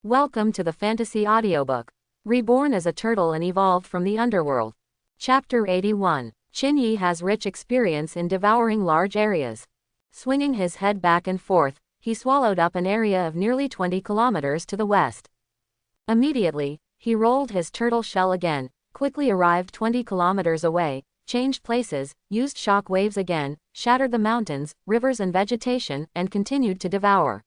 Welcome to the fantasy audiobook. Reborn as a turtle and evolved from the Underworld. Chapter 81. Qin Yi has rich experience in devouring large areas. Swinging his head back and forth, he swallowed up an area of nearly 20 kilometers to the west. Immediately, he rolled his turtle shell again, quickly arrived 20 kilometers away, changed places, used shock waves again, shattered the mountains, rivers and vegetation, and continued to devour.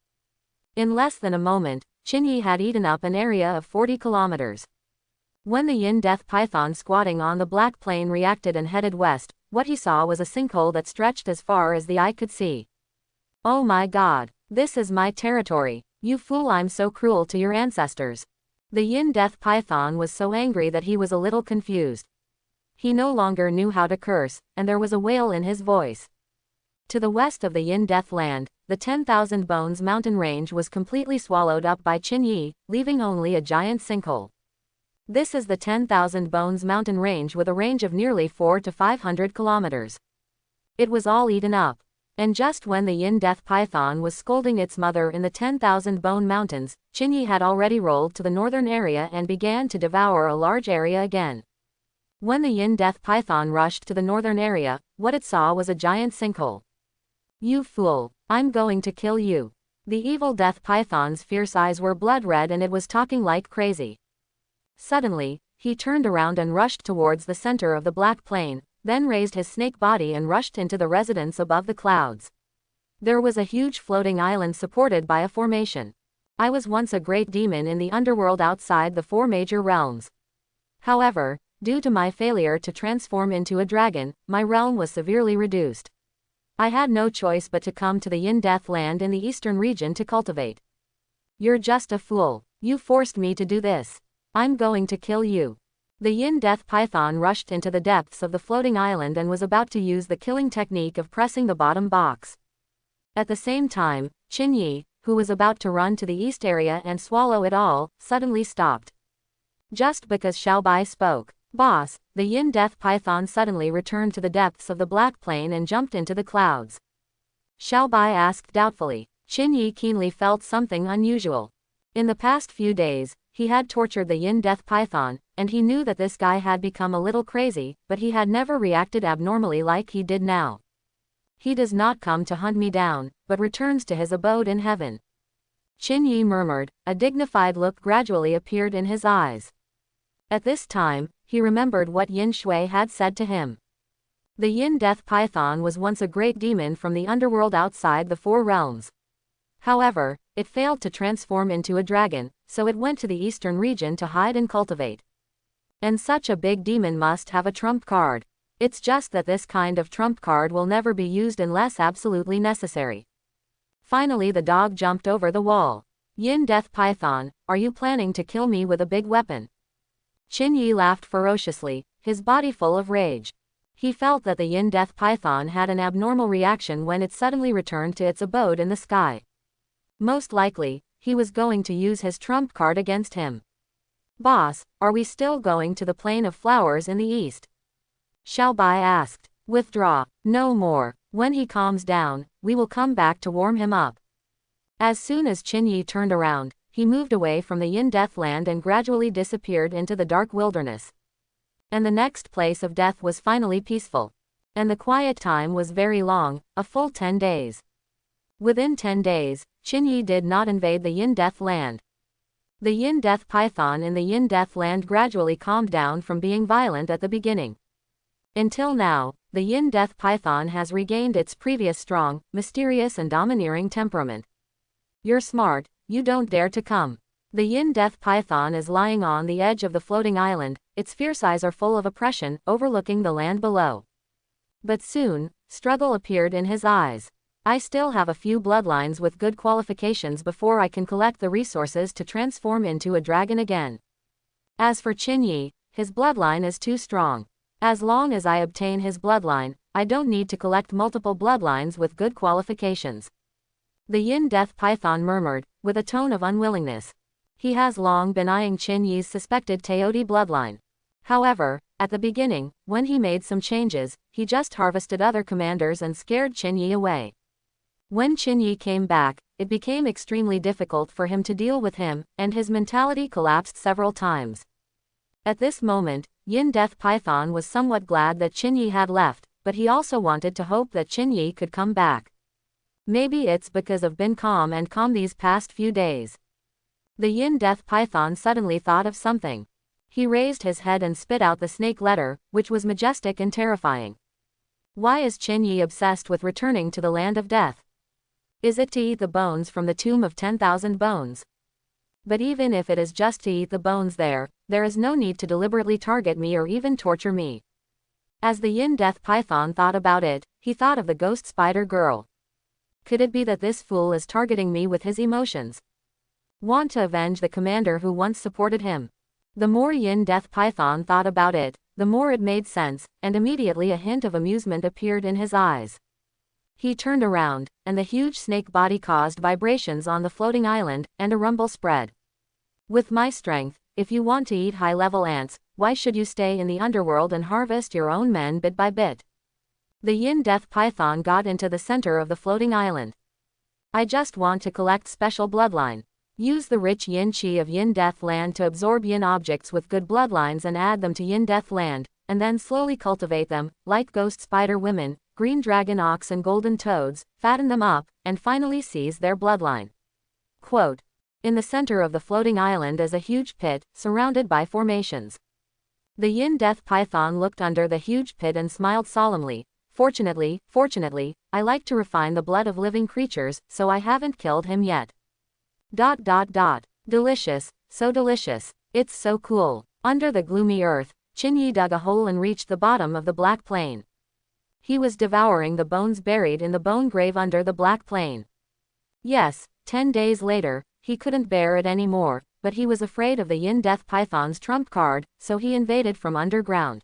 In less than a moment, Qin Yi had eaten up an area of 40 kilometers. When the yin death python squatting on the black plain reacted and headed west, what he saw was a sinkhole that stretched as far as the eye could see. "Oh my God, this is my territory. You fool, I'm so cruel to your ancestors." The yin death python was so angry that he was a little confused. He no longer knew how to curse, and there was a wail in his voice. To the west of the yin death land, the 10,000 Bones mountain range was completely swallowed up by Qin Yi, leaving only a giant sinkhole. This is the 10,000 Bones mountain range with a range of nearly 400 to 500 kilometers. It was all eaten up. And just when the yin death python was scolding its mother in the 10,000 Bone mountains, Qin Yi had already rolled to the northern area and began to devour a large area again. When the yin death python rushed to the northern area, what it saw was a giant sinkhole. "You fool, I'm going to kill you." The evil death python's fierce eyes were blood red and it was talking like crazy. Suddenly, he turned around and rushed towards the center of the black plain, then raised his snake body and rushed into the residence above the clouds. There was a huge floating island supported by a formation. "I was once a great demon in the underworld outside the 4 major realms. However, due to my failure to transform into a dragon, my realm was severely reduced. I had no choice but to come to the yin death land in the eastern region to cultivate. You're just a fool. You forced me to do this. I'm going to kill you." The yin death python rushed into the depths of the floating island and was about to use the killing technique of pressing the bottom box. At the same time, Qin Yi, who was about to run to the east area and swallow it all, suddenly stopped. Just because Xiaobai spoke. "Boss," the yin death python suddenly returned to the depths of the black plain and jumped into the clouds. Xiaobai asked doubtfully. Qin Yi keenly felt something unusual. In the past few days, he had tortured the yin death python, and he knew that this guy had become a little crazy, but he had never reacted abnormally like he did now. "He does not come to hunt me down, but returns to his abode in heaven." Qin Yi murmured. A dignified look gradually appeared in his eyes. At this time, he remembered what Yin Shui had said to him. The yin death python was once a great demon from the underworld outside the 4 realms. However, it failed to transform into a dragon, so it went to the eastern region to hide and cultivate. And such a big demon must have a trump card. It's just that this kind of trump card will never be used unless absolutely necessary. Finally the dog jumped over the wall. "Yin death python, are you planning to kill me with a big weapon?" Qin Yi laughed ferociously, his body full of rage. He felt that the yin death python had an abnormal reaction when it suddenly returned to its abode in the sky. Most likely, he was going to use his trump card against him. "Boss, are we still going to the plain of flowers in the east?" Xiaobai asked. "Withdraw. No more. When he calms down, we will come back to warm him up." As soon as Qin Yi turned around, he moved away from the yin death land and gradually disappeared into the dark wilderness. And the next place of death was finally peaceful. And the quiet time was very long, a full 10 days. Within 10 days, Qin Yi did not invade the yin death land. The yin death python in the yin death land gradually calmed down from being violent at the beginning. Until now, the yin death python has regained its previous strong, mysterious and domineering temperament. "You're smart. You don't dare to come." The yin death python is lying on the edge of the floating island, its fierce eyes are full of oppression, overlooking the land below. But soon, struggle appeared in his eyes. "I still have a few bloodlines with good qualifications before I can collect the resources to transform into a dragon again. As for Qin Yi, his bloodline is too strong. As long as I obtain his bloodline, I don't need to collect multiple bloodlines with good qualifications." The yin death python murmured, with a tone of unwillingness. He has long been eyeing Qin Yi's suspected Teoti bloodline. However, at the beginning, when he made some changes, he just harvested other commanders and scared Qin Yi away. When Qin Yi came back, it became extremely difficult for him to deal with him, and his mentality collapsed several times. At this moment, Yin Death Python was somewhat glad that Qin Yi had left, but he also wanted to hope that Qin Yi could come back. Maybe it's because I've been calm these past few days. The Yin Death Python suddenly thought of something. He raised his head and spit out the snake letter, which was majestic and terrifying. Why is Qin Yi obsessed with returning to the land of death? Is it to eat the bones from the tomb of 10,000 bones? But even if it is just to eat the bones there is no need to deliberately target me or even torture me. As the Yin Death Python thought about it, he thought of the ghost spider girl. Could it be that this fool is targeting me with his emotions? Want to avenge the commander who once supported him? The more Yin Death Python thought about it, the more it made sense, and immediately a hint of amusement appeared in his eyes. He turned around, and the huge snake body caused vibrations on the floating island, and a rumble spread. With my strength, if you want to eat high-level ants, why should you stay in the underworld and harvest your own men bit by bit? The Yin Death Python got into the center of the floating island. I just want to collect special bloodline. Use the rich Yin Qi of Yin Death Land to absorb Yin objects with good bloodlines and add them to Yin Death Land, and then slowly cultivate them, like ghost spider women, green dragon ox and golden toads, fatten them up, and finally seize their bloodline. Quote. In the center of the floating island is a huge pit, surrounded by formations. The Yin Death Python looked under the huge pit and smiled solemnly. Fortunately, I like to refine the blood of living creatures, so I haven't killed him yet. ... Delicious, so delicious. It's so cool. Under the gloomy earth, Qin Yi dug a hole and reached the bottom of the black plain. He was devouring the bones buried in the bone grave under the black plain. Yes, 10 days later, he couldn't bear it anymore, but he was afraid of the Yin Death Python's trump card, so he invaded from underground.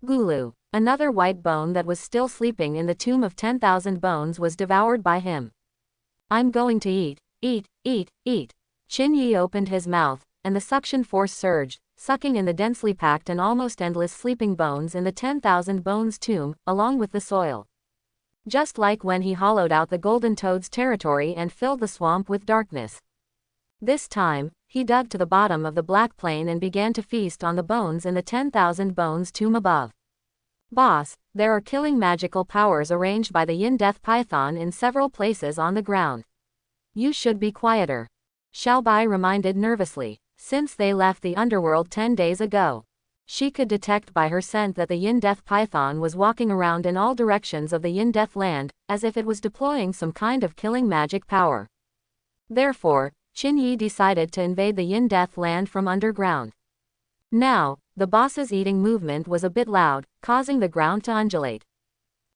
Gulu, another white bone that was still sleeping in the tomb of 10,000 bones, was devoured by him. I'm going to eat. Qin Yi opened his mouth, and the suction force surged, sucking in the densely packed and almost endless sleeping bones in the 10,000 bones tomb, along with the soil. Just like when he hollowed out the golden toad's territory and filled the swamp with darkness. This time, he dug to the bottom of the black plain and began to feast on the bones in the 10,000 bones tomb above. Boss, there are killing magical powers arranged by the Yin Death Python in several places on the ground. You should be quieter. Xiaobai reminded nervously. Since they left the underworld 10 days ago, she could detect by her scent that the Yin Death Python was walking around in all directions of the Yin Death Land, as if it was deploying some kind of killing magic power. Therefore, Qin Yi decided to invade the Yin Death Land from underground. Now, the boss's eating movement was a bit loud, causing the ground to undulate.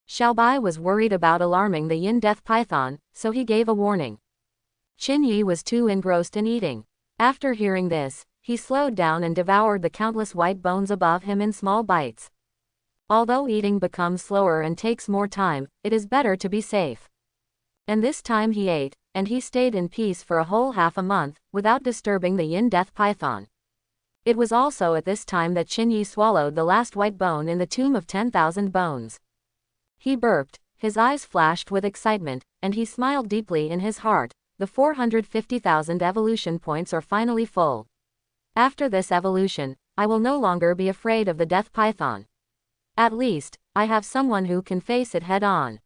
Xiaobai was worried about alarming the Yin Death Python, so he gave a warning. Qin Yi was too engrossed in eating. After hearing this, he slowed down and devoured the countless white bones above him in small bites. Although eating becomes slower and takes more time, it is better to be safe. And this time he ate, and he stayed in peace for a whole half a month, without disturbing the Yin Death Python. It was also at this time that Qin Yi swallowed the last white bone in the tomb of 10,000 bones. He burped, his eyes flashed with excitement, and he smiled deeply in his heart. The 450,000 evolution points are finally full. After this evolution, I will no longer be afraid of the Death Python. At least, I have someone who can face it head-on.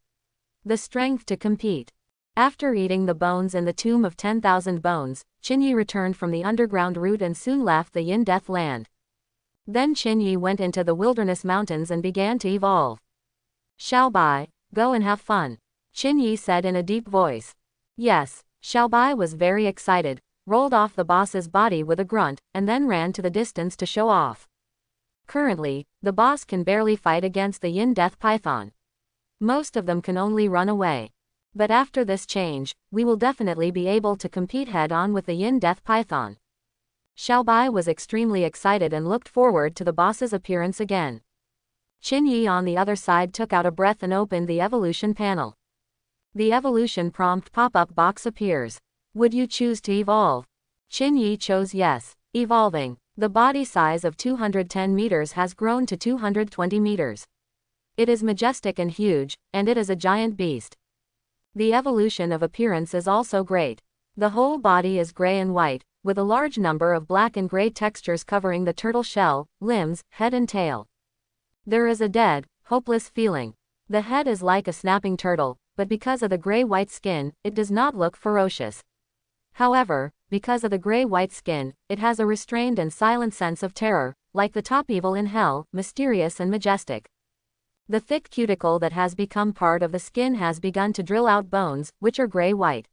The strength to compete. After eating the bones in the tomb of 10,000 bones, Qin Yi returned from the underground route and soon left the Yin Death Land. Then Qin Yi went into the wilderness mountains and began to evolve. Xiaobai, go and have fun, Qin Yi said in a deep voice. Yes. Xiaobai was very excited, rolled off the boss's body with a grunt, and then ran to the distance to show off. Currently, the boss can barely fight against the Yin Death Python. Most of them can only run away. But after this change, we will definitely be able to compete head-on with the Yin Death Python. Xiaobai was extremely excited and looked forward to the boss's appearance again. Qin Yi on the other side took out a breath and opened the evolution panel. The evolution prompt pop-up box appears. Would you choose to evolve? Qin Yi chose yes. Evolving. The body size of 210 meters has grown to 220 meters. It is majestic and huge, and it is a giant beast. The evolution of appearance is also great. The whole body is gray and white, with a large number of black and gray textures covering the turtle shell, limbs, head and tail. There is a dead, hopeless feeling. The head is like a snapping turtle, but because of the gray-white skin, it does not look ferocious. However, because of the gray-white skin, it has a restrained and silent sense of terror, like the top evil in hell, mysterious and majestic. The thick cuticle that has become part of the skin has begun to drill out bones, which are gray-white.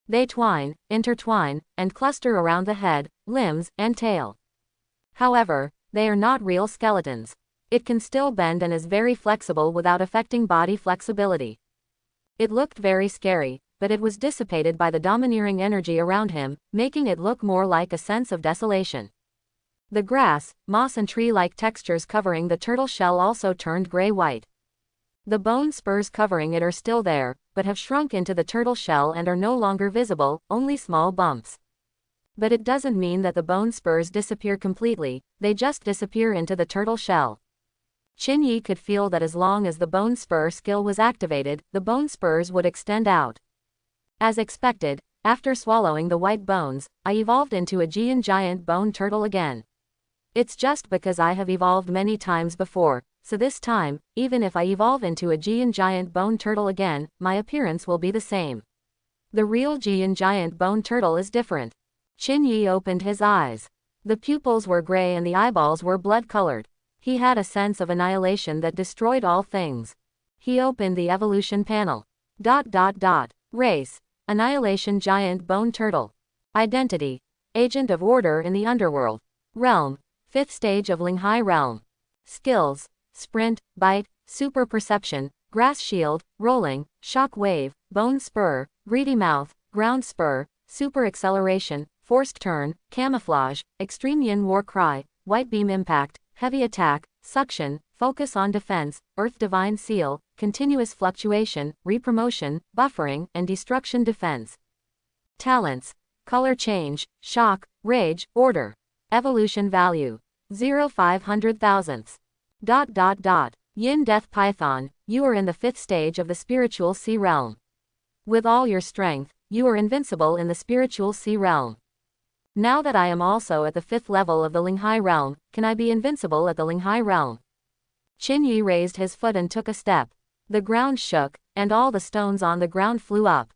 They twine, intertwine, and cluster around the head, limbs, and tail. However, they are not real skeletons. It can still bend and is very flexible without affecting body flexibility. It looked very scary, but it was dissipated by the domineering energy around him, making it look more like a sense of desolation. The grass, moss and tree-like textures covering the turtle shell also turned gray-white. The bone spurs covering it are still there, but have shrunk into the turtle shell and are no longer visible, only small bumps. But it doesn't mean that the bone spurs disappear completely, they just disappear into the turtle shell. Qin Yi could feel that as long as the bone spur skill was activated, the bone spurs would extend out. As expected, after swallowing the white bones, I evolved into a giant bone turtle again. It's just because I have evolved many times before, so this time, even if I evolve into a giant bone turtle again, my appearance will be the same. The real giant bone turtle is different. Qin Yi opened his eyes. The pupils were gray and the eyeballs were blood-colored. He had a sense of annihilation that destroyed all things. He opened the evolution panel. Race: Annihilation giant bone turtle. Identity: Agent of order in the underworld. Realm: 5th stage of Linghai realm. Skills: Sprint, Bite, Super Perception, Grass Shield, Rolling, Shock Wave, Bone Spur, Greedy Mouth, Ground Spur, Super Acceleration, Forced Turn, Camouflage, Extreme Yin War Cry, White Beam Impact, Heavy Attack, Suction, Focus on Defense, Earth Divine Seal, Continuous Fluctuation, Repromotion, Buffering, and Destruction Defense. Talents: Color Change, Shock, Rage, Order. Evolution Value: 0.500,000. Yin Death Python, you are in the 5th stage of the spiritual sea realm. With all your strength, you are invincible in the spiritual sea realm. Now that I am also at the 5th level of the Linghai realm, can I be invincible at the Linghai realm? Qin Yi raised his foot and took a step. The ground shook, and all the stones on the ground flew up.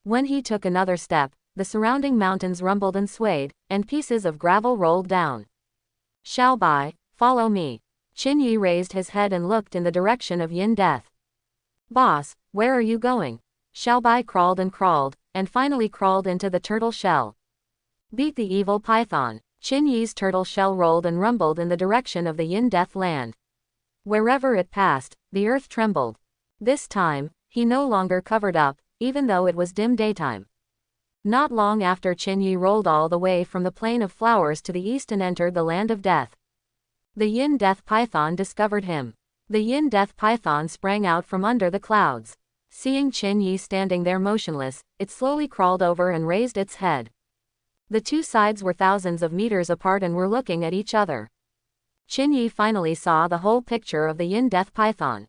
When he took another step, the surrounding mountains rumbled and swayed, and pieces of gravel rolled down. Xiaobai, follow me. Qin Yi raised his head and looked in the direction of Yin Death. Boss, where are you going? Xiaobai crawled, and finally crawled into the turtle shell. Beat the evil python. Qin Yi's turtle shell rolled and rumbled in the direction of the Yin Death land. Wherever it passed, the earth trembled. This time, he no longer covered up, even though it was dim daytime. Not long after, Qin Yi rolled all the way from the plain of flowers to the east and entered the land of death. The Yin Death Python discovered him. The Yin Death Python sprang out from under the clouds. Seeing Qin Yi standing there motionless, it slowly crawled over and raised its head. The two sides were thousands of meters apart and were looking at each other. Qin Yi finally saw the whole picture of the Yin Death Python.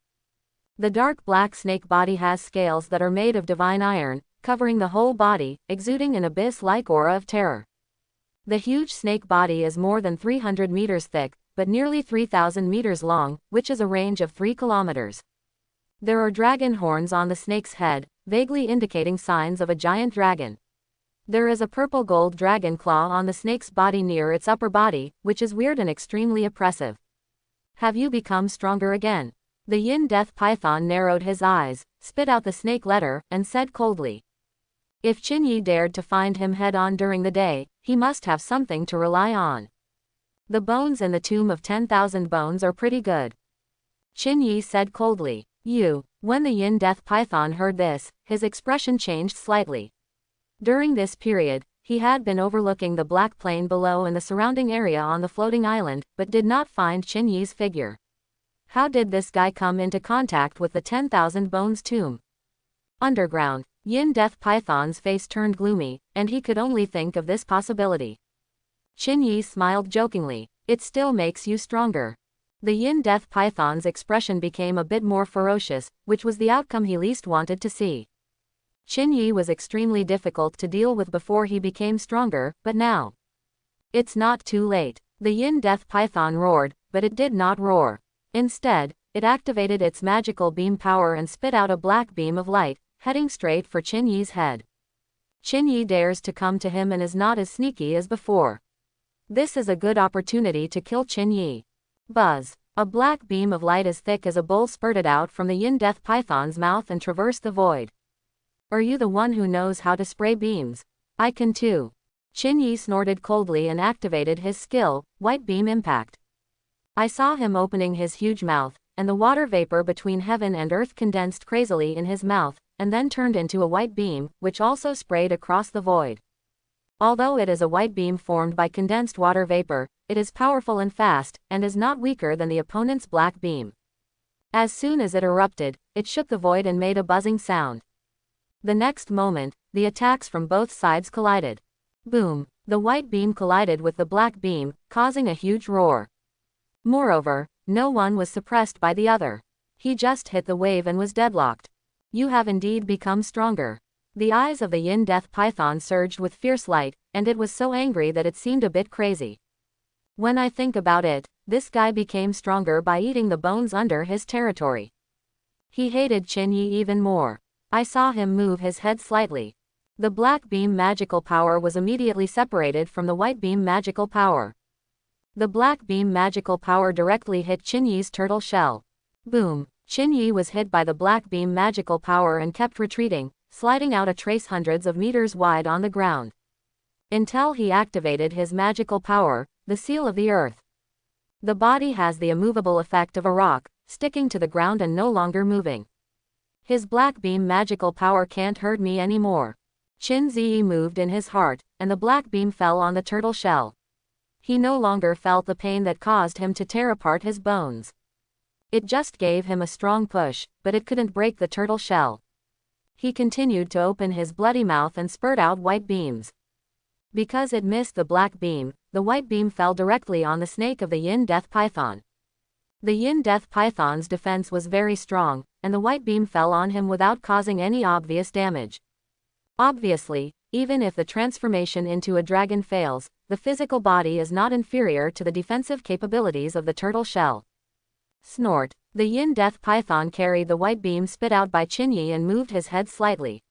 The dark black snake body has scales that are made of divine iron, covering the whole body, exuding an abyss-like aura of terror. The huge snake body is more than 300 meters thick, but nearly 3,000 meters long, which is a range of 3 kilometers. There are dragon horns on the snake's head, vaguely indicating signs of a giant dragon. There is a purple gold dragon claw on the snake's body near its upper body, which is weird and extremely oppressive. Have you become stronger again? The Yin Death Python narrowed his eyes, spit out the snake letter, and said coldly. If Qin Yi dared to find him head-on during the day, he must have something to rely on. The bones in the tomb of 10,000 bones are pretty good. Qin Yi said coldly. When the Yin Death Python heard this, his expression changed slightly. During this period, he had been overlooking the black plain below and the surrounding area on the floating island, but did not find Qin Yi's figure. How did this guy come into contact with the 10,000 bones tomb? Underground. Yin Death Python's face turned gloomy, and he could only think of this possibility. Qin Yi smiled jokingly. It still makes you stronger. The Yin Death Python's expression became a bit more ferocious, which was the outcome he least wanted to see. Qin Yi was extremely difficult to deal with before he became stronger, but now. It's not too late. The Yin Death Python roared, but it did not roar. Instead, it activated its magical beam power and spit out a black beam of light, heading straight for Qin Yi's head. Qin Yi dares to come to him and is not as sneaky as before. This is a good opportunity to kill Qin Yi. Buzz. A black beam of light as thick as a bowl spurted out from the Yin Death Python's mouth and traversed the void. Are you the one who knows how to spray beams? I can too. Qin Yi snorted coldly and activated his skill, White Beam Impact. I saw him opening his huge mouth, and the water vapor between heaven and earth condensed crazily in his mouth, and then turned into a white beam, which also sprayed across the void. Although it is a white beam formed by condensed water vapor, it is powerful and fast, and is not weaker than the opponent's black beam. As soon as it erupted, it shook the void and made a buzzing sound. The next moment, the attacks from both sides collided. Boom! The white beam collided with the black beam, causing a huge roar. Moreover, no one was suppressed by the other. He just hit the wave and was deadlocked. You have indeed become stronger. The eyes of the Yin Death Python surged with fierce light, and it was so angry that it seemed a bit crazy. When I think about it, this guy became stronger by eating the bones under his territory. He hated Qin Yi even more. I saw him move his head slightly. The black beam magical power was immediately separated from the white beam magical power. The black beam magical power directly hit Qin Yi's turtle shell. Boom! Qin Yi was hit by the black beam magical power and kept retreating, sliding out a trace hundreds of meters wide on the ground. Until he activated his magical power, the seal of the earth. The body has the immovable effect of a rock, sticking to the ground and no longer moving. His black beam magical power can't hurt me anymore. Qin Ziyi moved in his heart, and the black beam fell on the turtle shell. He no longer felt the pain that caused him to tear apart his bones. It just gave him a strong push, but it couldn't break the turtle shell. He continued to open his bloody mouth and spurt out white beams. Because it missed the black beam, the white beam fell directly on the snake of the Yin Death Python. The Yin Death Python's defense was very strong, and the white beam fell on him without causing any obvious damage. Obviously, even if the transformation into a dragon fails, the physical body is not inferior to the defensive capabilities of the turtle shell. Snort. The Yin Death Python carried the white beam spit out by Qin Yi and moved his head slightly.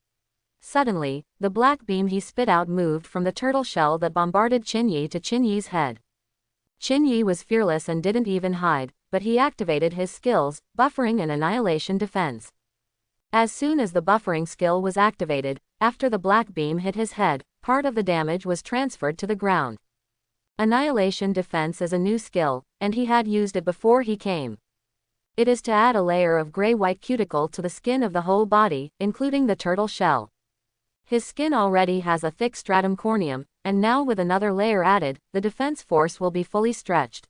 Suddenly, the black beam he spit out moved from the turtle shell that bombarded Qin Yi to Qin Yi's head. Qin Yi was fearless and didn't even hide, but he activated his skills, buffering and annihilation defense. As soon as the buffering skill was activated, after the black beam hit his head, part of the damage was transferred to the ground. Annihilation defense is a new skill, and he had used it before he came. It is to add a layer of gray-white cuticle to the skin of the whole body, including the turtle shell. His skin already has a thick stratum corneum, and now with another layer added, the defense force will be fully stretched.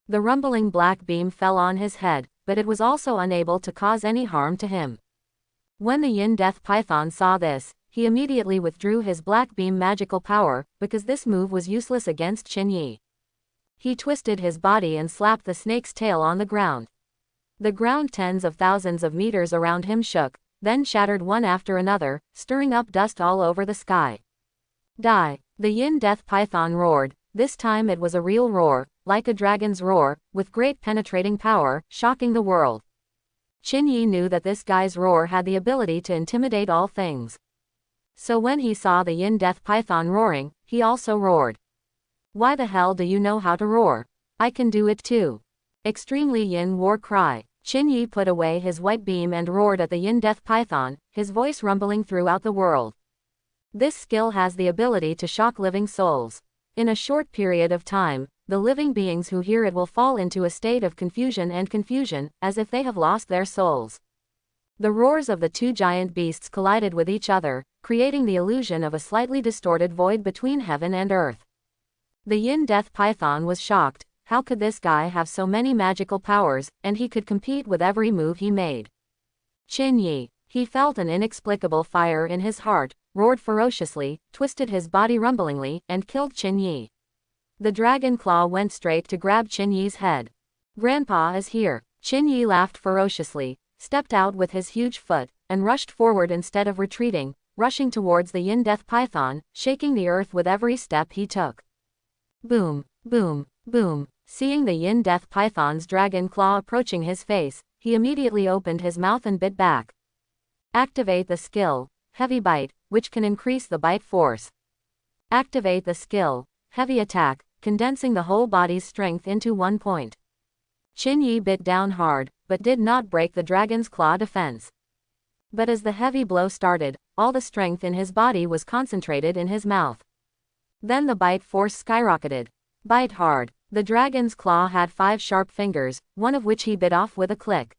The rumbling black beam fell on his head, but it was also unable to cause any harm to him. When the Yin Death Python saw this, he immediately withdrew his black beam magical power, because this move was useless against Qin Yi. He twisted his body and slapped the snake's tail on the ground. The ground tens of thousands of meters around him shook, then shattered one after another, stirring up dust all over the sky. Die! The Yin Death Python roared. This time it was a real roar, like a dragon's roar, with great penetrating power, shocking the world. Qin Yi knew that this guy's roar had the ability to intimidate all things. So when he saw the Yin Death Python roaring, he also roared. Why the hell do you know how to roar? I can do it too. Extremely Yin war cry. Qin Yi put away his white beam and roared at the Yin Death Python, his voice rumbling throughout the world. This skill has the ability to shock living souls. In a short period of time, the living beings who hear it will fall into a state of confusion, as if they have lost their souls. The roars of the two giant beasts collided with each other, creating the illusion of a slightly distorted void between heaven and earth. The Yin Death Python was shocked. How could this guy have so many magical powers, and he could compete with every move he made? Qin Yi. He felt an inexplicable fire in his heart, roared ferociously, twisted his body rumblingly, and killed Qin Yi. The dragon claw went straight to grab Qin Yi's head. Grandpa is here. Qin Yi laughed ferociously, stepped out with his huge foot, and rushed forward instead of retreating, rushing towards the yin-death python, shaking the earth with every step he took. Boom, boom, boom. Seeing the yin-death python's dragon claw approaching his face, he immediately opened his mouth and bit back. Activate the skill, Heavy Bite, which can increase the bite force. Activate the skill, Heavy Attack, condensing the whole body's strength into one point. Qin Yi bit down hard, but did not break the dragon's claw defense. But as the heavy blow started, all the strength in his body was concentrated in his mouth. Then the bite force skyrocketed. Bite hard. The dragon's claw had 5 sharp fingers, one of which he bit off with a click.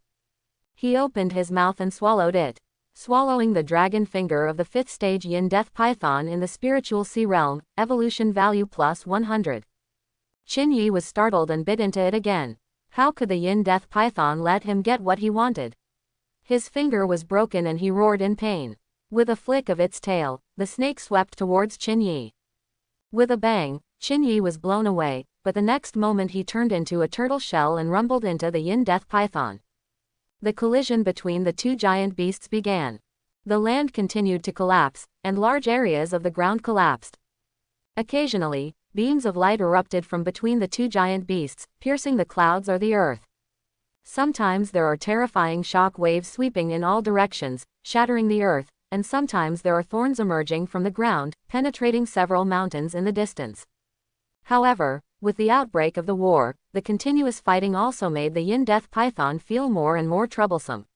He opened his mouth and swallowed it. Swallowing the dragon finger of the 5th stage yin-death python in the spiritual sea realm, evolution value plus 100. Qin Yi was startled and bit into it again. How could the yin-death python let him get what he wanted? His finger was broken and he roared in pain. With a flick of its tail, the snake swept towards Qin Yi. With a bang, Qin Yi was blown away, but the next moment he turned into a turtle shell and rumbled into the yin-death python. The collision between the two giant beasts began. The land continued to collapse, and large areas of the ground collapsed. Occasionally, beams of light erupted from between the two giant beasts, piercing the clouds or the earth. Sometimes there are terrifying shock waves sweeping in all directions, shattering the earth, and sometimes there are thorns emerging from the ground, penetrating several mountains in the distance. However, with the outbreak of the war, the continuous fighting also made the yin-death python feel more and more troublesome.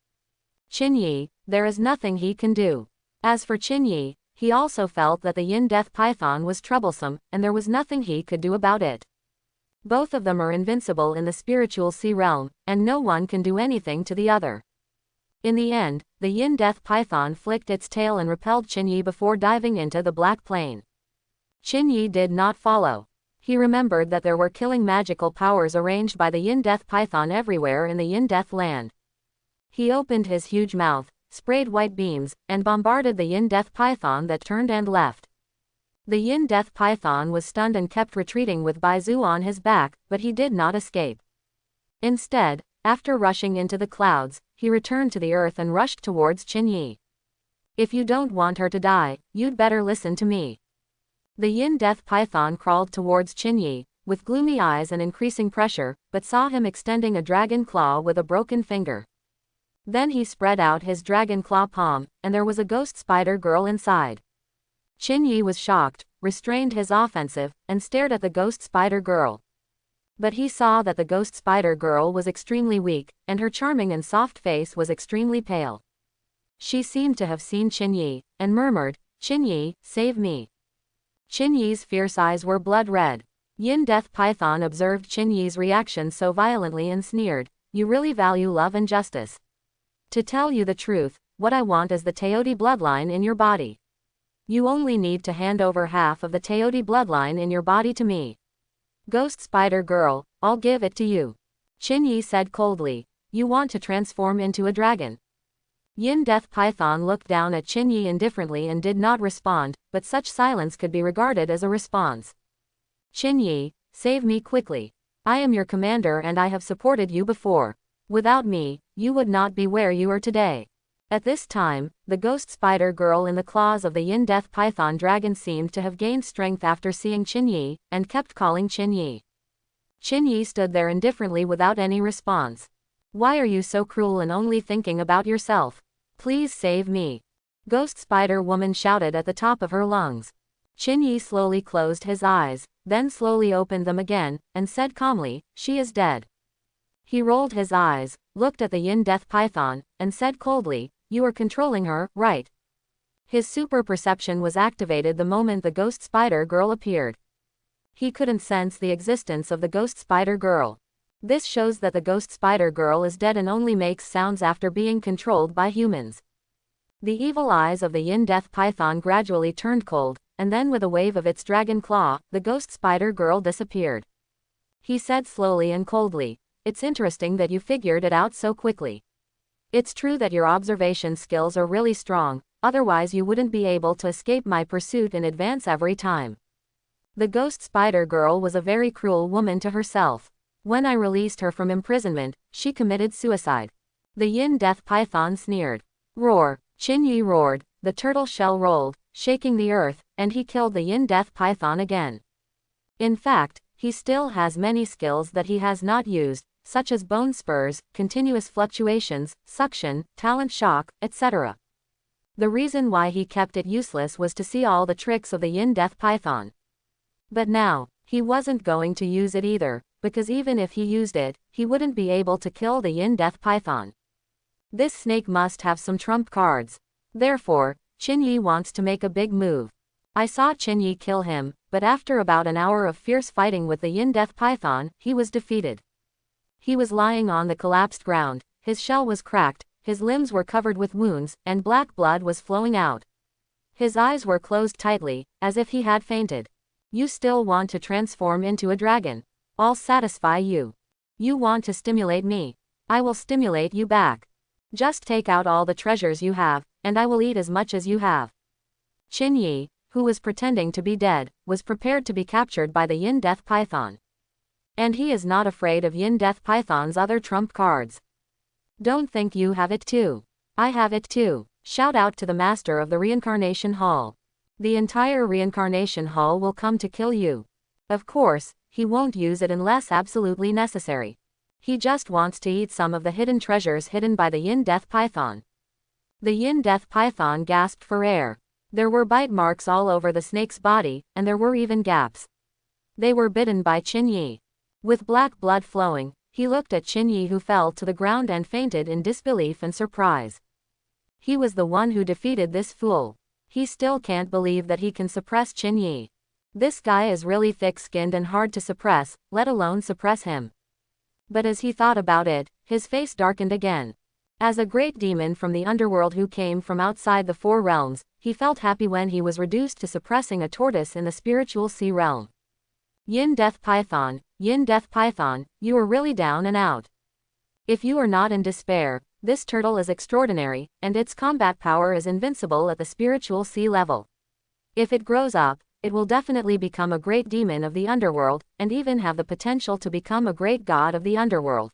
Qin Yi, there is nothing he can do. As for Qin Yi, he also felt that the yin-death python was troublesome, and there was nothing he could do about it. Both of them are invincible in the spiritual sea realm, and no one can do anything to the other. In the end, the yin-death python flicked its tail and repelled Qin Yi before diving into the black plain. Qin Yi did not follow. He remembered that there were killing magical powers arranged by the yin-death python everywhere in the yin-death land. He opened his huge mouth, sprayed white beams, and bombarded the yin-death python that turned and left. The yin-death python was stunned and kept retreating with Baizu on his back, but he did not escape. Instead, after rushing into the clouds, he returned to the earth and rushed towards Qin Yi. If you don't want her to die, you'd better listen to me. The yin-death python crawled towards Qin Yi, with gloomy eyes and increasing pressure, but saw him extending a dragon claw with a broken finger. Then he spread out his dragon claw palm, and there was a ghost spider girl inside. Qin Yi was shocked, restrained his offensive, and stared at the ghost spider girl. But he saw that the ghost spider girl was extremely weak, and her charming and soft face was extremely pale. She seemed to have seen Qin Yi, and murmured, "Qin Yi, save me." Qin Yi's fierce eyes were blood red. Yin-death python observed Qin Yi's reaction so violently and sneered, "You really value love and justice. To tell you the truth, what I want is the Teoti bloodline in your body. You only need to hand over half of the Teoti bloodline in your body to me. Ghost spider girl, I'll give it to you." Qin Yi said coldly, "You want to transform into a dragon?" Yin-death python looked down at Qin Yi indifferently and did not respond, but such silence could be regarded as a response. "Qin Yi, save me quickly. I am your commander and I have supported you before. Without me, you would not be where you are today." At this time, the ghost spider girl in the claws of the yin-death python dragon seemed to have gained strength after seeing Qin Yi, and kept calling Qin Yi. Qin Yi stood there indifferently without any response. "Why are you so cruel and only thinking about yourself? Please save me." Ghost spider woman shouted at the top of her lungs. Qin Yi slowly closed his eyes, then slowly opened them again, and said calmly, "She is dead." He rolled his eyes, looked at the yin-death python, and said coldly, "You are controlling her, right?" His super perception was activated the moment the ghost spider girl appeared. He couldn't sense the existence of the ghost spider girl. This shows that the ghost spider girl is dead and only makes sounds after being controlled by humans. The evil eyes of the yin-death python gradually turned cold, and then with a wave of its dragon claw, the ghost spider girl disappeared. He said slowly and coldly, "It's interesting that you figured it out so quickly. It's true that your observation skills are really strong, otherwise you wouldn't be able to escape my pursuit in advance every time." The ghost spider girl was a very cruel woman to herself. When I released her from imprisonment, she committed suicide. The yin-death python sneered. Roar! Qin Yi roared, the turtle shell rolled, shaking the earth, and he killed the yin death python again. In fact, he still has many skills that he has not used, such as bone spurs, continuous fluctuations, suction, talent shock, etc. The reason why he kept it useless was to see all the tricks of the yin death python. But now, he wasn't going to use it either, because even if he used it, he wouldn't be able to kill the yin death python. This snake must have some trump cards. Therefore, Qin Yi wants to make a big move. I saw Qin Yi kill him, but after about an hour of fierce fighting with the yin death python, he was defeated. He was lying on the collapsed ground, his shell was cracked, his limbs were covered with wounds, and black blood was flowing out. His eyes were closed tightly, as if he had fainted. You still want to transform into a dragon? I'll satisfy you. You want to stimulate me? I will stimulate you back. Just take out all the treasures you have, and I will eat as much as you have. Qin Yi, who was pretending to be dead, was prepared to be captured by the yin death python. And he is not afraid of yin death python's other trump cards. Don't think you have it too. I have it too. Shout out to the master of the reincarnation hall. The entire reincarnation hall will come to kill you. Of course, he won't use it unless absolutely necessary. He just wants to eat some of the hidden treasures hidden by the yin death python. The yin death python gasped for air. There were bite marks all over the snake's body, and there were even gaps. They were bitten by Qin Yi. With black blood flowing, he looked at Qin Yi, who fell to the ground and fainted in disbelief and surprise. He was the one who defeated this fool. He still can't believe that he can suppress Qin Yi. This guy is really thick-skinned and hard to suppress, let alone suppress him. But as he thought about it, his face darkened again. As a great demon from the underworld who came from outside the four realms, he felt happy when he was reduced to suppressing a tortoise in the spiritual sea realm. Yin Death Python, you are really down and out. If you are not in despair, this turtle is extraordinary, and its combat power is invincible at the spiritual sea level. If it grows up, it will definitely become a great demon of the underworld, and even have the potential to become a great god of the underworld.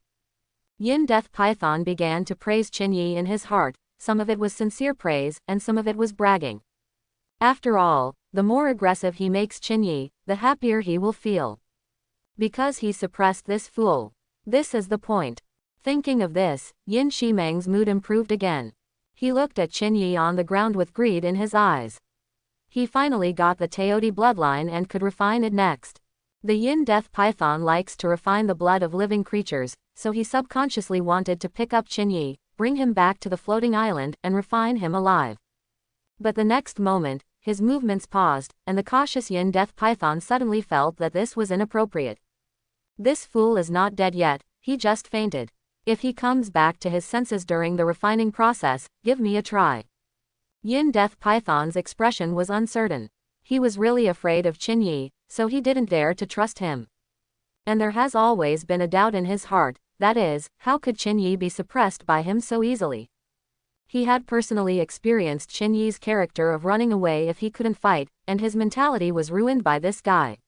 Yin Death Python began to praise Qin Yi in his heart, some of it was sincere praise, and some of it was bragging. After all, the more aggressive he makes Qin Yi, the happier he will feel. Because he suppressed this fool. This is the point. Thinking of this, Yin Shimeng's mood improved again. He looked at Qin Yi on the ground with greed in his eyes. He finally got the Teoti bloodline and could refine it next. The Yin Death Python likes to refine the blood of living creatures, so he subconsciously wanted to pick up Qin Yi, bring him back to the floating island, and refine him alive. But the next moment, his movements paused, and the cautious Yin Death Python suddenly felt that this was inappropriate. This fool is not dead yet, he just fainted. If he comes back to his senses during the refining process, give me a try. Yin Death Python's expression was uncertain. He was really afraid of Qin Yi, so he didn't dare to trust him. And there has always been a doubt in his heart, that is, how could Qin Yi be suppressed by him so easily? He had personally experienced Qin Yi's character of running away if he couldn't fight, and his mentality was ruined by this guy.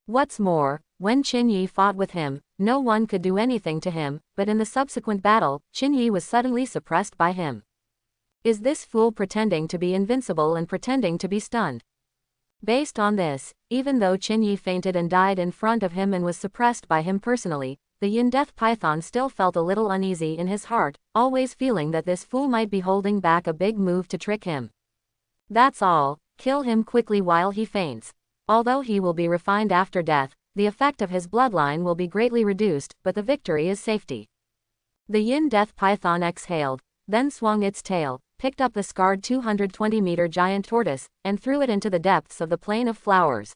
What's more, when Qin Yi fought with him, no one could do anything to him, but in the subsequent battle, Qin Yi was suddenly suppressed by him. Is this fool pretending to be invincible and pretending to be stunned? Based on this, even though Qin Yi fainted and died in front of him and was suppressed by him personally, the Yin Death Python still felt a little uneasy in his heart, always feeling that this fool might be holding back a big move to trick him. That's all, kill him quickly while he faints. Although he will be refined after death, the effect of his bloodline will be greatly reduced, but the victory is safety. The Yin Death Python exhaled, then swung its tail, picked up the scarred 220-meter giant tortoise, and threw it into the depths of the Plain of Flowers.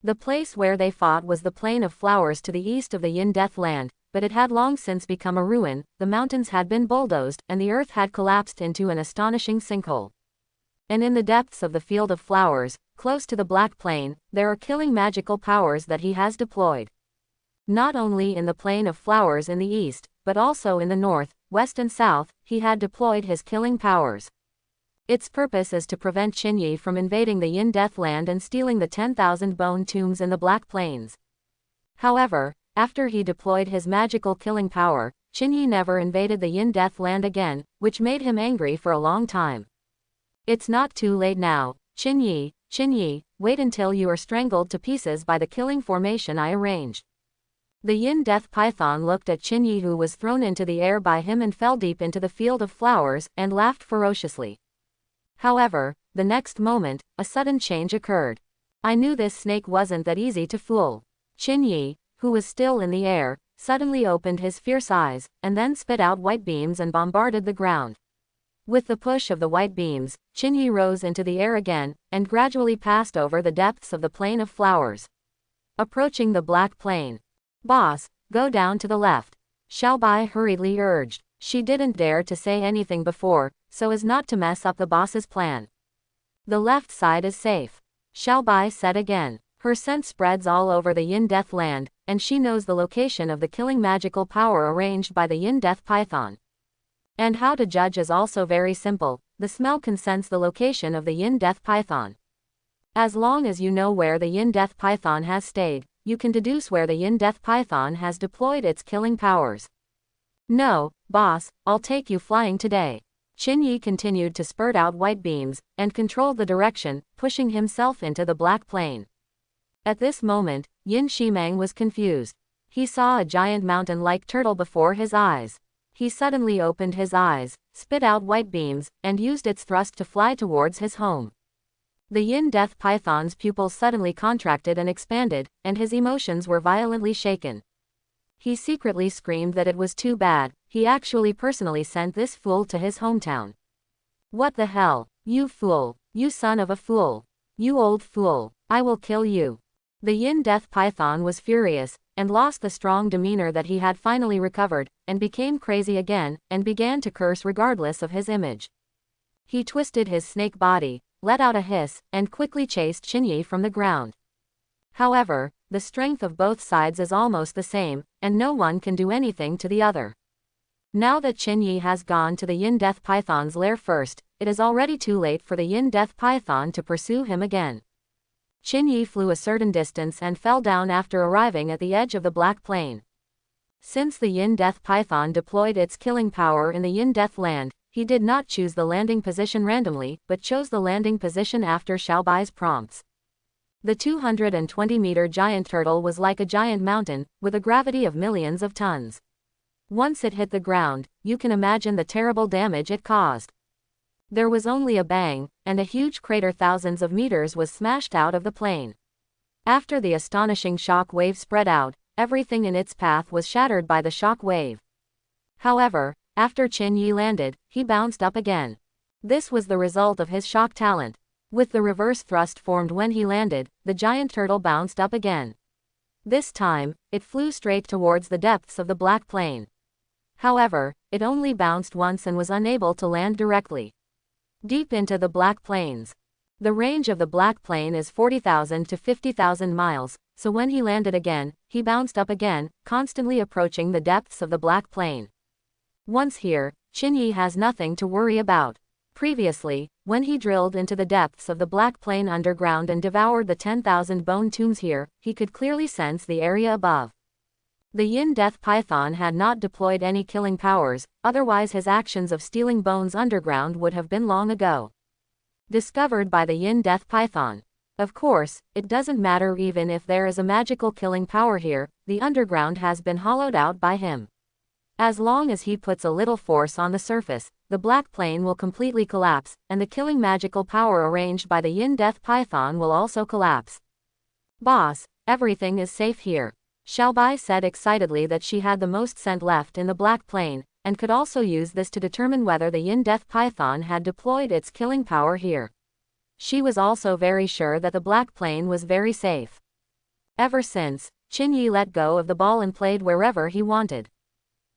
The place where they fought was the Plain of Flowers to the east of the Yin Death Land, but it had long since become a ruin, the mountains had been bulldozed, and the earth had collapsed into an astonishing sinkhole. And in the depths of the Field of Flowers, close to the Black Plain, there are killing magical powers that he has deployed. Not only in the Plain of Flowers in the east, but also in the north, west and south, he had deployed his killing powers. Its purpose is to prevent Qin Yi from invading the Yin Death Land and stealing the 10,000 bone tombs in the Black Plains. However, after he deployed his magical killing power, Qinyi never invaded the Yin Death Land again, which made him angry for a long time. It's not too late now, Qinyi, wait until you are strangled to pieces by the killing formation I arranged. The Yin Death Python looked at Qinyi, who was thrown into the air by him and fell deep into the field of flowers, and laughed ferociously. However, the next moment, a sudden change occurred. I knew this snake wasn't that easy to fool. Qinyi, who was still in the air, suddenly opened his fierce eyes, and then spit out white beams and bombarded the ground. With the push of the white beams, Qinyi rose into the air again, and gradually passed over the depths of the plain of flowers. Approaching the black plain. Boss, go down to the left. Xiaobai hurriedly urged. She didn't dare to say anything before, so as not to mess up the boss's plan. The left side is safe, Xiaobai said again. Her scent spreads all over the Yin Death Land, and she knows the location of the killing magical power arranged by the Yin Death Python. And how to judge is also very simple. The smell can sense the location of the Yin Death Python. As long as you know where the Yin Death Python has stayed, you can deduce where the Yin Death Python has deployed its killing powers. No, boss, I'll take you flying today. Qinyi continued to spurt out white beams, and controlled the direction, pushing himself into the black plain. At this moment, Yin Shimeng was confused. He saw a giant mountain-like turtle before his eyes. He suddenly opened his eyes, spit out white beams, and used its thrust to fly towards his home. The Yin Death Python's pupils suddenly contracted and expanded, and his emotions were violently shaken. He secretly screamed that it was too bad, he actually personally sent this fool to his hometown. What the hell, you fool, you son of a fool, you old fool, I will kill you. The Yin Death Python was furious, and lost the strong demeanor that he had finally recovered, and became crazy again, and began to curse regardless of his image. He twisted his snake body, let out a hiss, and quickly chased Qinyi from the ground. However, the strength of both sides is almost the same, and no one can do anything to the other. Now that Qinyi has gone to the Yin Death Python's lair first, it is already too late for the Yin Death Python to pursue him again. Qinyi flew a certain distance and fell down after arriving at the edge of the Black Plain. Since the Yin Death Python deployed its killing power in the Yin Death Land, he did not choose the landing position randomly, but chose the landing position after Xiaobai's prompts. The 220-meter giant turtle was like a giant mountain, with a gravity of millions of tons. Once it hit the ground, you can imagine the terrible damage it caused. There was only a bang, and a huge crater thousands of meters was smashed out of the plain. After the astonishing shock wave spread out, everything in its path was shattered by the shock wave. However, after Qinyi landed, he bounced up again. This was the result of his shock talent. With the reverse thrust formed when he landed, the giant turtle bounced up again. This time, it flew straight towards the depths of the Black Plain. However, it only bounced once and was unable to land directly. Deep into the Black Plains. The range of the Black Plain is 40,000 to 50,000 miles, so when he landed again, he bounced up again, constantly approaching the depths of the Black Plain. Once here, Qinyi has nothing to worry about. Previously, when he drilled into the depths of the Black Plain underground and devoured the 10,000 bone tombs here, he could clearly sense the area above. The Yin Death Python had not deployed any killing powers, otherwise his actions of stealing bones underground would have been long ago discovered by the Yin Death Python. Of course, it doesn't matter even if there is a magical killing power here, the underground has been hollowed out by him. As long as he puts a little force on the surface, the Black Plain will completely collapse, and the killing magical power arranged by the Yin Death Python will also collapse. Boss, everything is safe here. Xiaobai said excitedly that she had the most scent left in the Black Plain, and could also use this to determine whether the Yin Death Python had deployed its killing power here. She was also very sure that the Black Plain was very safe. Ever since, Qinyi let go of the ball and played wherever he wanted.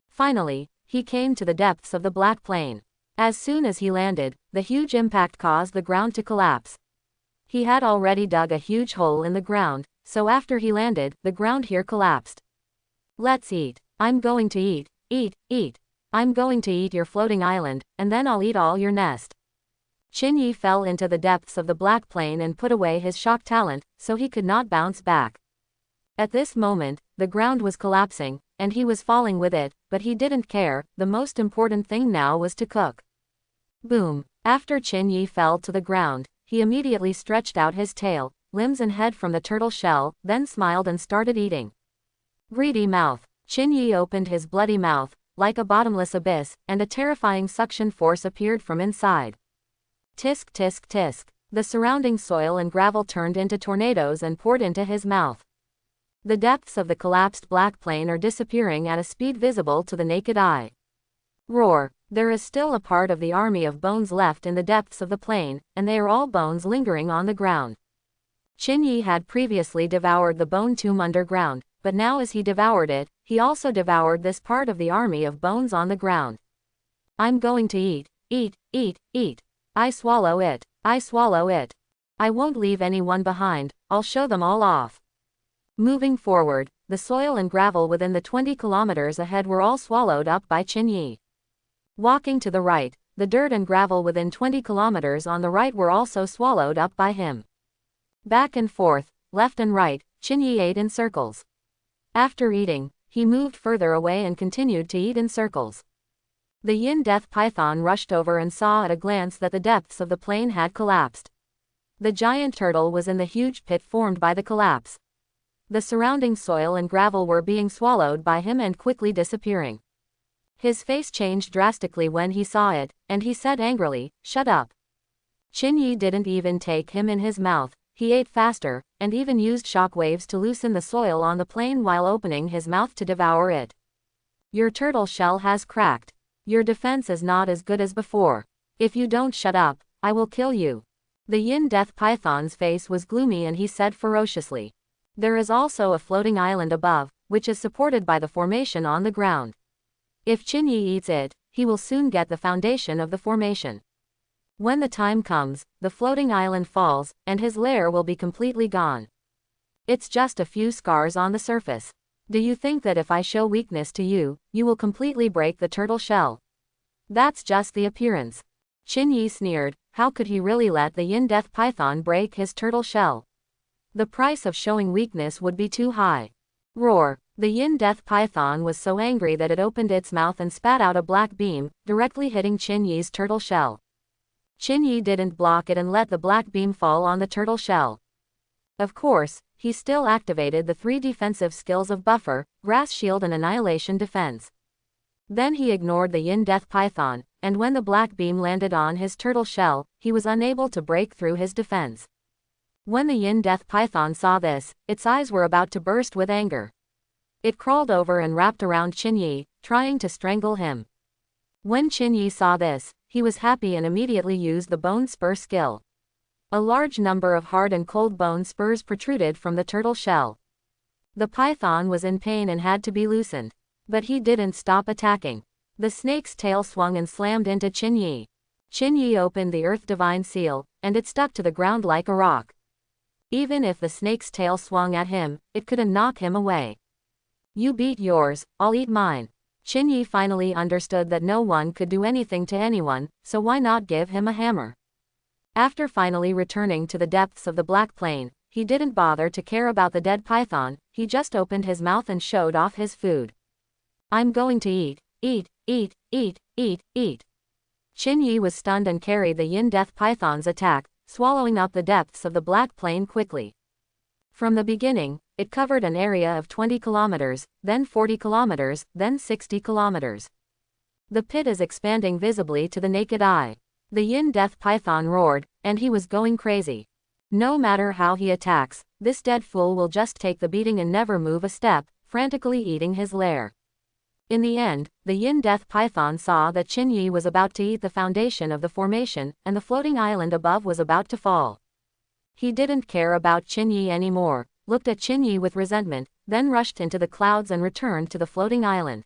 Finally, he came to the depths of the Black Plain. As soon as he landed, the huge impact caused the ground to collapse. He had already dug a huge hole in the ground, so after he landed, the ground here collapsed. Let's eat. I'm going to eat, eat. I'm going to eat your floating island, and then I'll eat all your nest. Qinyi fell into the depths of the Black Plain and put away his shock talent, so he could not bounce back. At this moment, the ground was collapsing, and he was falling with it, but he didn't care. The most important thing now was to cook. Boom. After Qin Yi fell to the ground, he immediately stretched out his tail, limbs and head from the turtle shell, then smiled and started eating. Greedy mouth. Qin Yi opened his bloody mouth, like a bottomless abyss, and a terrifying suction force appeared from inside. Tisk tisk tisk. The surrounding soil and gravel turned into tornadoes and poured into his mouth. The depths of the collapsed black plain are disappearing at a speed visible to the naked eye. Roar. There is still a part of the army of bones left in the depths of the plain, and they are all bones lingering on the ground. Qin Yi had previously devoured the bone tomb underground, but now as he devoured it, he also devoured this part of the army of bones on the ground. I'm going to eat, eat, eat, eat. I swallow it, I swallow it. I won't leave anyone behind, I'll show them all off. Moving forward, the soil and gravel within the 20 kilometers ahead were all swallowed up by Qin Yi. Walking to the right, the dirt and gravel within 20 kilometers on the right were also swallowed up by him. Back and forth, left and right, Qin Yi ate in circles. After eating, he moved further away and continued to eat in circles. The yin death python rushed over and saw at a glance that the depths of the plain had collapsed. The giant turtle was in the huge pit formed by the collapse. The surrounding soil and gravel were being swallowed by him and quickly disappearing. His face changed drastically when he saw it, and he said angrily, "Shut up." Qin Yi didn't even take him in his mouth, he ate faster, and even used shock waves to loosen the soil on the plain while opening his mouth to devour it. Your turtle shell has cracked. Your defense is not as good as before. If you don't shut up, I will kill you. The yin death python's face was gloomy and he said ferociously. There is also a floating island above, which is supported by the formation on the ground. If Qin Yi eats it, he will soon get the foundation of the formation. When the time comes, the floating island falls, and his lair will be completely gone. It's just a few scars on the surface. Do you think that if I show weakness to you, you will completely break the turtle shell? That's just the appearance. Qin Yi sneered, how could he really let the yin death python break his turtle shell? The price of showing weakness would be too high. Roar. The yin death python was so angry that it opened its mouth and spat out a black beam, directly hitting Qin Yi's turtle shell. Qin Yi didn't block it and let the black beam fall on the turtle shell. Of course, he still activated the 3 defensive skills of Buffer, Grass Shield and Annihilation Defense. Then he ignored the yin death python, and when the black beam landed on his turtle shell, he was unable to break through his defense. When the yin death python saw this, its eyes were about to burst with anger. It crawled over and wrapped around Qin Yi, trying to strangle him. When Qin Yi saw this, he was happy and immediately used the bone spur skill. A large number of hard and cold bone spurs protruded from the turtle shell. The python was in pain and had to be loosened. But he didn't stop attacking. The snake's tail swung and slammed into Qin Yi. Qin Yi opened the Earth Divine Seal, and it stuck to the ground like a rock. Even if the snake's tail swung at him, it couldn't knock him away. You beat yours, I'll eat mine. Qin Yi finally understood that no one could do anything to anyone, so why not give him a hammer? After finally returning to the depths of the Black Plain, he didn't bother to care about the dead python, he just opened his mouth and showed off his food. I'm going to eat, eat, eat, eat, eat, eat. Qin Yi was stunned and carried the yin death python's attack, swallowing up the depths of the Black Plain quickly. From the beginning, it covered an area of 20 kilometers, then 40 kilometers, then 60 kilometers. The pit is expanding visibly to the naked eye. The yin death python roared, and he was going crazy. No matter how he attacks, this dead fool will just take the beating and never move a step, frantically eating his lair. In the end, the yin death python saw that Qin Yi was about to eat the foundation of the formation, and the floating island above was about to fall. He didn't care about Qin Yi anymore, looked at Qin Yi with resentment, then rushed into the clouds and returned to the floating island.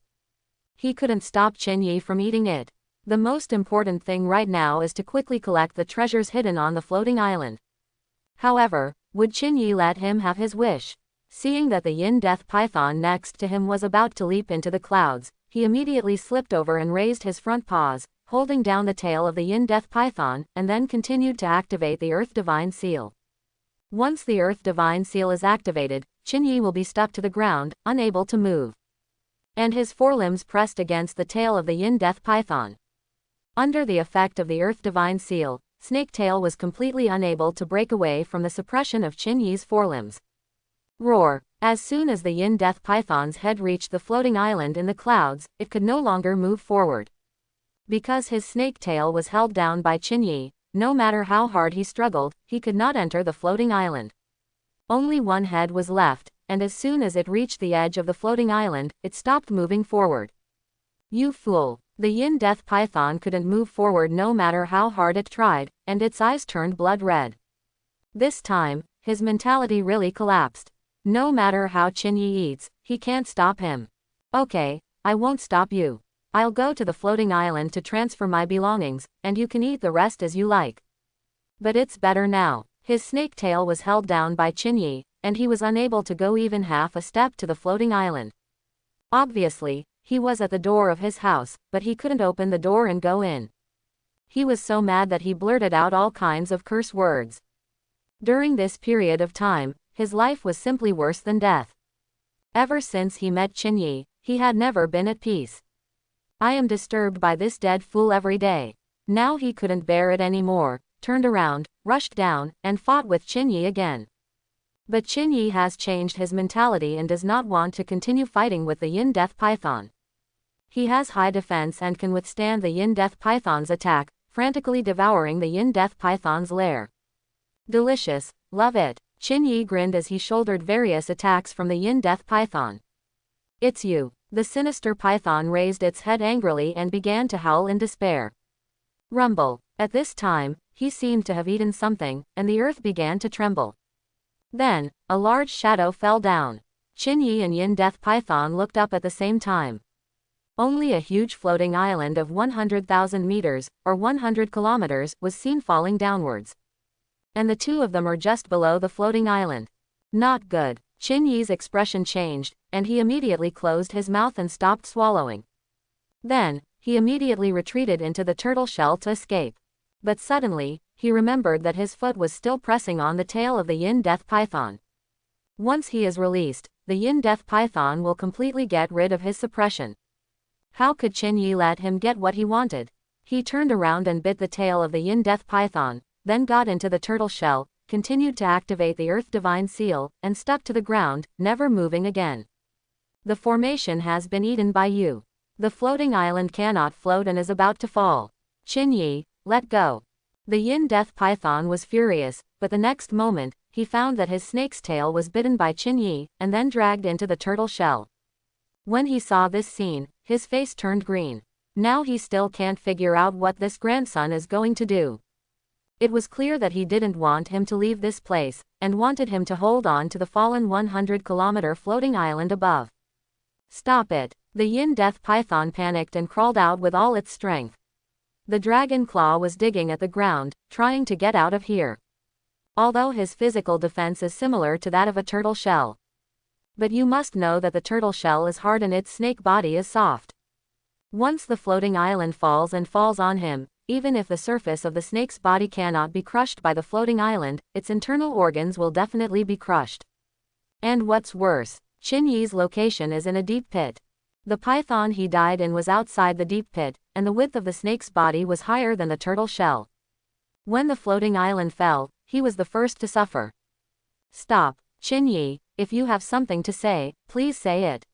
He couldn't stop Qin Yi from eating it. The most important thing right now is to quickly collect the treasures hidden on the floating island. However, would Qin Yi let him have his wish? Seeing that the yin death python next to him was about to leap into the clouds, he immediately slipped over and raised his front paws, holding down the tail of the yin death python, and then continued to activate the Earth Divine Seal. Once the Earth Divine Seal is activated, Qin Yi will be stuck to the ground, unable to move. and his forelimbs pressed against the tail of the yin death python. Under the effect of the Earth Divine Seal, Snaketail was completely unable to break away from the suppression of Qin Yi's forelimbs. Roar! As soon as the yin death python's head reached the floating island in the clouds, it could no longer move forward. Because his snake tail was held down by Qin Yi, no matter how hard he struggled, he could not enter the floating island. Only one head was left, and as soon as it reached the edge of the floating island, it stopped moving forward. You fool! The yin death python couldn't move forward no matter how hard it tried, and its eyes turned blood red. This time, his mentality really collapsed. No matter how Qin Yi eats, he can't stop him. Okay, I won't stop you. I'll go to the floating island to transfer my belongings, and you can eat the rest as you like. But it's better now. His snake tail was held down by Qin Yi, and he was unable to go even half a step to the floating island. Obviously, he was at the door of his house, but he couldn't open the door and go in. He was so mad that he blurted out all kinds of curse words. During this period of time, his life was simply worse than death. Ever since he met Qin Yi, he had never been at peace. I am disturbed by this dead fool every day. Now he couldn't bear it anymore, turned around, rushed down, and fought with Qin Yi again. But Qin Yi has changed his mentality and does not want to continue fighting with the yin death python. He has high defense and can withstand the yin death python's attack, frantically devouring the yin death python's lair. Delicious, love it. Qin Yi grinned as he shouldered various attacks from the yin death python. It's you. The sinister python raised its head angrily and began to howl in despair. Rumble. At this time, he seemed to have eaten something, and the earth began to tremble. Then, a large shadow fell down. Qin Yi and yin death python looked up at the same time. Only a huge floating island of 100,000 meters, or 100 kilometers, was seen falling downwards. And the two of them are just below the floating island. Not good. Qin Yi's expression changed, and he immediately closed his mouth and stopped swallowing. Then, he immediately retreated into the turtle shell to escape. But suddenly, he remembered that his foot was still pressing on the tail of the yin death python. Once he is released, the yin death python will completely get rid of his suppression. How could Qin Yi let him get what he wanted? He turned around and bit the tail of the yin death python, then got into the turtle shell, continued to activate the Earth Divine Seal, and stuck to the ground, never moving again. The formation has been eaten by you. The floating island cannot float and is about to fall. Qin Yi, let go. The yin death python was furious, but the next moment, he found that his snake's tail was bitten by Qin Yi, and then dragged into the turtle shell. When he saw this scene, his face turned green. Now he still can't figure out what this grandson is going to do. It was clear that he didn't want him to leave this place, and wanted him to hold on to the fallen 100-kilometer floating island above. Stop it. The yin death python panicked and crawled out with all its strength. The dragon claw was digging at the ground, trying to get out of here. Although his physical defense is similar to that of a turtle shell. But you must know that the turtle shell is hard and its snake body is soft. Once the floating island falls on him, even if the surface of the snake's body cannot be crushed by the floating island, its internal organs will definitely be crushed. And what's worse, Qin Yi's location is in a deep pit. The python he died in was outside the deep pit, and the width of the snake's body was higher than the turtle shell. When the floating island fell, he was the first to suffer. Stop, Qin Yi, if you have something to say, please say it.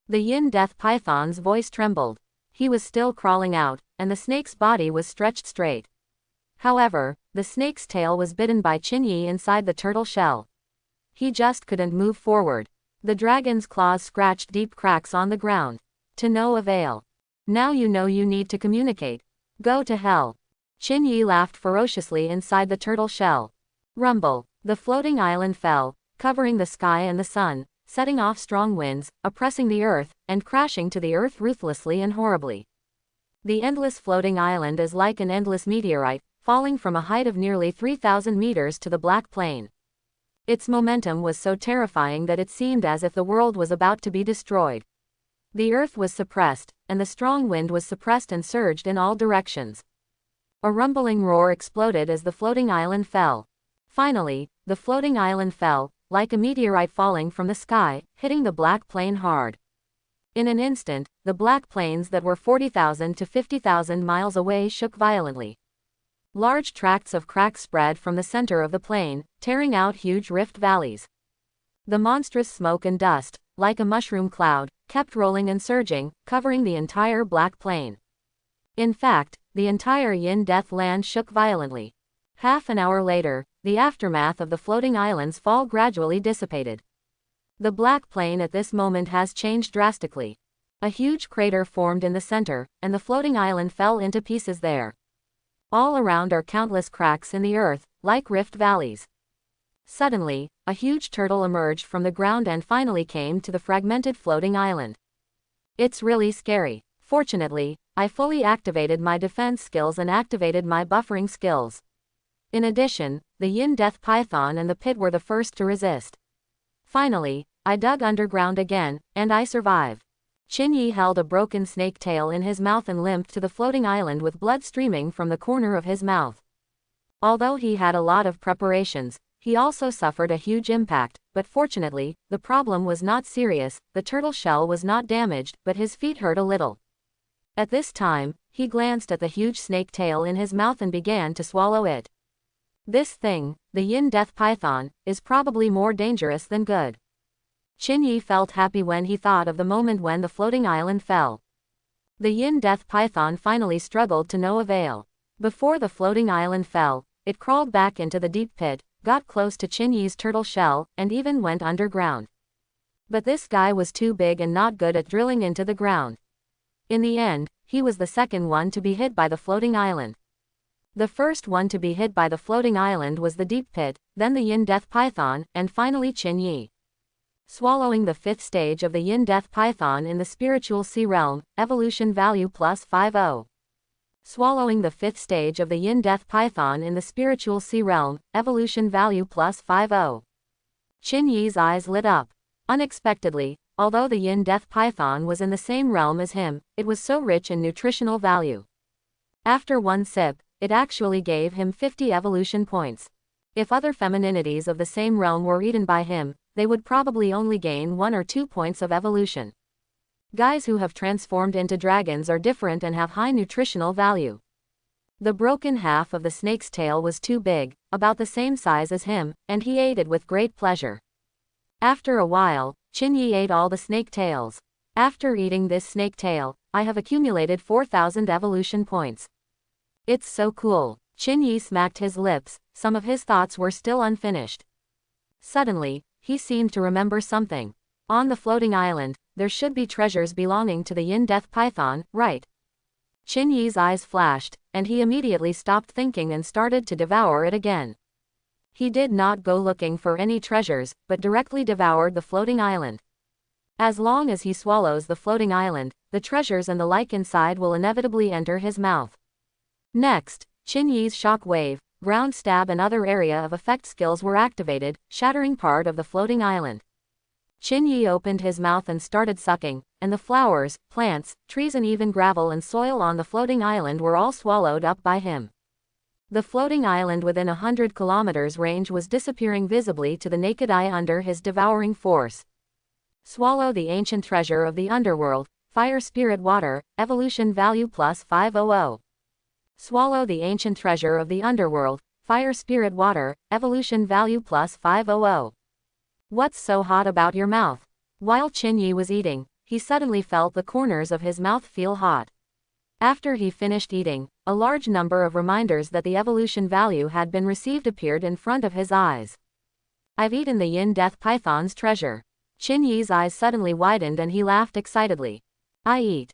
The yin death python's voice trembled. He was still crawling out, and the snake's body was stretched straight. However, the snake's tail was bitten by Qin Yi inside the turtle shell. He just couldn't move forward. The dragon's claws scratched deep cracks on the ground. To no avail. Now you know you need to communicate. Go to hell. Qin Yi laughed ferociously inside the turtle shell. Rumble. The floating island fell, covering the sky and the sun, setting off strong winds, oppressing the earth, and crashing to the earth ruthlessly and horribly. The endless floating island is like an endless meteorite, falling from a height of nearly 3,000 meters to the black plain. Its momentum was so terrifying that it seemed as if the world was about to be destroyed. The earth was suppressed, and the strong wind was suppressed and surged in all directions. A rumbling roar exploded as the floating island fell. Finally, the floating island fell, like a meteorite falling from the sky, hitting the black plain hard. In an instant, the black plains that were 40,000 to 50,000 miles away shook violently. Large tracts of crack spread from the center of the plain, tearing out huge rift valleys. The monstrous smoke and dust, like a mushroom cloud, kept rolling and surging, covering the entire black plain. In fact, the entire Yin Death land shook violently. Half an hour later, the aftermath of the floating island's fall gradually dissipated. The black plain at this moment has changed drastically. A huge crater formed in the center, and the floating island fell into pieces there. All around are countless cracks in the earth, like rift valleys. Suddenly, a huge turtle emerged from the ground and finally came to the fragmented floating island. It's really scary. Fortunately, I fully activated my defense skills and activated my buffering skills. In addition, the Yin Death Python and the pit were the first to resist. Finally, I dug underground again, and I survived. Qin Yi held a broken snake tail in his mouth and limped to the floating island with blood streaming from the corner of his mouth. Although he had a lot of preparations, he also suffered a huge impact, but fortunately, the problem was not serious. The turtle shell was not damaged, but his feet hurt a little. At this time, he glanced at the huge snake tail in his mouth and began to swallow it. This thing, the Yin Death Python, is probably more dangerous than good. Qin Yi felt happy when he thought of the moment when the floating island fell. The Yin Death Python finally struggled to no avail. Before the floating island fell, it crawled back into the deep pit, got close to Qin Yi's turtle shell, and even went underground. But this guy was too big and not good at drilling into the ground. In the end, he was the second one to be hit by the floating island. The first one to be hit by the floating island was the deep pit, then the Yin Death Python, and finally Qin Yi. Swallowing the fifth stage of the Yin Death Python in the spiritual sea realm, evolution value plus 50. Swallowing the fifth stage of the Yin Death Python in the spiritual sea realm, evolution value plus 50. Qin Yi's eyes lit up. Unexpectedly, although the Yin Death Python was in the same realm as him, it was so rich in nutritional value. After one sip, it actually gave him 50 evolution points. If other femininities of the same realm were eaten by him, they would probably only gain 1 or 2 points of evolution. Guys who have transformed into dragons are different and have high nutritional value. The broken half of the snake's tail was too big, about the same size as him, and he ate it with great pleasure. After a while, Qin Yi ate all the snake tails. After eating this snake tail, I have accumulated 4,000 evolution points. It's so cool. Qin Yi smacked his lips, some of his thoughts were still unfinished. Suddenly, he seemed to remember something. On the floating island, there should be treasures belonging to the Yin Death Python, right? Qin Yi's eyes flashed, and he immediately stopped thinking and started to devour it again. He did not go looking for any treasures, but directly devoured the floating island. As long as he swallows the floating island, the treasures and the like inside will inevitably enter his mouth. Next, Qin Yi's shock wave, ground stab and other area of effect skills were activated, shattering part of the floating island. Qin Yi opened his mouth and started sucking, and the flowers, plants, trees and even gravel and soil on the floating island were all swallowed up by him. The floating island within 100 kilometers range was disappearing visibly to the naked eye under his devouring force. Swallow the ancient treasure of the underworld, fire spirit water, evolution value plus 500. Swallow the ancient treasure of the underworld, fire spirit water, evolution value plus 500. What's so hot about your mouth? While Qin Yi was eating, he suddenly felt the corners of his mouth feel hot. After he finished eating, a large number of reminders that the evolution value had been received appeared in front of his eyes. I've eaten the Yin Death Python's treasure. Qin Yi's eyes suddenly widened and he laughed excitedly. I eat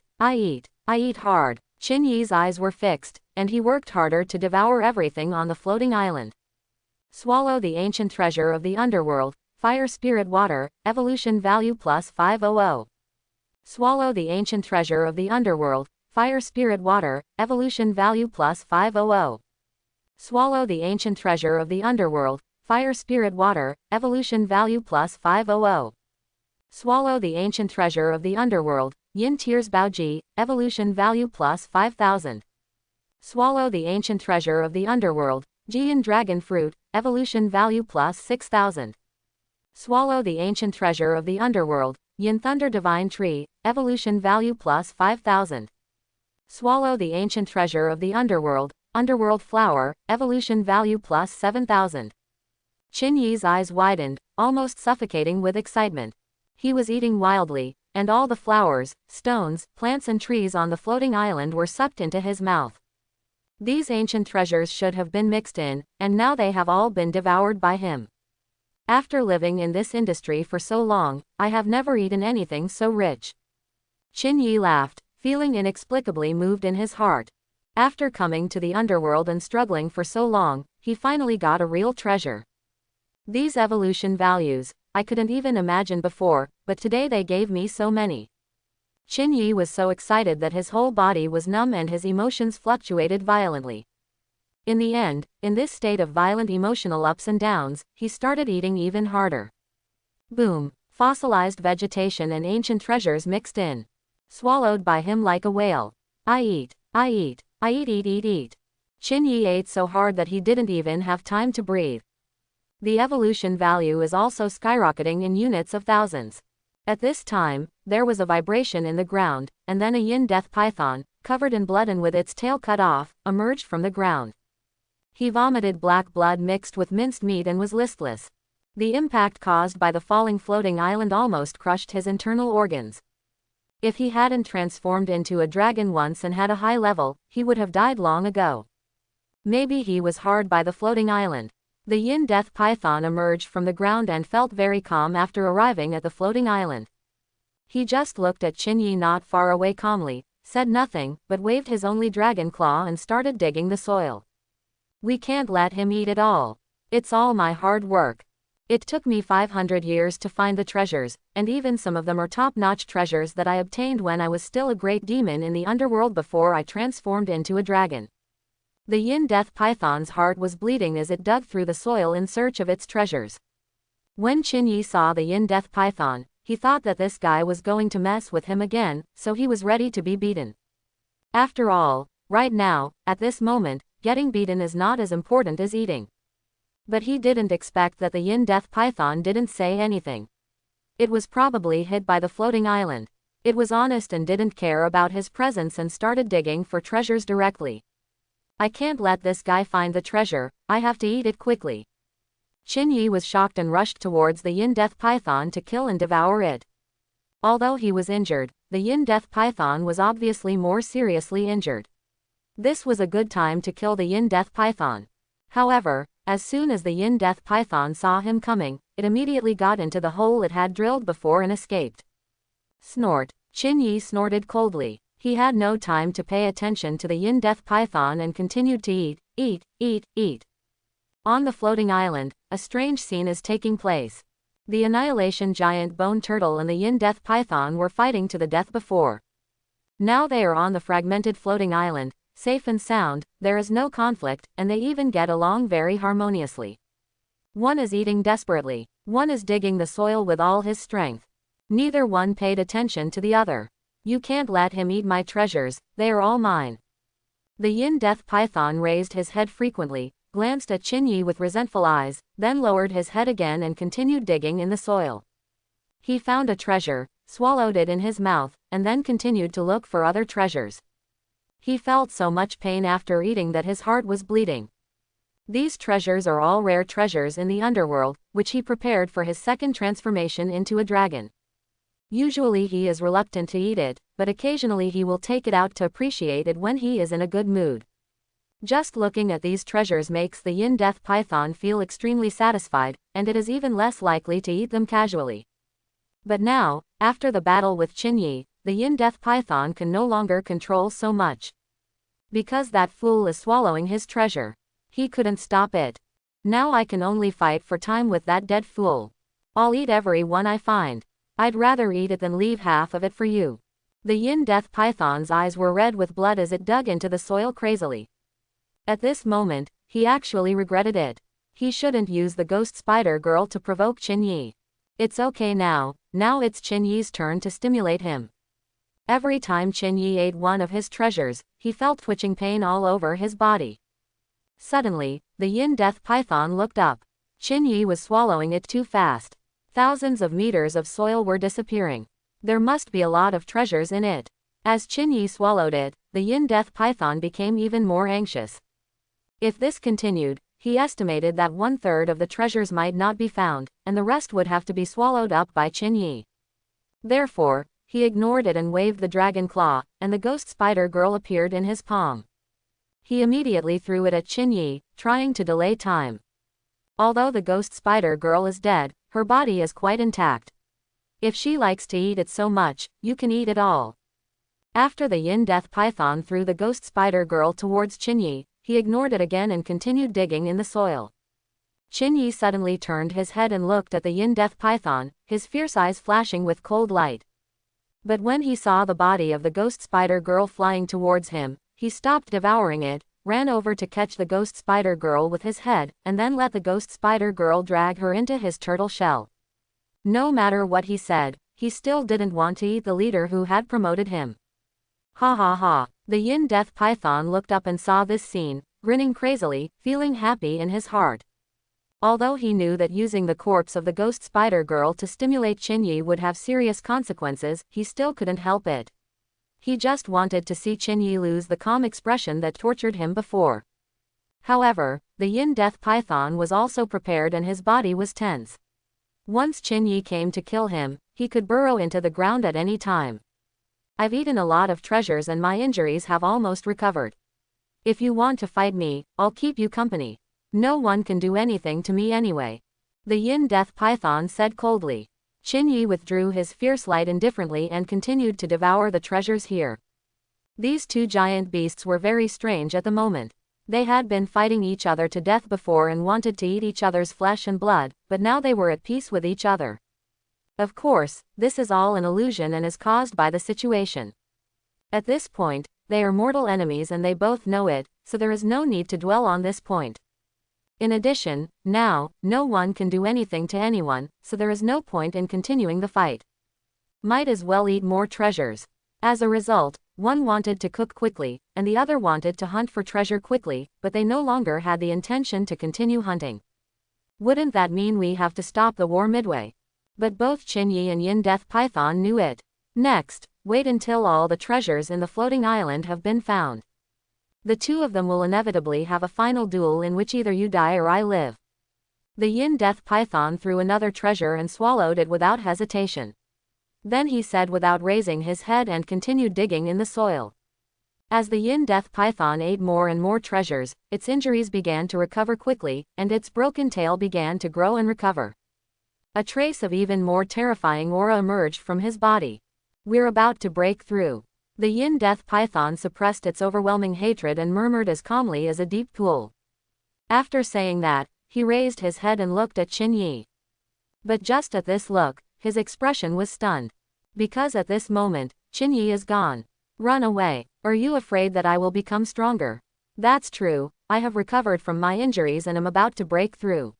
hard. Qin Yi's eyes were fixed, and he worked harder to devour everything on the floating island. Swallow the ancient treasure of the underworld, fire spirit water, evolution value plus 500. Swallow the ancient treasure of the underworld, fire spirit water, evolution value plus 500. Swallow the ancient treasure of the underworld, fire spirit water, evolution value plus 500. Swallow the ancient treasure of the underworld, Yin Tears Baoji, evolution value plus 5000. Swallow the ancient treasure of the underworld, Jian Dragon Fruit, evolution value plus 6000. Swallow the ancient treasure of the underworld, Yin Thunder Divine Tree, evolution value plus 5000. Swallow the ancient treasure of the underworld, Underworld Flower, evolution value plus 7000. Qin Yi's eyes widened, almost suffocating with excitement. He was eating wildly, and all the flowers, stones, plants and trees on the floating island were sucked into his mouth. These ancient treasures should have been mixed in, and now they have all been devoured by him. After living in this industry for so long, I have never eaten anything so rich. Qin Yi laughed, feeling inexplicably moved in his heart. After coming to the underworld and struggling for so long, he finally got a real treasure. These evolution values, I couldn't even imagine before, but today they gave me so many. Qin Yi was so excited that his whole body was numb and his emotions fluctuated violently. In the end, in this state of violent emotional ups and downs, he started eating even harder. Boom! Fossilized vegetation and ancient treasures mixed in. Swallowed by him like a whale. I eat, I eat, I eat, eat, eat, eat. Qin Yi ate so hard that he didn't even have time to breathe. The evolution value is also skyrocketing in units of thousands. At this time, there was a vibration in the ground, and then a yin death python, covered in blood and with its tail cut off, emerged from the ground. He vomited black blood mixed with minced meat and was listless. The impact caused by the falling floating island almost crushed his internal organs. If he hadn't transformed into a dragon once and had a high level, he would have died long ago. Maybe he was hard by the floating island. The yin death python emerged from the ground and felt very calm after arriving at the floating island. He just looked at Qin Yi not far away calmly, said nothing, but waved his only dragon claw and started digging the soil. We can't let him eat it all. It's all my hard work. It took me 500 years to find the treasures, and even some of them are top-notch treasures that I obtained when I was still a great demon in the underworld before I transformed into a dragon. The yin death python's heart was bleeding as it dug through the soil in search of its treasures. When Qin Yi saw the yin death python, he thought that this guy was going to mess with him again, so he was ready to be beaten. After all, right now, at this moment, getting beaten is not as important as eating. But he didn't expect that the yin death python didn't say anything. It was probably hit by the floating island. It was honest and didn't care about his presence and started digging for treasures directly. I can't let this guy find the treasure, I have to eat it quickly. Qin Yi was shocked and rushed towards the yin death python to kill and devour it. Although he was injured, the yin death python was obviously more seriously injured. This was a good time to kill the yin death python. However, as soon as the yin death python saw him coming, it immediately got into the hole it had drilled before and escaped. Snort. Qin Yi snorted coldly. He had no time to pay attention to the yin death python and continued to eat, eat, eat, eat. On the floating island, a strange scene is taking place. The annihilation giant bone turtle and the yin death python were fighting to the death before. Now they are on the fragmented floating island, safe and sound, there is no conflict, and they even get along very harmoniously. One is eating desperately, one is digging the soil with all his strength. Neither one paid attention to the other. You can't let him eat my treasures, they are all mine. The yin death python raised his head frequently, glanced at Qin Yi with resentful eyes, then lowered his head again and continued digging in the soil. He found a treasure, swallowed it in his mouth, and then continued to look for other treasures. He felt so much pain after eating that his heart was bleeding. These treasures are all rare treasures in the underworld, which he prepared for his second transformation into a dragon. Usually he is reluctant to eat it, but occasionally he will take it out to appreciate it when he is in a good mood. Just looking at these treasures makes the yin death python feel extremely satisfied, and it is even less likely to eat them casually. But now, after the battle with Qin Yi, the yin death python can no longer control so much. Because that fool is swallowing his treasure. He couldn't stop it. Now I can only fight for time with that dead fool. I'll eat every one I find. I'd rather eat it than leave half of it for you. The yin death python's eyes were red with blood as it dug into the soil crazily. At this moment, he actually regretted it. He shouldn't use the ghost spider girl to provoke Qin Yi. It's okay now it's Qin Yi's turn to stimulate him. Every time Qin Yi ate one of his treasures, he felt twitching pain all over his body. Suddenly, the yin death python looked up. Qin Yi was swallowing it too fast. Thousands of meters of soil were disappearing. There must be a lot of treasures in it. As Qin Yi swallowed it, the yin death python became even more anxious. If this continued, he estimated that 1/3 of the treasures might not be found, and the rest would have to be swallowed up by Qin Yi. Therefore, he ignored it and waved the dragon claw, and the ghost spider girl appeared in his palm. He immediately threw it at Qin Yi, trying to delay time. Although the ghost spider girl is dead, her body is quite intact. If she likes to eat it so much, you can eat it all. After the yin death python threw the ghost spider girl towards Qin Yi, he ignored it again and continued digging in the soil. Qin Yi suddenly turned his head and looked at the yin death python, his fierce eyes flashing with cold light. But when he saw the body of the ghost spider girl flying towards him, he stopped devouring it, ran over to catch the ghost spider girl with his head, and then let the ghost spider girl drag her into his turtle shell. No matter what he said, he still didn't want to eat the leader who had promoted him. Ha ha ha. The yin death python looked up and saw this scene, grinning crazily, feeling happy in his heart. Although he knew that using the corpse of the ghost spider girl to stimulate Qin Yi would have serious consequences, he still couldn't help it. He just wanted to see Qin Yi lose the calm expression that tortured him before. However, the yin death python was also prepared and his body was tense. Once Qin Yi came to kill him, he could burrow into the ground at any time. I've eaten a lot of treasures and my injuries have almost recovered. If you want to fight me, I'll keep you company. No one can do anything to me anyway. The yin death python said coldly. Qin Yi withdrew his fierce light indifferently and continued to devour the treasures here. These two giant beasts were very strange at the moment. They had been fighting each other to death before and wanted to eat each other's flesh and blood, but now they were at peace with each other. Of course, this is all an illusion and is caused by the situation. At this point, they are mortal enemies and they both know it, so there is no need to dwell on this point. In addition, now, no one can do anything to anyone, so there is no point in continuing the fight. Might as well eat more treasures. As a result, one wanted to cook quickly, and the other wanted to hunt for treasure quickly, but they no longer had the intention to continue hunting. Wouldn't that mean we have to stop the war midway? But both Qin Yi and yin death python knew it. Next, wait until all the treasures in the floating island have been found. The two of them will inevitably have a final duel in which either you die or I live. The yin death python threw another treasure and swallowed it without hesitation. Then he said without raising his head and continued digging in the soil. As the yin death python ate more and more treasures, its injuries began to recover quickly, and its broken tail began to grow and recover. A trace of even more terrifying aura emerged from his body. We're about to break through. The yin death python suppressed its overwhelming hatred and murmured as calmly as a deep pool. After saying that, he raised his head and looked at Qin Yi. But just at this look, his expression was stunned. Because at this moment, Qin Yi is gone. Run away. Are you afraid that I will become stronger? That's true, I have recovered from my injuries and am about to break through.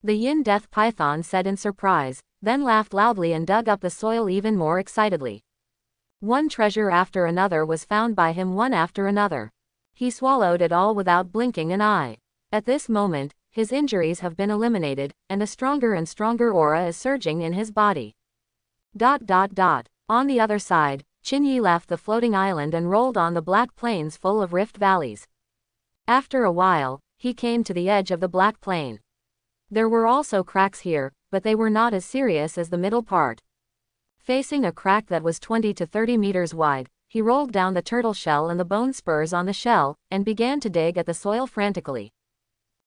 The yin death python said in surprise, then laughed loudly and dug up the soil even more excitedly. One treasure after another was found by him one after another. He swallowed it all without blinking an eye. At this moment, his injuries have been eliminated, and a stronger and stronger aura is surging in his body. On the other side, Qin Yi left the floating island and rolled on the black plains full of rift valleys. After a while, he came to the edge of the black plain. There were also cracks here, but they were not as serious as the middle part. Facing a crack that was 20 to 30 meters wide, he rolled down the turtle shell and the bone spurs on the shell, and began to dig at the soil frantically.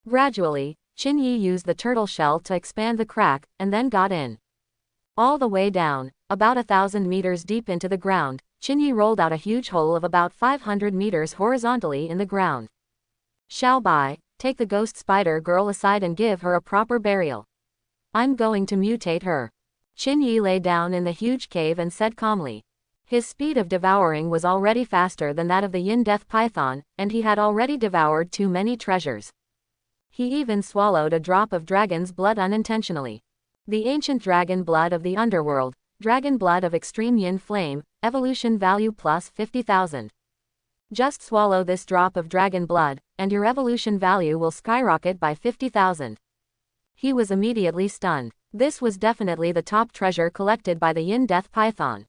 Gradually, Qin Yi used the turtle shell to expand the crack, and then got in. All the way down, about 1,000 meters deep into the ground, Qin Yi rolled out a huge hole of about 500 meters horizontally in the ground. Xiao Bai, take the ghost spider girl aside and give her a proper burial. I'm going to mutate her. Qin Yi lay down in the huge cave and said calmly. His speed of devouring was already faster than that of the yin death python, and he had already devoured too many treasures. He even swallowed a drop of dragon's blood unintentionally. The ancient dragon blood of the underworld, dragon blood of extreme yin flame, evolution value plus 50,000. Just swallow this drop of dragon blood, and your evolution value will skyrocket by 50,000. He was immediately stunned. This was definitely the top treasure collected by the Yin-Death Python.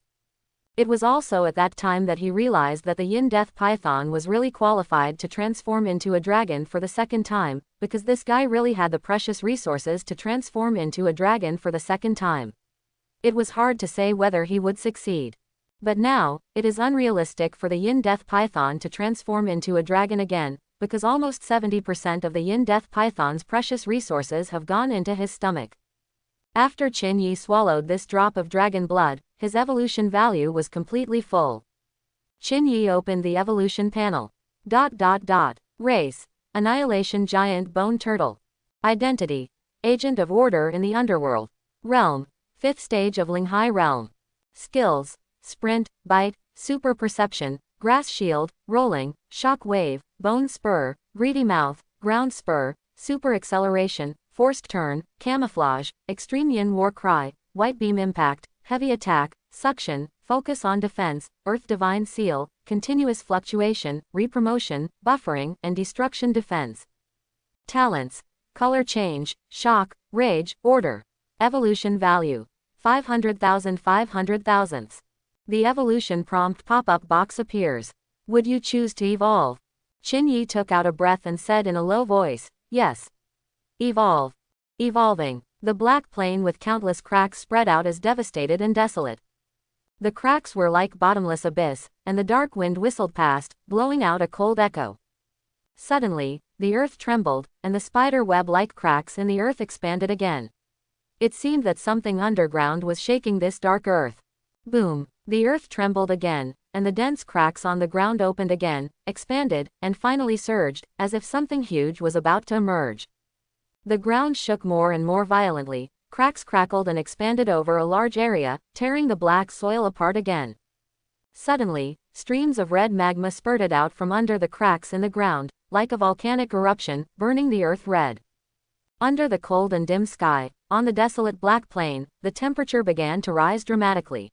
It was also at that time that he realized that the Yin-Death Python was really qualified to transform into a dragon for the second time, because this guy really had the precious resources to transform into a dragon for the second time. It was hard to say whether he would succeed. But now, it is unrealistic for the Yin-Death Python to transform into a dragon again, because almost 70% of the Yin-Death Python's precious resources have gone into his stomach. After Qin Yi swallowed this drop of dragon blood, his evolution value was completely full. Qin Yi opened the evolution panel. Race: Annihilation Giant Bone Turtle. Identity: Agent of Order in the Underworld. Realm: 5th stage of Linghai Realm. Skills: Sprint, Bite, Super Perception, Grass Shield, Rolling, Shock Wave, Bone Spur, Greedy Mouth, Ground Spur, Super Acceleration, Forced Turn, Camouflage, Extreme Yin War Cry, White Beam Impact, Heavy Attack, Suction, Focus on Defense, Earth Divine Seal, Continuous Fluctuation, Repromotion, Buffering, and Destruction Defense. Talents: Color Change, Shock, Rage, Order. Evolution Value: 500,000 500,000. The evolution prompt pop-up box appears. Would you choose to evolve? Qin Yi took out a breath and said in a low voice, yes. Evolve. Evolving. The black plain with countless cracks spread out is devastated and desolate. The cracks were like bottomless abyss, and the dark wind whistled past, blowing out a cold echo. Suddenly, the earth trembled, and the spider web-like cracks in the earth expanded again. It seemed that something underground was shaking this dark earth. Boom! The earth trembled again, and the dense cracks on the ground opened again, expanded, and finally surged, as if something huge was about to emerge. The ground shook more and more violently, cracks crackled and expanded over a large area, tearing the black soil apart again. Suddenly, streams of red magma spurted out from under the cracks in the ground, like a volcanic eruption, burning the earth red. Under the cold and dim sky, on the desolate black plain, the temperature began to rise dramatically.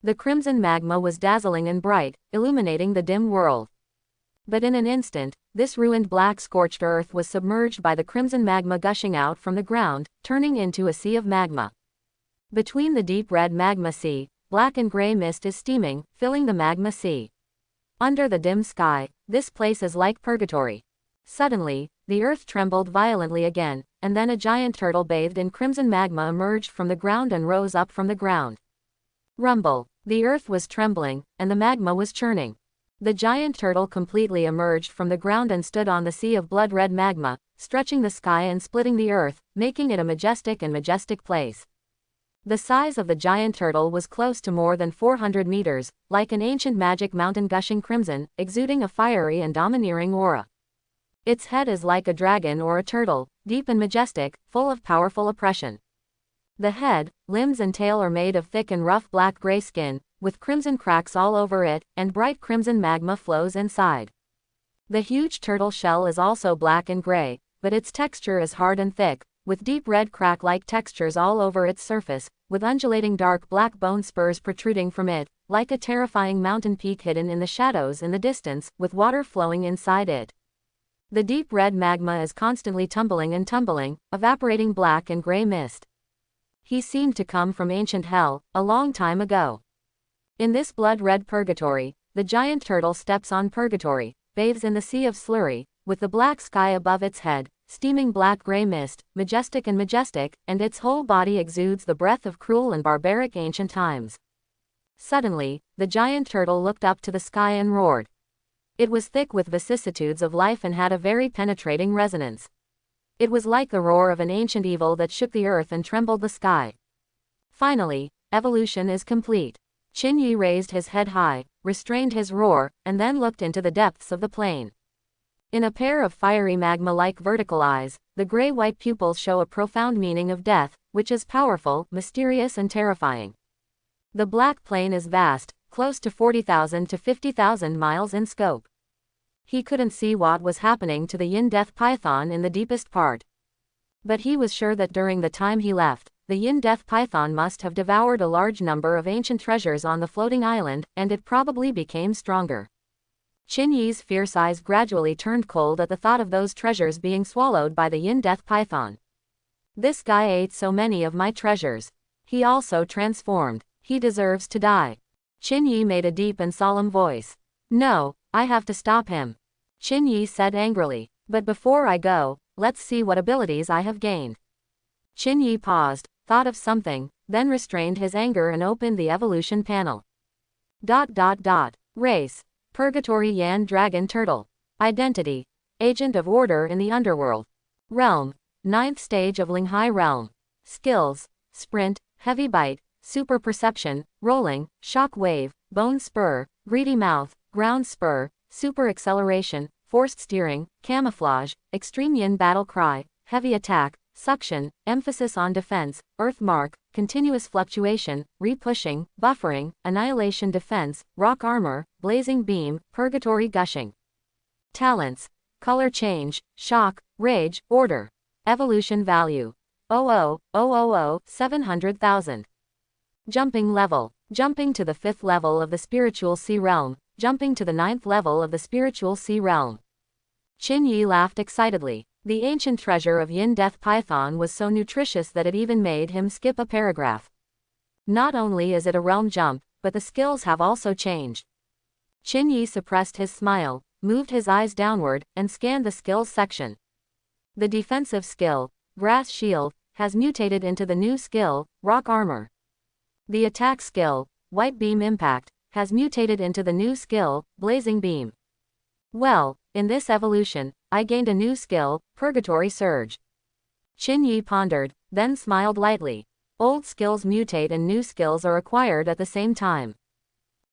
The crimson magma was dazzling and bright, illuminating the dim world. But in an instant, this ruined black scorched earth was submerged by the crimson magma gushing out from the ground, turning into a sea of magma. Between the deep red magma sea, black and gray mist is steaming, filling the magma sea. Under the dim sky, this place is like purgatory. Suddenly, the earth trembled violently again, and then a giant turtle bathed in crimson magma emerged from the ground and rose up from the ground. Rumble. The earth was trembling, and the magma was churning. The giant turtle completely emerged from the ground and stood on the sea of blood-red magma, stretching the sky and splitting the earth, making it a majestic place. The size of the giant turtle was close to more than 400 meters, like an ancient magic mountain gushing crimson, exuding a fiery and domineering aura. Its head is like a dragon or a turtle, deep and majestic, full of powerful oppression. The head, limbs and tail are made of thick and rough black-gray skin, with crimson cracks all over it, and bright crimson magma flows inside. The huge turtle shell is also black and gray, but its texture is hard and thick, with deep red crack-like textures all over its surface, with undulating dark black bone spurs protruding from it, like a terrifying mountain peak hidden in the shadows in the distance, with water flowing inside it. The deep red magma is constantly tumbling and tumbling, evaporating black and gray mist. He seemed to come from ancient hell, a long time ago. In this blood-red purgatory, the giant turtle steps on purgatory, bathes in the sea of slurry, with the black sky above its head, steaming black-gray mist, majestic, and its whole body exudes the breath of cruel and barbaric ancient times. Suddenly, the giant turtle looked up to the sky and roared. It was thick with vicissitudes of life and had a very penetrating resonance. It was like the roar of an ancient evil that shook the earth and trembled the sky. Finally, evolution is complete. Qin Yi raised his head high, restrained his roar, and then looked into the depths of the plain. In a pair of fiery magma-like vertical eyes, the gray-white pupils show a profound meaning of death, which is powerful, mysterious and terrifying. The black plain is vast, close to 40,000 to 50,000 miles in scope. He couldn't see what was happening to the Yin-Death Python in the deepest part. But he was sure that during the time he left, the Yin-Death Python must have devoured a large number of ancient treasures on the floating island, and it probably became stronger. Qin Yi's fierce eyes gradually turned cold at the thought of those treasures being swallowed by the Yin-Death Python. This guy ate so many of my treasures. He also transformed. He deserves to die. Qin Yi made a deep and solemn voice. No, I have to stop him. Qin Yi said angrily. But before I go, let's see what abilities I have gained. Qin Yi paused, thought of something, then restrained his anger and opened the evolution panel. Race. Purgatory Yan Dragon Turtle. Identity. Agent of Order in the Underworld. Realm. 9th stage of Linghai Realm. Skills. Sprint, Heavy Bite, Super Perception, Rolling, Shock Wave, Bone Spur, Greedy Mouth, Ground Spur, Super Acceleration, Forced Steering, Camouflage, Extreme Yin Battle Cry, Heavy Attack, Suction, Emphasis on Defense, Earth Mark, Continuous Fluctuation, Repushing, Buffering, Annihilation Defense, Rock Armor, Blazing Beam, Purgatory Gushing. Talents. Color Change, Shock, Rage, Order. Evolution Value. 700,000. Jumping Level. Jumping to the 5th level of the Spiritual Sea Realm, jumping to the 9th level of the Spiritual Sea Realm. Qin Yi laughed excitedly. The ancient treasure of Yin Death Python was so nutritious that it even made him skip a paragraph. Not only is it a realm jump, but the skills have also changed. Qin Yi suppressed his smile, moved his eyes downward, and scanned the skills section. The defensive skill, Grass Shield, has mutated into the new skill, Rock Armor. The attack skill, White Beam Impact, has mutated into the new skill, Blazing Beam. Well, in this evolution, I gained a new skill, Purgatory Surge. Qin Yi pondered, then smiled lightly. Old skills mutate and new skills are acquired at the same time.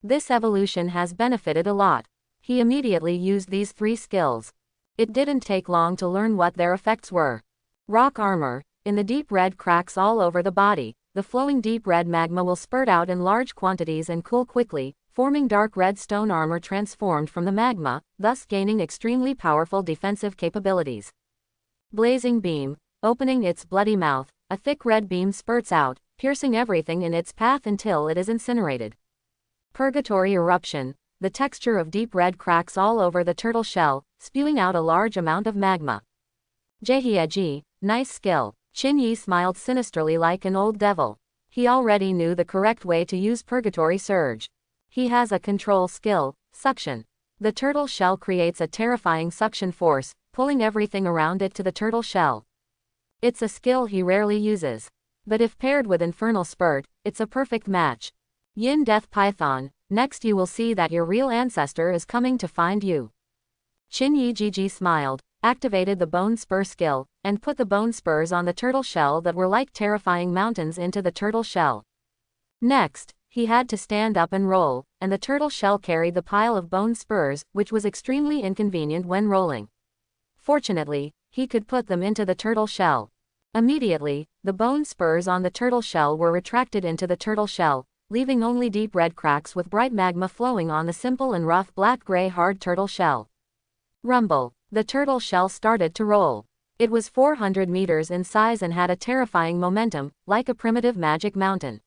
This evolution has benefited a lot. He immediately used these 3 skills. It didn't take long to learn what their effects were. Rock Armor. In the deep red cracks all over the body, the flowing deep red magma will spurt out in large quantities and cool quickly, forming dark red stone armor transformed from the magma, thus gaining extremely powerful defensive capabilities. Blazing Beam. Opening its bloody mouth, a thick red beam spurts out, piercing everything in its path until it is incinerated. Purgatory Eruption. The texture of deep red cracks all over the turtle shell, spewing out a large amount of magma. Jehieji. Nice skill. Qin Yi smiled sinisterly like an old devil. He already knew the correct way to use Purgatory Surge. He has a control skill, Suction. The turtle shell creates a terrifying suction force, pulling everything around it to the turtle shell. It's a skill he rarely uses. But if paired with Infernal Spurt, it's a perfect match. Yin Death Python, next you will see that your real ancestor is coming to find you. Qin Yi Gigi smiled, activated the Bone Spur skill, and put the bone spurs on the turtle shell that were like terrifying mountains into the turtle shell. Next, he had to stand up and roll, and the turtle shell carried the pile of bone spurs, which was extremely inconvenient when rolling. Fortunately, he could put them into the turtle shell. Immediately, the bone spurs on the turtle shell were retracted into the turtle shell, leaving only deep red cracks with bright magma flowing on the simple and rough black-gray hard turtle shell. Rumble. The turtle shell started to roll. It was 400 meters in size and had a terrifying momentum, like a primitive magic mountain.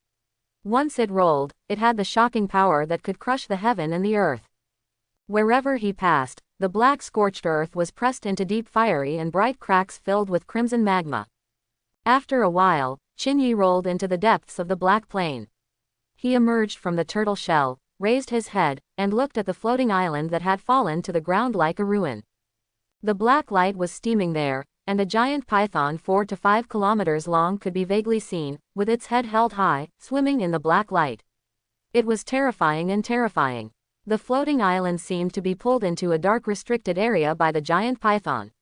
Once it rolled, it had the shocking power that could crush the heaven and the earth. Wherever he passed, the black scorched earth was pressed into deep fiery and bright cracks filled with crimson magma. After a while, Qin Yi rolled into the depths of the black plain. He emerged from the turtle shell, raised his head, and looked at the floating island that had fallen to the ground like a ruin. The black light was steaming there, and a giant python 4 to 5 kilometers long could be vaguely seen, with its head held high, swimming in the black light. It was terrifying and terrifying. The floating island seemed to be pulled into a dark restricted area by the giant python.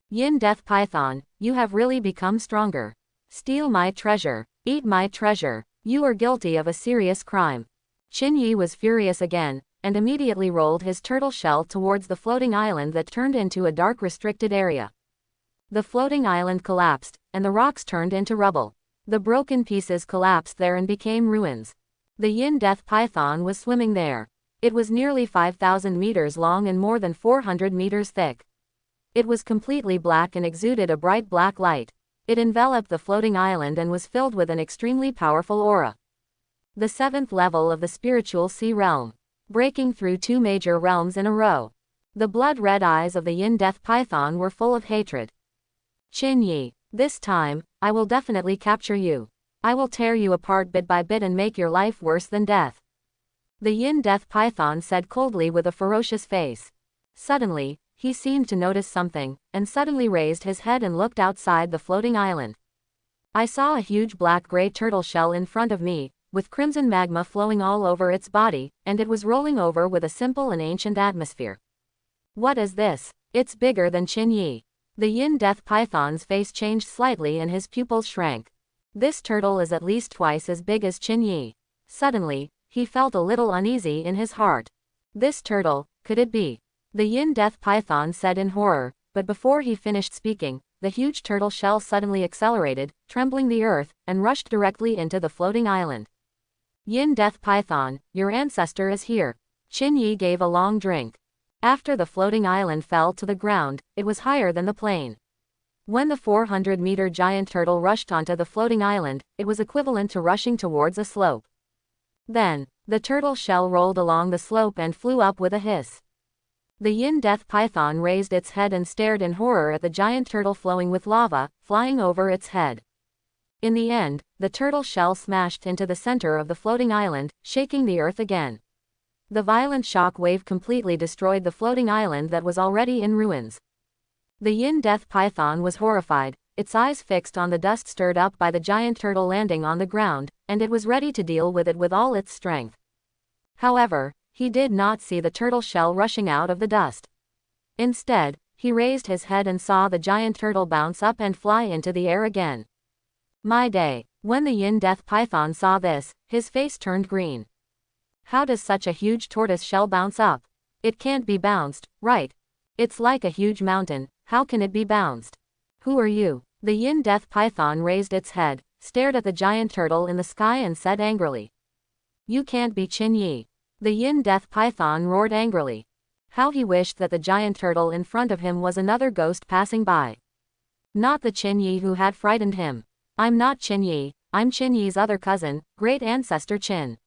Yin Death Python, you have really become stronger. Steal my treasure. Eat my treasure. You are guilty of a serious crime. Qin Yi was furious again, and immediately rolled his turtle shell towards the floating island that turned into a dark restricted area. The floating island collapsed, and the rocks turned into rubble. The broken pieces collapsed there and became ruins. The Yin Death Python was swimming there. It was nearly 5,000 meters long and more than 400 meters thick. It was completely black and exuded a bright black light. It enveloped the floating island and was filled with an extremely powerful aura. The 7th level of the Spiritual Sea Realm. Breaking through 2 major realms in a row. The blood-red eyes of the Yin Death Python were full of hatred. Qin Yi, This time, I will definitely capture you. I will tear you apart bit by bit and make your life worse than death. The yin death python said coldly with a ferocious face. Suddenly, he seemed to notice something, and suddenly raised his head and looked outside the floating island. I saw a huge black-gray turtle shell in front of me, with crimson magma flowing all over its body, and it was rolling over with a simple and ancient atmosphere. What is this? It's bigger than Qin Yi. The yin death python's face changed slightly and his pupils shrank. This turtle is at least twice as big as Qin Yi. Suddenly, he felt a little uneasy in his heart. This turtle, could it be? The yin death python said in horror, but before he finished speaking, the huge turtle shell suddenly accelerated, trembling the earth, and rushed directly into the floating island. Yin death python, your ancestor is here. Qin Yi gave a long drink. After the floating island fell to the ground, it was higher than the plane. When the 400-meter giant turtle rushed onto the floating island, it was equivalent to rushing towards a slope. Then, the turtle shell rolled along the slope and flew up with a hiss. The yin death python raised its head and stared in horror at the giant turtle flowing with lava, flying over its head. In the end, the turtle shell smashed into the center of the floating island, shaking the earth again. The violent shock wave completely destroyed the floating island that was already in ruins. The yin death python was horrified, its eyes fixed on the dust stirred up by the giant turtle landing on the ground, and it was ready to deal with it with all its strength. However, he did not see the turtle shell rushing out of the dust. Instead, he raised his head and saw the giant turtle bounce up and fly into the air again. My day! When the yin death python saw this, his face turned green. How does such a huge tortoise shell bounce up? It can't be bounced, right? It's like a huge mountain, how can it be bounced? Who are you? The yin death python raised its head, stared at the giant turtle in the sky and said angrily. You can't be Qin Yi. The yin death python roared angrily. How he wished that the giant turtle in front of him was another ghost passing by. Not the Qin Yi who had frightened him. I'm not Qin Yi, I'm Qin Yi's other cousin, great ancestor Qin.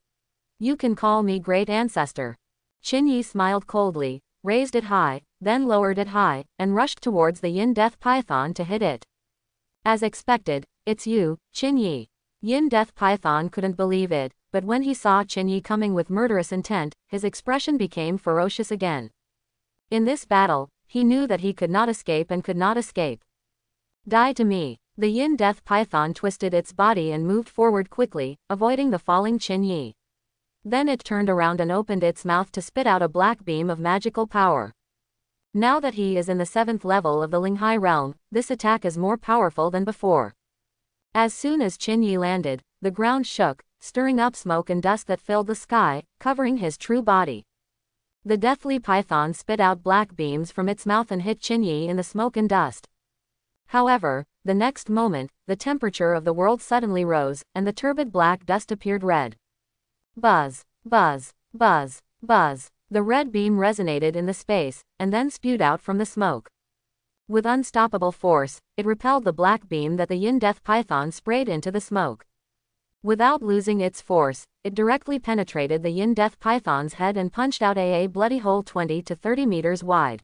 You can call me great ancestor. Qin Yi smiled coldly, raised it high, then lowered it high, and rushed towards the yin death python to hit it. As expected, it's you, Qin Yi. Yin death python couldn't believe it, but when he saw Qin Yi coming with murderous intent, his expression became ferocious again. In this battle, he knew that he could not escape and could not escape. Die to me. The yin death python twisted its body and moved forward quickly, avoiding the falling Qin Yi. Then it turned around and opened its mouth to spit out a black beam of magical power. Now that he is in the 7th level of the Linghai realm, this attack is more powerful than before. As soon as Qin Yi landed, the ground shook, stirring up smoke and dust that filled the sky, covering his true body. The deathly python spit out black beams from its mouth and hit Qin Yi in the smoke and dust. However, the next moment, the temperature of the world suddenly rose, and the turbid black dust appeared red. Buzz, buzz, buzz, buzz. The red beam resonated in the space, and then spewed out from the smoke. With unstoppable force, it repelled the black beam that the yin death python sprayed into the smoke. Without losing its force, it directly penetrated the yin death python's head and punched out a bloody hole 20 to 30 meters wide.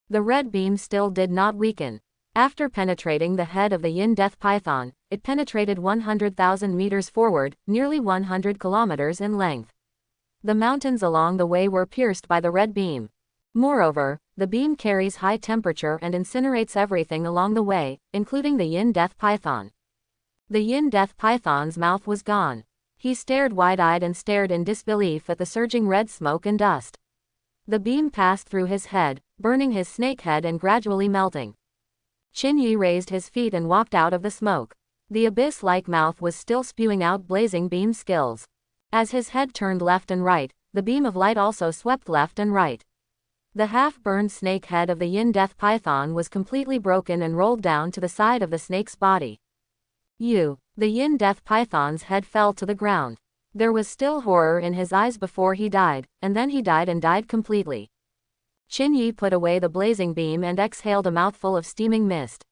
The red beam still did not weaken. After penetrating the head of the yin death python, it penetrated 100,000 meters forward, nearly 100 kilometers in length. The mountains along the way were pierced by the red beam. Moreover, the beam carries high temperature and incinerates everything along the way, including the yin death python. The yin death python's mouth was gone. He stared wide-eyed and stared in disbelief at the surging red smoke and dust. The beam passed through his head, burning his snake head and gradually melting. Qin Yi raised his feet and walked out of the smoke. The abyss-like mouth was still spewing out blazing beam skills. As his head turned left and right, the beam of light also swept left and right. The half-burned snake head of the yin death python was completely broken and rolled down to the side of the snake's body. The yin death python's head fell to the ground. There was still horror in his eyes before he died, and then he died and died completely. Qin Yi put away the blazing beam and exhaled a mouthful of steaming mist.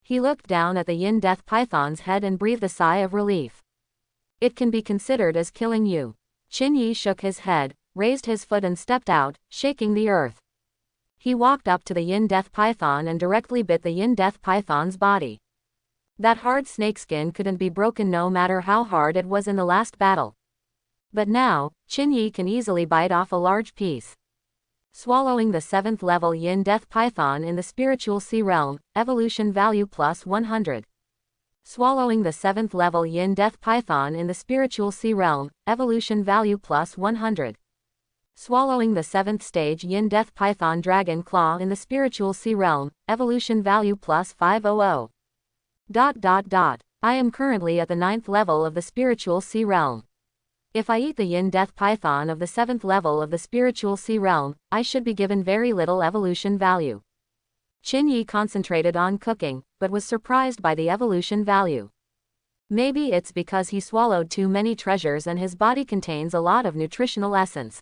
He looked down at the yin death python's head and breathed a sigh of relief. It can be considered as killing you. Qin Yi shook his head, raised his foot and stepped out, shaking the earth. He walked up to the yin death python and directly bit the yin death python's body. That hard snakeskin couldn't be broken no matter how hard it was in the last battle. But now, Qin can easily bite off a large piece. Swallowing the 7th level Yin Death Python in the Spiritual Sea Realm, evolution value plus 100. Swallowing the 7th level Yin Death Python in the Spiritual Sea Realm, evolution value plus 100. Swallowing the 7th stage Yin Death Python Dragon Claw in the Spiritual Sea Realm, evolution value plus 500. I am currently at the 9th level of the Spiritual Sea Realm. If I eat the Yin Death Python of the 7th level of the Spiritual Sea Realm, I should be given very little evolution value. Qin concentrated on cooking, but was surprised by the evolution value. Maybe it's because he swallowed too many treasures and his body contains a lot of nutritional essence.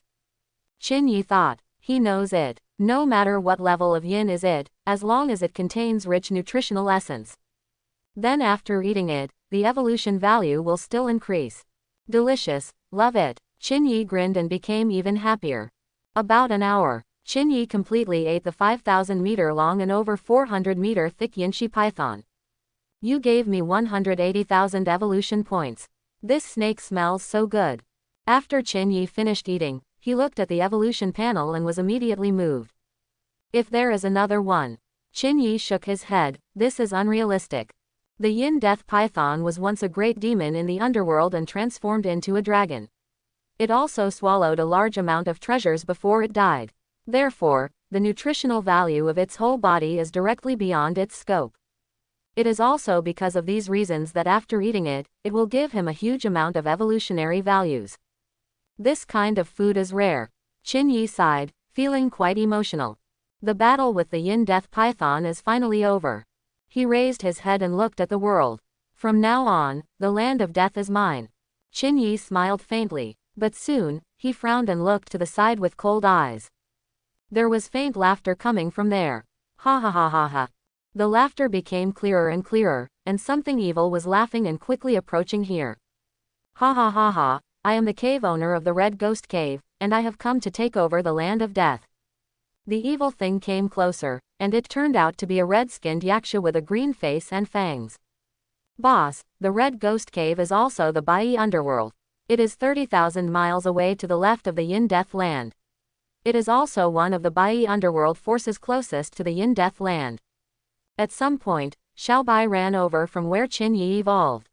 Qin thought, he knows it. No matter what level of yin is it, as long as it contains rich nutritional essence. Then after eating it, the evolution value will still increase. Delicious, love it. Qin grinned and became even happier. About an hour, Qin completely ate the 5,000-meter long and over 400-meter thick Yinshi python. You gave me 180,000 evolution points. This snake smells so good. After Qin finished eating, he looked at the evolution panel and was immediately moved. If there is another one. Qin shook his head, this is unrealistic. The Yin Death Python was once a great demon in the underworld and transformed into a dragon. It also swallowed a large amount of treasures before it died. Therefore, the nutritional value of its whole body is directly beyond its scope. It is also because of these reasons that after eating it, it will give him a huge amount of evolutionary values. This kind of food is rare. Qin sighed, feeling quite emotional. The battle with the Yin Death Python is finally over. He raised his head and looked at the world. From now on, the land of death is mine. Qin smiled faintly, but soon, he frowned and looked to the side with cold eyes. There was faint laughter coming from there. Ha ha ha ha ha. The laughter became clearer and clearer, and something evil was laughing and quickly approaching here. Ha ha ha ha, I am the cave owner of the Red Ghost Cave, and I have come to take over the land of death. The evil thing came closer, and it turned out to be a red-skinned yaksha with a green face and fangs. Boss, the Red Ghost Cave is also the Bai Underworld. It is 30,000 miles away to the left of the Yin Death Land. It is also one of the Bai Underworld forces closest to the Yin Death Land. At some point, Xiao Bai ran over from where Qin evolved.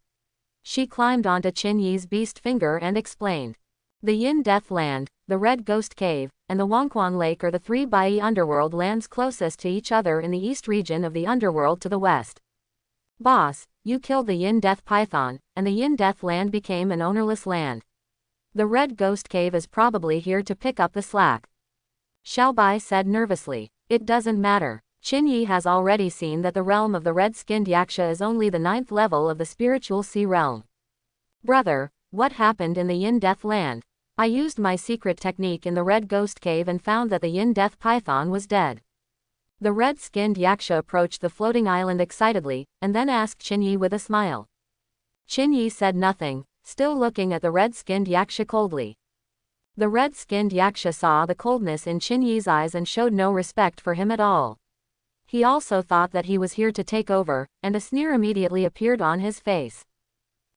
She climbed onto Qin beast finger and explained. The Yin Death Land, the Red Ghost Cave, and the Wangquan Lake are the 3 Bai Underworld lands closest to each other in the east region of the Underworld to the west. Boss, you killed the Yin Death Python, and the Yin Death Land became an ownerless land. The Red Ghost Cave is probably here to pick up the slack. Xiao Bai said nervously. It doesn't matter. Qin has already seen that the realm of the red-skinned yaksha is only the 9th level of the Spiritual Sea Realm. Brother, what happened in the Yin Death Land? I used my secret technique in the Red Ghost Cave and found that the Yin Death Python was dead. The red-skinned yaksha approached the floating island excitedly, and then asked Qin with a smile. Qin said nothing, still looking at the red-skinned yaksha coldly. The red-skinned yaksha saw the coldness in Qin eyes and showed no respect for him at all. He also thought that he was here to take over, and a sneer immediately appeared on his face.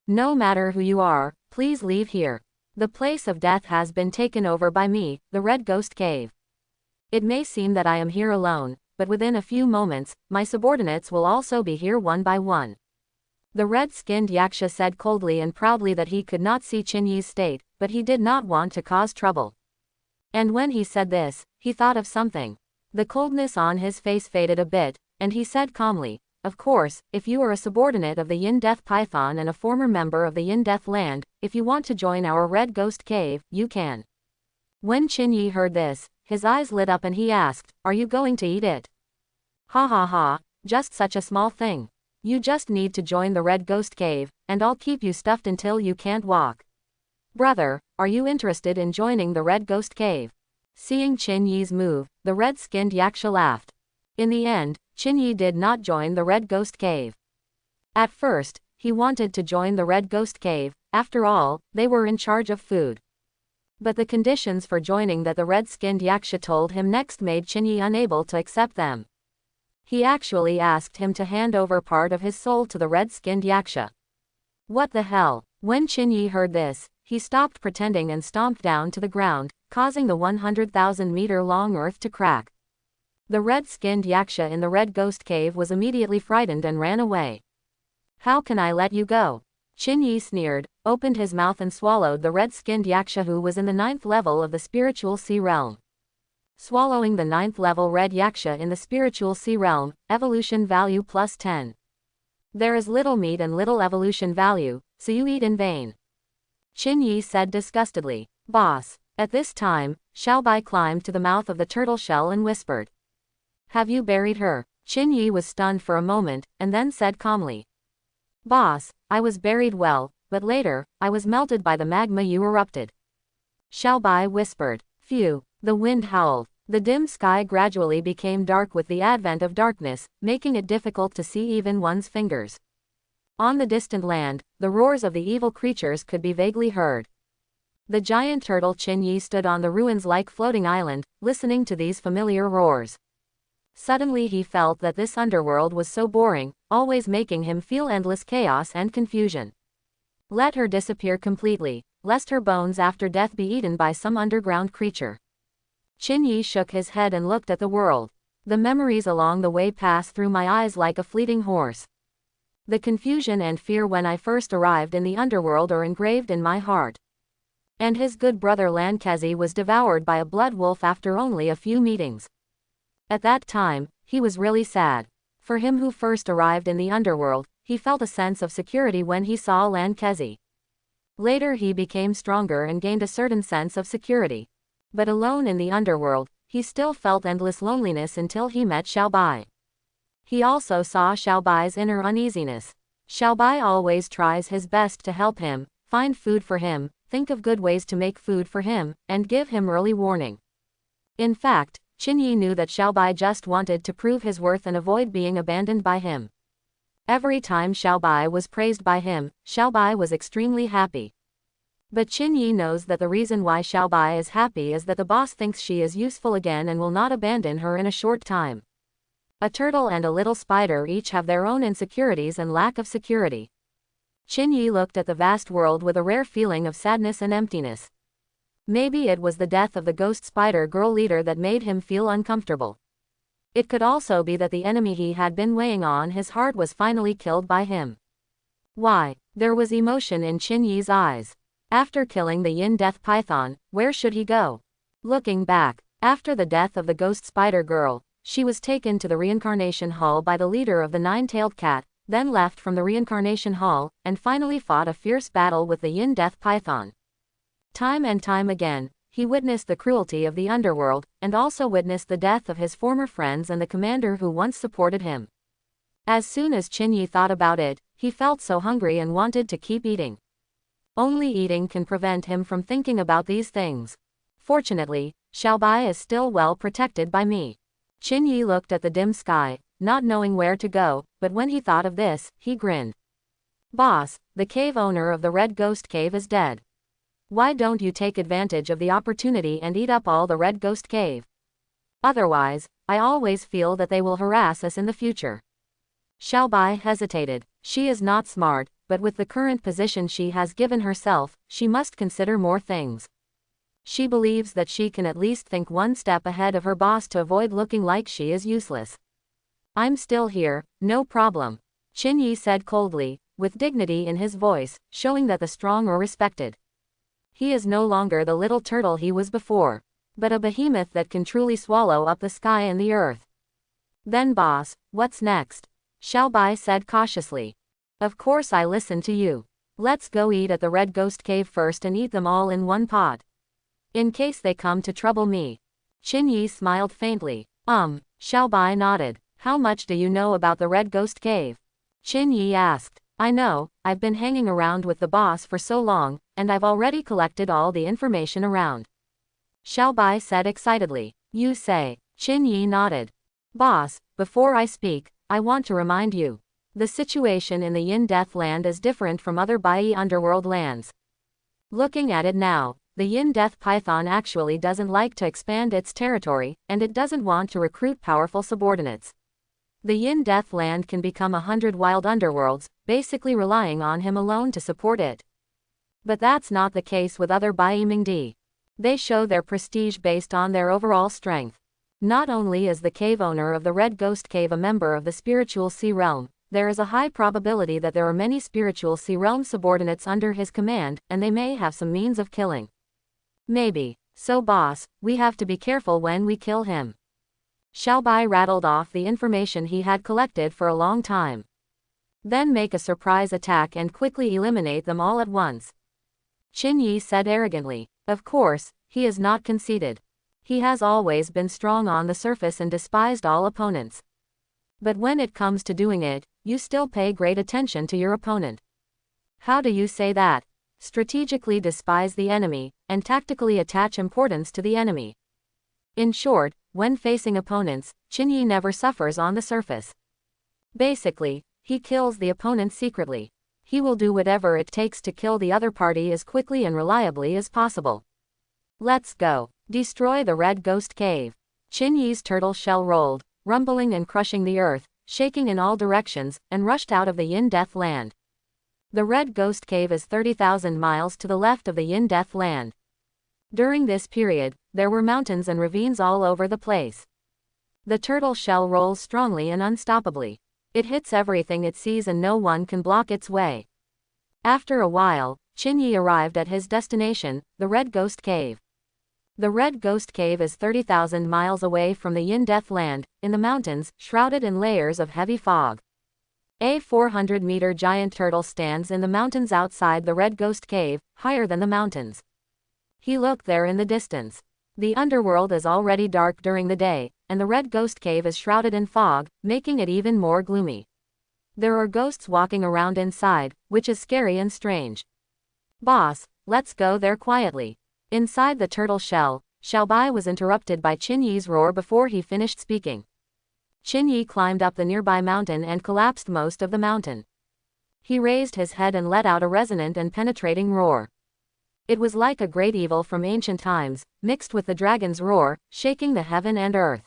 No matter who you are, please leave here. The place of death has been taken over by me, the Red Ghost Cave. It may seem that I am here alone, but within a few moments, my subordinates will also be here one by one. The red-skinned yaksha said coldly and proudly that he could not see Qin state, but he did not want to cause trouble. And when he said this, he thought of something. The coldness on his face faded a bit, and he said calmly, of course, if you are a subordinate of the Yin Death Python and a former member of the Yin Death Land, if you want to join our Red Ghost Cave, you can. When Qin heard this, his eyes lit up and he asked, are you going to eat it? Ha ha ha, just such a small thing. You just need to join the Red Ghost Cave, and I'll keep you stuffed until you can't walk. Brother, are you interested in joining the Red Ghost Cave? Seeing Qin move, the red-skinned yaksha laughed. In the end, Qin did not join the Red Ghost Cave. At first, he wanted to join the Red Ghost Cave, after all, they were in charge of food. But the conditions for joining that the red-skinned yaksha told him next made Qin unable to accept them. He actually asked him to hand over part of his soul to the red-skinned Yaksha. What the hell? When Qinyi heard this, he stopped pretending and stomped down to the ground, causing the 100,000-meter-long earth to crack. The red-skinned Yaksha in the Red Ghost Cave was immediately frightened and ran away. How can I let you go? Qinyi sneered, opened his mouth and swallowed the red-skinned Yaksha who was in the 9th level of the spiritual sea realm. Swallowing the 9th level red Yaksha in the spiritual sea realm, evolution value plus 10. There is little meat and little evolution value, so you eat in vain. Qinyi said disgustedly. Boss. At this time, Xiaobai climbed to the mouth of the turtle shell and whispered. Have you buried her? Qinyi was stunned for a moment, and then said calmly. Boss, I was buried well, but later, I was melted by the magma you erupted. Xiaobai whispered. Phew. The wind howled. The dim sky gradually became dark with the advent of darkness, making it difficult to see even one's fingers. On the distant land, the roars of the evil creatures could be vaguely heard. The giant turtle Qinyi stood on the ruins like floating island, listening to these familiar roars. Suddenly he felt that this underworld was so boring, always making him feel endless chaos and confusion. Let her disappear completely, lest her bones after death be eaten by some underground creature. Qinyi shook his head and looked at the world. The memories along the way passed through my eyes like a fleeting horse. The confusion and fear when I first arrived in the underworld are engraved in my heart. And his good brother Lankazi was devoured by a blood wolf after only a few meetings. At that time, he was really sad. For him who first arrived in the underworld, he felt a sense of security when he saw Lankazi. Later he became stronger and gained a certain sense of security. But alone in the underworld, he still felt endless loneliness until he met Xiaobai. He also saw Xiaobai's inner uneasiness. Xiaobai always tries his best to help him, find food for him, think of good ways to make food for him, and give him early warning. In fact, Qinyi knew that Xiaobai just wanted to prove his worth and avoid being abandoned by him. Every time Xiaobai was praised by him, Xiaobai was extremely happy. But Qinyi knows that the reason why Xiaobai is happy is that the boss thinks she is useful again and will not abandon her in a short time. A turtle and a little spider each have their own insecurities and lack of security. Qinyi looked at the vast world with a rare feeling of sadness and emptiness. Maybe it was the death of the ghost spider girl leader that made him feel uncomfortable. It could also be that the enemy he had been weighing on his heart was finally killed by him. Why? There was emotion in Qinyi's eyes. After killing the Yin Death Python, where should he go? Looking back, after the death of the ghost spider girl, she was taken to the reincarnation hall by the leader of the nine-tailed cat, then left from the reincarnation hall, and finally fought a fierce battle with the Yin Death Python. Time and time again, he witnessed the cruelty of the underworld, and also witnessed the death of his former friends and the commander who once supported him. As soon as Qinyi thought about it, he felt so hungry and wanted to keep eating. Only eating can prevent him from thinking about these things. Fortunately, Xiaobai is still well protected by me. Qinyi looked at the dim sky, not knowing where to go, but when he thought of this, he grinned. Boss, the cave owner of the Red Ghost Cave is dead. Why don't you take advantage of the opportunity and eat up all the Red Ghost Cave? Otherwise, I always feel that they will harass us in the future. Xiaobai hesitated. She is not smart, but with the current position she has given herself, she must consider more things. She believes that she can at least think one step ahead of her boss to avoid looking like she is useless. I'm still here, no problem. Qinyi said coldly, with dignity in his voice, showing that the strong are respected. He is no longer the little turtle he was before, but a behemoth that can truly swallow up the sky and the earth. Then boss, what's next? Xiaobai said cautiously. Of course I listen to you. Let's go eat at the Red Ghost Cave first and eat them all in one pot. In case they come to trouble me. Qinyi smiled faintly. Xiaobai nodded. How much do you know about the Red Ghost Cave? Qinyi asked. I know, I've been hanging around with the boss for so long, and I've already collected all the information around. Xiaobai said excitedly. You say. Qinyi nodded. Boss, before I speak, I want to remind you. The situation in the Yin Death Land is different from other Bai Underworld lands. Looking at it now, the Yin Death Python actually doesn't like to expand its territory, and it doesn't want to recruit powerful subordinates. The Yin Death Land can become 100 wild underworlds, basically relying on him alone to support it. But that's not the case with other Baimingdi. They show their prestige based on their overall strength. Not only is the cave owner of the Red Ghost Cave a member of the spiritual sea realm, there is a high probability that there are many spiritual sea realm subordinates under his command, and they may have some means of killing. Maybe. So boss, we have to be careful when we kill him. Xiaobai rattled off the information he had collected for a long time. Then make a surprise attack and quickly eliminate them all at once. Qin Yi said arrogantly. Of course, he is not conceited. He has always been strong on the surface and despised all opponents. But when it comes to doing it, you still pay great attention to your opponent. How do you say that? Strategically despise the enemy, and tactically attach importance to the enemy. In short, when facing opponents, Qin Yi never suffers on the surface. Basically, he kills the opponent secretly. He will do whatever it takes to kill the other party as quickly and reliably as possible. Let's go. Destroy the Red Ghost Cave. Qin Yi's turtle shell rolled, rumbling and crushing the earth, shaking in all directions, and rushed out of the Yin Death Land. The Red Ghost Cave is 30,000 miles to the left of the Yin Death Land. During this period, there were mountains and ravines all over the place. The turtle shell rolls strongly and unstoppably. It hits everything it sees and no one can block its way. After a while, Qin Yi arrived at his destination, the Red Ghost Cave. The Red Ghost Cave is 30,000 miles away from the Yin Death Land, in the mountains, shrouded in layers of heavy fog. A 400-meter giant turtle stands in the mountains outside the Red Ghost Cave, higher than the mountains. He looked there in the distance. The underworld is already dark during the day, and the Red Ghost Cave is shrouded in fog, making it even more gloomy. There are ghosts walking around inside, which is scary and strange. Boss, let's go there quietly. Inside the turtle shell, Xiaobai was interrupted by Qin Yi's roar before he finished speaking. Qin Yi climbed up the nearby mountain and collapsed most of the mountain. He raised his head and let out a resonant and penetrating roar. It was like a great evil from ancient times, mixed with the dragon's roar, shaking the heaven and earth.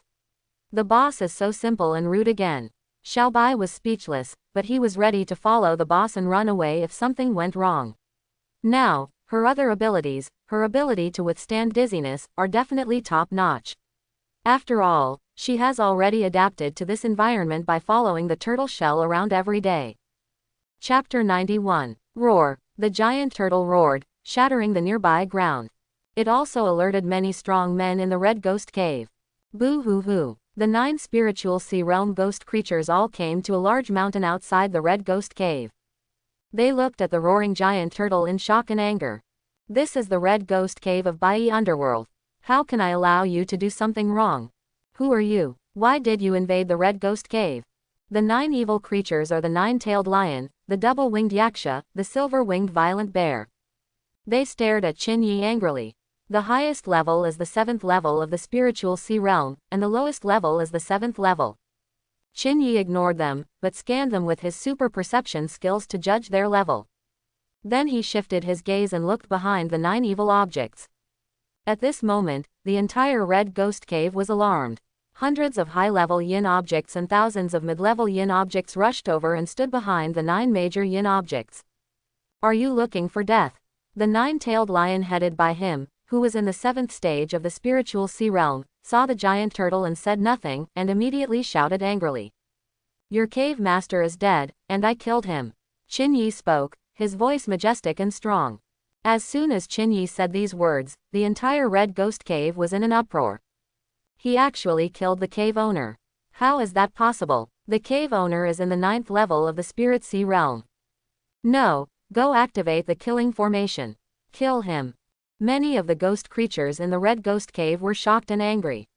The boss is so simple and rude again. Xiaobai was speechless, but he was ready to follow the boss and run away if something went wrong. Now, her other abilities, her ability to withstand dizziness, are definitely top-notch. After all, she has already adapted to this environment by following the turtle shell around every day. Chapter 91. Roar. The giant turtle roared, shattering the nearby ground. It also alerted many strong men in the Red Ghost Cave. Boo-hoo-hoo. The 9 spiritual sea realm ghost creatures all came to a large mountain outside the Red Ghost Cave. They looked at the roaring giant turtle in shock and anger. This is the Red Ghost Cave of Bai Underworld. How can I allow you to do something wrong? Who are you? Why did you invade the Red Ghost Cave? The 9 evil creatures are the 9-tailed lion, the double-winged yaksha, the silver-winged violent bear. They stared at Qin Yi angrily. The highest level is the 7th level of the spiritual sea realm, and the lowest level is the 7th level. Qin Yi ignored them, but scanned them with his super perception skills to judge their level. Then he shifted his gaze and looked behind the 9 evil objects. At this moment, the entire Red Ghost Cave was alarmed. Hundreds of high-level yin objects and thousands of mid-level yin objects rushed over and stood behind the 9 major yin objects. Are you looking for death? The 9-tailed lion headed by him, who was in the 7th stage of the spiritual sea realm, saw the giant turtle and said nothing, and immediately shouted angrily. Your cave master is dead, and I killed him. Qin Yi spoke, his voice majestic and strong. As soon as Qin Yi said these words, the entire Red Ghost Cave was in an uproar. He actually killed the cave owner. How is that possible? The cave owner is in the 9th level of the spirit sea realm. No, go activate the killing formation. Kill him. Many of the ghost creatures in the Red Ghost Cave were shocked and angry.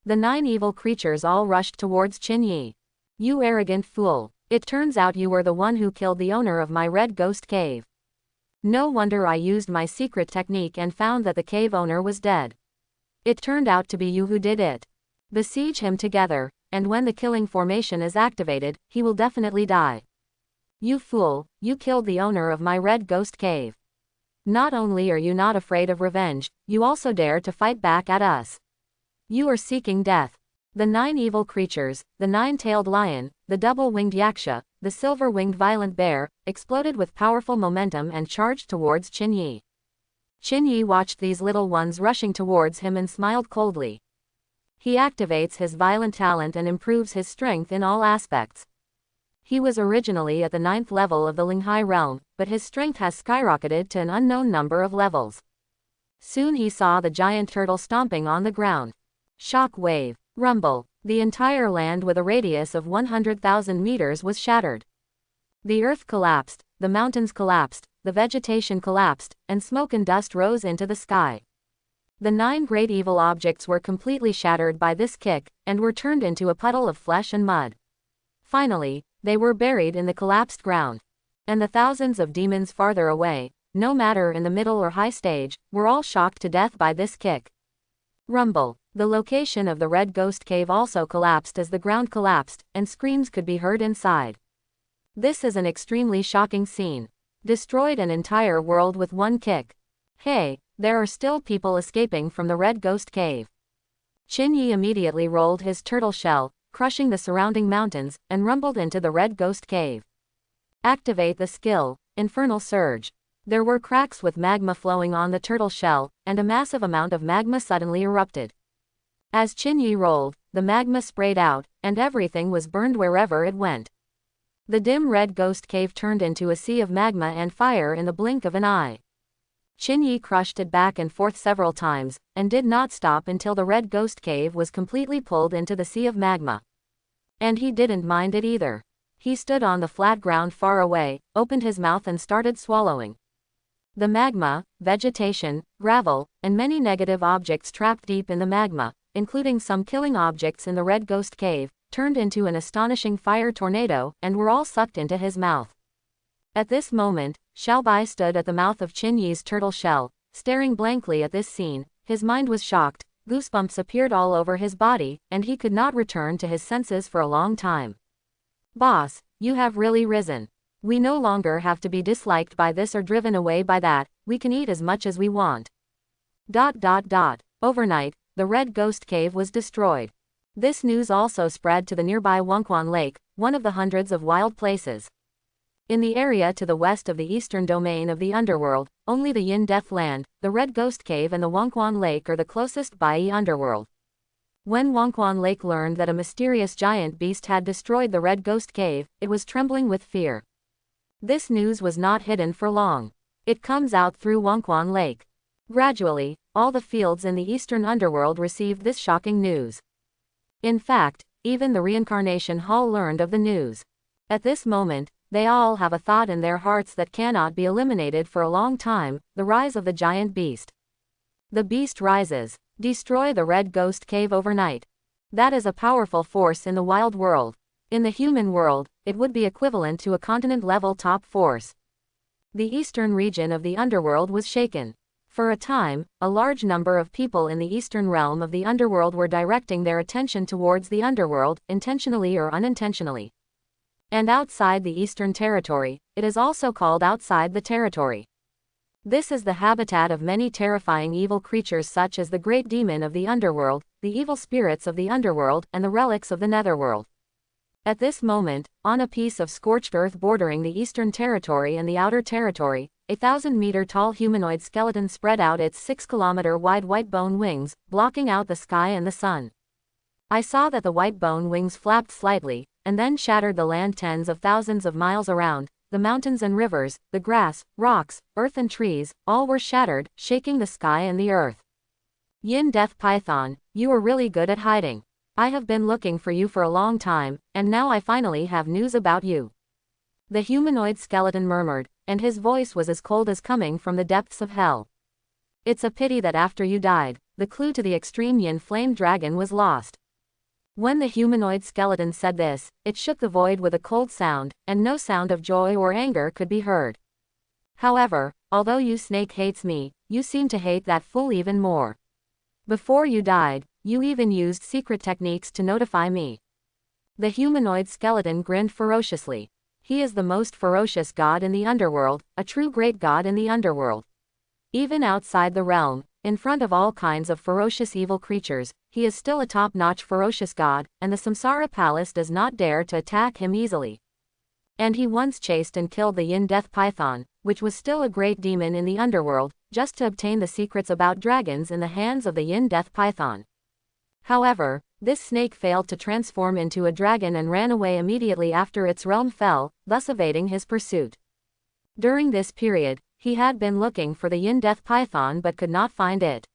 The 9 evil creatures all rushed towards Qin Yi. You arrogant fool. It turns out you were the one who killed the owner of my Red Ghost Cave. No wonder I used my secret technique and found that the cave owner was dead. It turned out to be you who did it. Besiege him together, and when the killing formation is activated, he will definitely die. You fool, you killed the owner of my Red Ghost Cave. Not only are you not afraid of revenge, you also dare to fight back at us. You are seeking death. The 9 evil creatures, the 9-tailed lion, the double-winged yaksha, the silver-winged violent bear, exploded with powerful momentum and charged towards Qin Yi. Qin Yi watched these little ones rushing towards him and smiled coldly. He activates his violent talent and improves his strength in all aspects. He was originally at the 9th level of the Linghai realm, but his strength has skyrocketed to an unknown number of levels. Soon he saw the giant turtle stomping on the ground. Shock wave, rumble, the entire land with a radius of 100,000 meters was shattered. The earth collapsed, the mountains collapsed, the vegetation collapsed, and smoke and dust rose into the sky. The 9 great evil objects were completely shattered by this kick, and were turned into a puddle of flesh and mud. Finally, they were buried in the collapsed ground. And the thousands of demons farther away, no matter in the middle or high stage, were all shocked to death by this kick. Rumble. The location of the Red Ghost Cave also collapsed as the ground collapsed, and screams could be heard inside. This is an extremely shocking scene. Destroyed an entire world with one kick. Hey, there are still people escaping from the Red Ghost Cave. Qin Yi immediately rolled his turtle shell, crushing the surrounding mountains, and rumbled into the Red Ghost Cave. Activate the skill, Infernal Surge. There were cracks with magma flowing on the turtle shell, and a massive amount of magma suddenly erupted. As Qin Yi rolled, the magma sprayed out, and everything was burned wherever it went. The dim Red Ghost Cave turned into a sea of magma and fire in the blink of an eye. Qin Yi crushed it back and forth several times, and did not stop until the Red Ghost Cave was completely pulled into the sea of magma. And he didn't mind it either. He stood on the flat ground far away, opened his mouth and started swallowing. The magma, vegetation, gravel, and many negative objects trapped deep in the magma, including some killing objects in the Red Ghost Cave, turned into an astonishing fire tornado, and were all sucked into his mouth. At this moment, Xiaobai stood at the mouth of Qin Yi's turtle shell, staring blankly at this scene. His mind was shocked, goosebumps appeared all over his body, and he could not return to his senses for a long time. Boss, you have really risen. We no longer have to be disliked by this or driven away by that, we can eat as much as we want. Overnight, the Red Ghost Cave was destroyed. This news also spread to the nearby Wangquan Lake, one of the hundreds of wild places. In the area to the west of the eastern domain of the Underworld, only the Yin Death Land, the Red Ghost Cave and the Wangquan Lake are the closest by the Underworld. When Wangquan Lake learned that a mysterious giant beast had destroyed the Red Ghost Cave, it was trembling with fear. This news was not hidden for long. It comes out through Wangquan Lake. Gradually, all the fields in the eastern underworld received this shocking news. In fact, even the reincarnation hall learned of the news. At this moment, they all have a thought in their hearts that cannot be eliminated for a long time: the rise of the giant beast. The beast rises. Destroy the Red Ghost Cave overnight. That is a powerful force in the wild world. In the human world, it would be equivalent to a continent-level top force. The eastern region of the underworld was shaken. For a time, a large number of people in the eastern realm of the underworld were directing their attention towards the underworld, intentionally or unintentionally. And outside the eastern territory, it is also called outside the territory. This is the habitat of many terrifying evil creatures such as the great demon of the underworld, the evil spirits of the underworld, and the relics of the netherworld. At this moment, on a piece of scorched earth bordering the eastern territory and the outer territory, a 1,000-meter-tall humanoid skeleton spread out its 6-kilometer-wide white bone wings, blocking out the sky and the sun. I saw that the white bone wings flapped slightly, and then shattered the land tens of thousands of miles around. The mountains and rivers, the grass, rocks, earth and trees, all were shattered, shaking the sky and the earth. Yin Death Python, you are really good at hiding. I have been looking for you for a long time, and now I finally have news about you. The humanoid skeleton murmured, and his voice was as cold as coming from the depths of hell. It's a pity that after you died, the clue to the extreme Yin Flame Dragon was lost. When the humanoid skeleton said this, it shook the void with a cold sound, and no sound of joy or anger could be heard. However, although you snake hates me, you seem to hate that fool even more. Before you died, you even used secret techniques to notify me. The humanoid skeleton grinned ferociously. He is the most ferocious god in the underworld, a true great god in the underworld. Even outside the realm, In front of all kinds of ferocious evil creatures, he is still a top-notch ferocious god, and the Samsara Palace does not dare to attack him easily. And he once chased and killed the Yin Death Python, which was still a great demon in the underworld, just to obtain the secrets about dragons in the hands of the Yin Death Python. However, this snake failed to transform into a dragon and ran away immediately after its realm fell, thus evading his pursuit. During this period, he had been looking for the Yin Death Python but could not find it.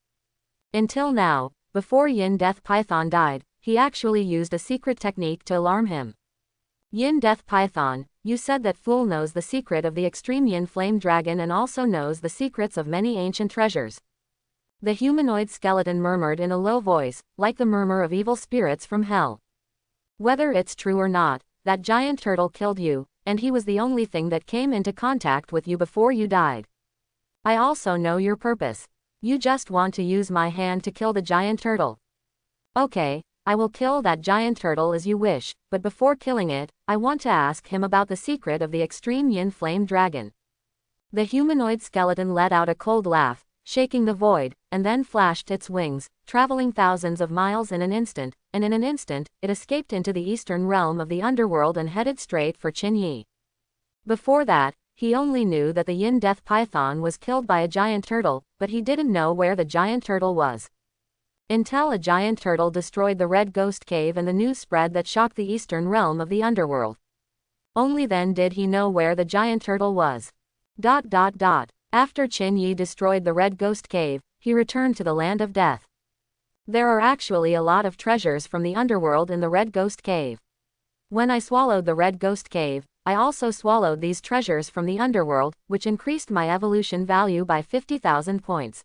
Until now, before Yin Death Python died, he actually used a secret technique to alarm him. Yin Death Python, you said that fool knows the secret of the extreme Yin Flame Dragon and also knows the secrets of many ancient treasures. The humanoid skeleton murmured in a low voice, like the murmur of evil spirits from hell. Whether it's true or not, that giant turtle killed you, and he was the only thing that came into contact with you before you died. I also know your purpose. You just want to use my hand to kill the giant turtle. Okay, I will kill that giant turtle as you wish, but before killing it, I want to ask him about the secret of the extreme Yin Flame Dragon. The humanoid skeleton let out a cold laugh, shaking the void, and then flashed its wings, traveling thousands of miles in an instant, and in an instant, it escaped into the eastern realm of the underworld and headed straight for Qin Yi. Before that, he only knew that the Yin Death Python was killed by a giant turtle, but he didn't know where the giant turtle was. Until a giant turtle destroyed the Red Ghost Cave and the news spread that shocked the eastern realm of the underworld. Only then did he know where the giant turtle was. After Qin Yi destroyed the Red Ghost Cave, he returned to the Land of Death. There are actually a lot of treasures from the underworld in the Red Ghost Cave. When I swallowed the Red Ghost Cave, I also swallowed these treasures from the underworld, which increased my evolution value by 50,000 points.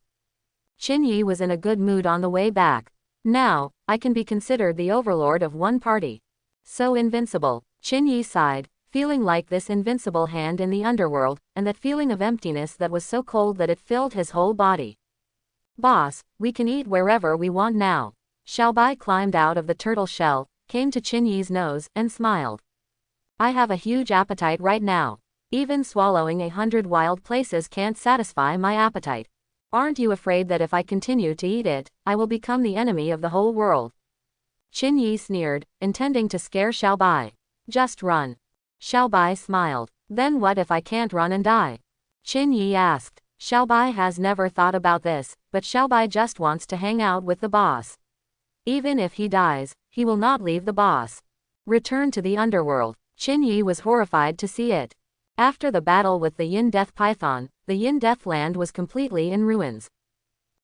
Qin Yi was in a good mood on the way back. Now, I can be considered the overlord of one party. So invincible. Qin Yi sighed, feeling like this invincible hand in the underworld, and that feeling of emptiness that was so cold that it filled his whole body. Boss, we can eat wherever we want now. Xiaobai climbed out of the turtle shell, came to Qin Yi's nose, and smiled. I have a huge appetite right now. Even swallowing 100 wild places can't satisfy my appetite. Aren't you afraid that if I continue to eat it, I will become the enemy of the whole world? Qin Yi sneered, intending to scare Xiaobai. Just run. Xiaobai smiled. Then what if I can't run and die? Qin Yi asked. Xiaobai has never thought about this, but Xiaobai just wants to hang out with the boss. Even if he dies, he will not leave the boss. Return to the underworld. Qin Yi was horrified to see it. After the battle with the Yin Death Python, the Yin Death Land was completely in ruins.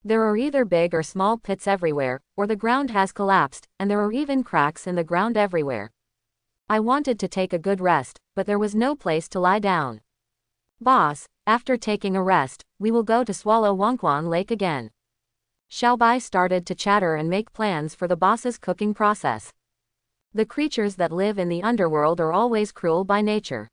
There are either big or small pits everywhere, or the ground has collapsed, and there are even cracks in the ground everywhere. I wanted to take a good rest, but there was no place to lie down. Boss, after taking a rest, we will go to Swallow Wangquan Lake again. Xiaobai started to chatter and make plans for the boss's cooking process. The creatures that live in the underworld are always cruel by nature.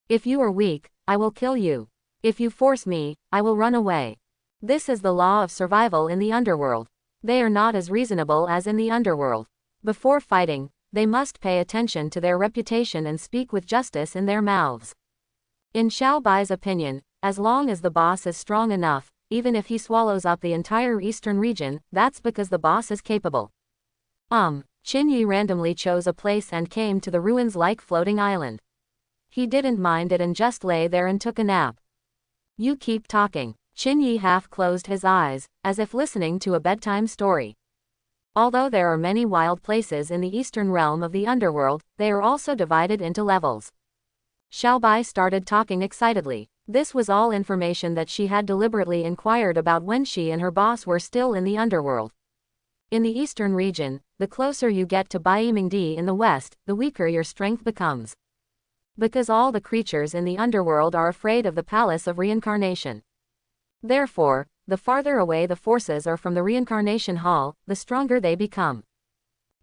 If you are weak, I will kill you. If you force me, I will run away. This is the law of survival in the underworld. They are not as reasonable as in the underworld. Before fighting, they must pay attention to their reputation and speak with justice in their mouths. In Xiaobai's opinion, as long as the boss is strong enough, even if he swallows up the entire eastern region, that's because the boss is capable. Qin Yi randomly chose a place and came to the ruins-like floating island. He didn't mind it and just lay there and took a nap. You keep talking. Qin Yi half closed his eyes, as if listening to a bedtime story. Although there are many wild places in the eastern realm of the underworld, they are also divided into levels. Xiaobai started talking excitedly. This was all information that she had deliberately inquired about when she and her boss were still in the underworld. In the eastern region, the closer you get to Baimingdi in the west, the weaker your strength becomes. Because all the creatures in the underworld are afraid of the Palace of Reincarnation. Therefore, the farther away the forces are from the Reincarnation Hall, the stronger they become.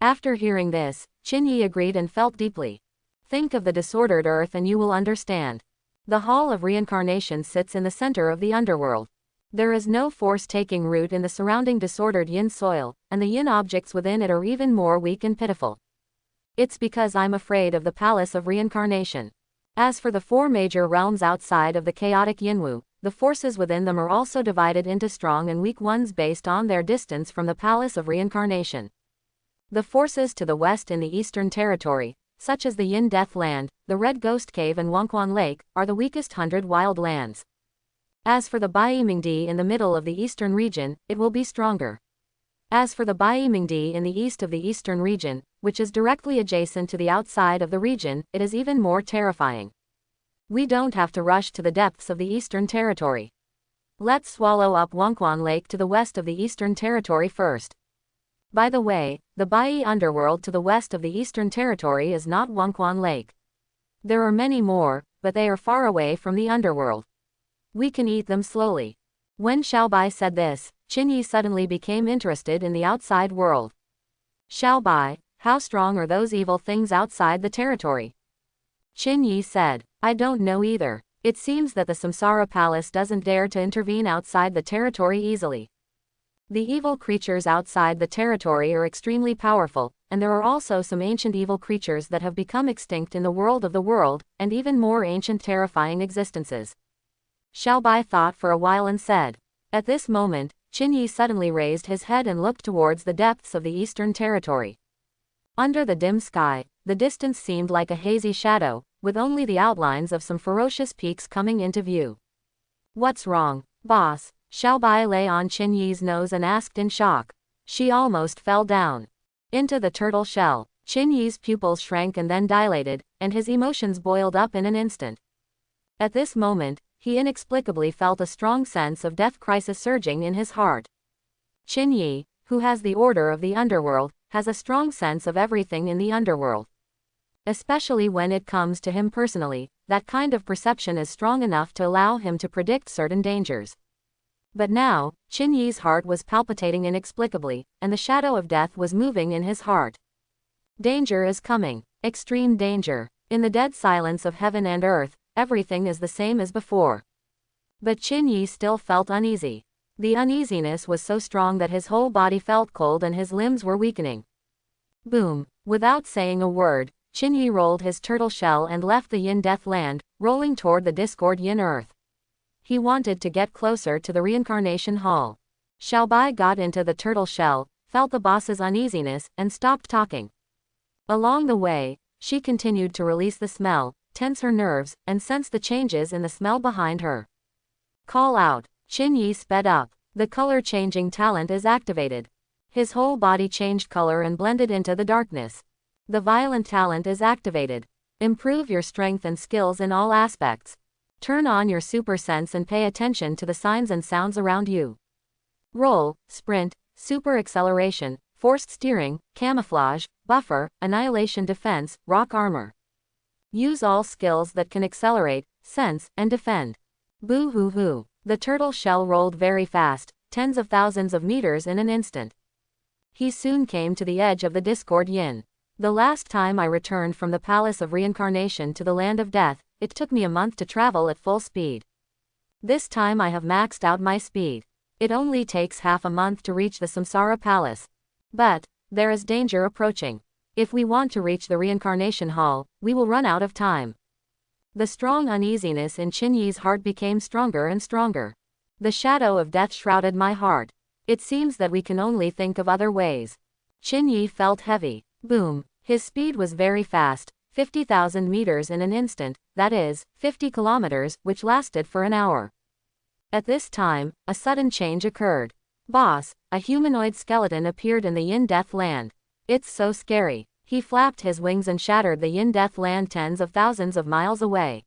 After hearing this, Qin Yi agreed and felt deeply. Think of the disordered earth and you will understand. The Hall of Reincarnation sits in the center of the underworld. There is no force taking root in the surrounding disordered yin soil, and the yin objects within it are even more weak and pitiful. It's because I'm afraid of the Palace of Reincarnation. As for the four major realms outside of the chaotic Yinwu, the forces within them are also divided into strong and weak ones based on their distance from the Palace of Reincarnation. The forces to the west in the Eastern Territory, such as the Yin Death Land, the Red Ghost Cave and Wangquan Lake, are the weakest 100 wild lands. As for the Baimingdi in the middle of the eastern region, it will be stronger. As for the Baimingdi in the east of the eastern region, which is directly adjacent to the outside of the region, it is even more terrifying. We don't have to rush to the depths of the Eastern Territory. Let's swallow up Wangquan Lake to the west of the Eastern Territory first. By the way, the Bai Underworld to the west of the Eastern Territory is not Wangquan Lake. There are many more, but they are far away from the Underworld. We can eat them slowly. When Xiaobai said this, Qinyi suddenly became interested in the outside world. Xiaobai, how strong are those evil things outside the territory? Qinyi said, I don't know either. It seems that the Samsara Palace doesn't dare to intervene outside the territory easily. The evil creatures outside the territory are extremely powerful, and there are also some ancient evil creatures that have become extinct in the world, and even more ancient terrifying existences. Xiaobai thought for a while and said. At this moment, Qinyi suddenly raised his head and looked towards the depths of the Eastern Territory. Under the dim sky, the distance seemed like a hazy shadow, with only the outlines of some ferocious peaks coming into view. What's wrong, boss? Xiaobai lay on Qinyi's nose and asked in shock. She almost fell down into the turtle shell. Qinyi's pupils shrank and then dilated, and his emotions boiled up in an instant. At this moment, he inexplicably felt a strong sense of death crisis surging in his heart. Qinyi, who has the order of the underworld, has a strong sense of everything in the underworld. Especially when it comes to him personally, that kind of perception is strong enough to allow him to predict certain dangers. But now, Qinyi's heart was palpitating inexplicably, and the shadow of death was moving in his heart. Danger is coming. Extreme danger. In the dead silence of heaven and earth, everything is the same as before. But Qinyi still felt uneasy. The uneasiness was so strong that his whole body felt cold and his limbs were weakening. Boom! Without saying a word, Qinyi rolled his turtle shell and left the Yin Death Land, rolling toward the Discord Yin Earth. He wanted to get closer to the reincarnation hall. Xiaobai got into the turtle shell, felt the boss's uneasiness, and stopped talking. Along the way, she continued to release the smell, tense her nerves, and sense the changes in the smell behind her. Call out. Qinyi sped up. The color-changing talent is activated. His whole body changed color and blended into the darkness. The violent talent is activated. Improve your strength and skills in all aspects. Turn on your super sense and pay attention to the signs and sounds around you. Roll, sprint, super acceleration, forced steering, camouflage, buffer, annihilation defense, rock armor. Use all skills that can accelerate, sense, and defend. Boo-hoo-hoo. The turtle shell rolled very fast, tens of thousands of meters in an instant. He soon came to the edge of the Discord Yin. The last time I returned from the Palace of Reincarnation to the Land of Death, it took me a month to travel at full speed. This time I have maxed out my speed. It only takes half a month to reach the Samsara Palace. But there is danger approaching. If we want to reach the Reincarnation Hall, we will run out of time. The strong uneasiness in Qinyi's heart became stronger and stronger. The shadow of death shrouded my heart. It seems that we can only think of other ways. Qinyi felt heavy. Boom. His speed was very fast, 50,000 meters in an instant, that is, 50 kilometers, which lasted for an hour. At this time, a sudden change occurred. Boss, a humanoid skeleton appeared in the Yin Death Land. It's so scary. He flapped his wings and shattered the Yin Death Land tens of thousands of miles away.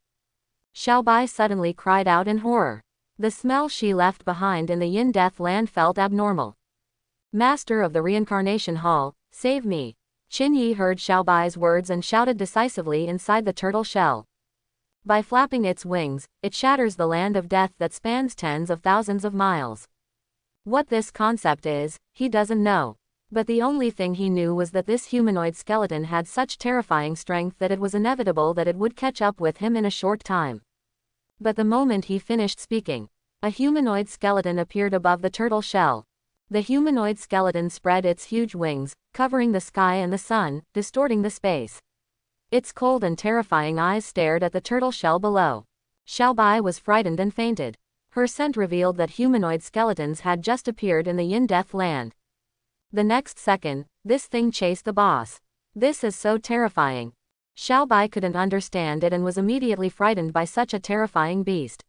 Xiaobai suddenly cried out in horror. The smell she left behind in the Yin Death Land felt abnormal. Master of the Reincarnation Hall, save me. Qinyi heard Xiaobai's words and shouted decisively inside the turtle shell. By flapping its wings, it shatters the land of death that spans tens of thousands of miles. What this concept is, he doesn't know. But the only thing he knew was that this humanoid skeleton had such terrifying strength that it was inevitable that it would catch up with him in a short time. But the moment he finished speaking, a humanoid skeleton appeared above the turtle shell. The humanoid skeleton spread its huge wings, covering the sky and the sun, distorting the space. Its cold and terrifying eyes stared at the turtle shell below. Xiaobai was frightened and fainted. Her scent revealed that humanoid skeletons had just appeared in the Yin-Death land. The next second, this thing chased the boss. This is so terrifying. Xiao Bai couldn't understand it and was immediately frightened by such a terrifying beast.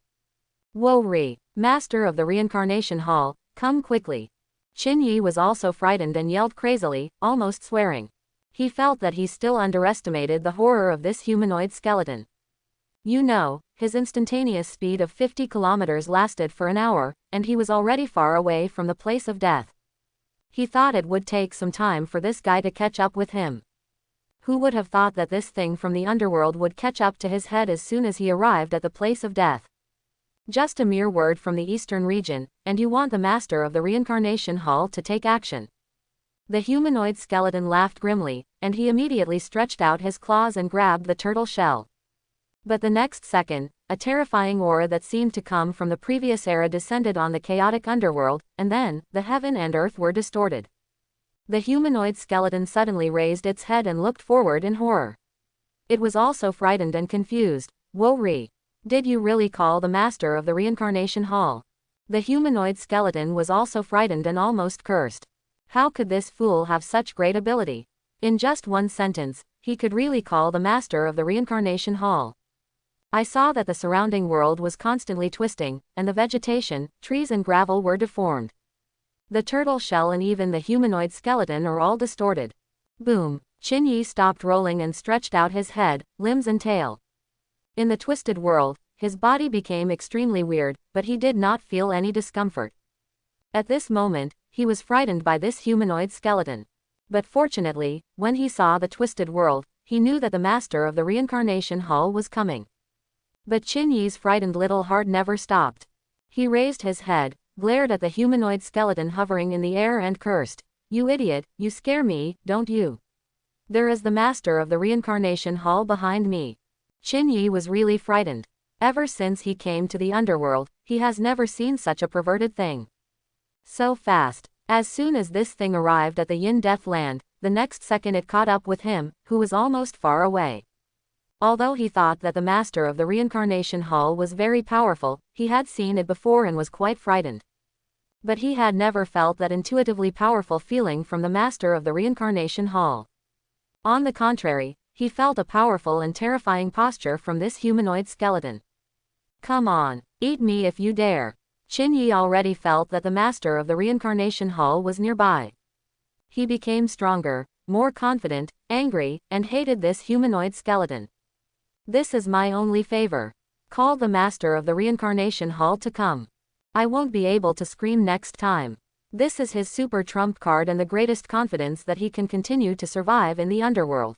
Wo Ri, master of the reincarnation hall, come quickly. Qin Yi was also frightened and yelled crazily, almost swearing. He felt that he still underestimated the horror of this humanoid skeleton. You know, his instantaneous speed of 50 kilometers lasted for an hour, and he was already far away from the place of death. He thought it would take some time for this guy to catch up with him. Who would have thought that this thing from the underworld would catch up to his head as soon as he arrived at the place of death? Just a mere word from the eastern region, and you want the master of the reincarnation hall to take action. The humanoid skeleton laughed grimly, and he immediately stretched out his claws and grabbed the turtle shell. But the next second, a terrifying aura that seemed to come from the previous era descended on the chaotic underworld, and then, the heaven and earth were distorted. The humanoid skeleton suddenly raised its head and looked forward in horror. It was also frightened and confused. Wo Ri, did you really call the master of the reincarnation hall? The humanoid skeleton was also frightened and almost cursed. How could this fool have such great ability? In just one sentence, he could really call the master of the reincarnation hall. I saw that the surrounding world was constantly twisting, and the vegetation, trees and gravel were deformed. The turtle shell and even the humanoid skeleton are all distorted. Boom! Qin Yi stopped rolling and stretched out his head, limbs and tail. In the twisted world, his body became extremely weird, but he did not feel any discomfort. At this moment, he was frightened by this humanoid skeleton. But fortunately, when he saw the twisted world, he knew that the master of the reincarnation hall was coming. But Qin Yi's frightened little heart never stopped. He raised his head, glared at the humanoid skeleton hovering in the air and cursed, "You idiot, you scare me, don't you? There is the master of the reincarnation hall behind me." Qin Yi was really frightened. Ever since he came to the underworld, he has never seen such a perverted thing. So fast. As soon as this thing arrived at the Yin-Death land, the next second it caught up with him, who was almost far away. Although he thought that the master of the reincarnation hall was very powerful, he had seen it before and was quite frightened. But he had never felt that intuitively powerful feeling from the master of the reincarnation hall. On the contrary, he felt a powerful and terrifying posture from this humanoid skeleton. Come on, eat me if you dare. Qin Yi already felt that the master of the reincarnation hall was nearby. He became stronger, more confident, angry, and hated this humanoid skeleton. This is my only favor. Call the master of the reincarnation hall to come. I won't be able to scream next time. This is his super trump card and the greatest confidence that he can continue to survive in the underworld.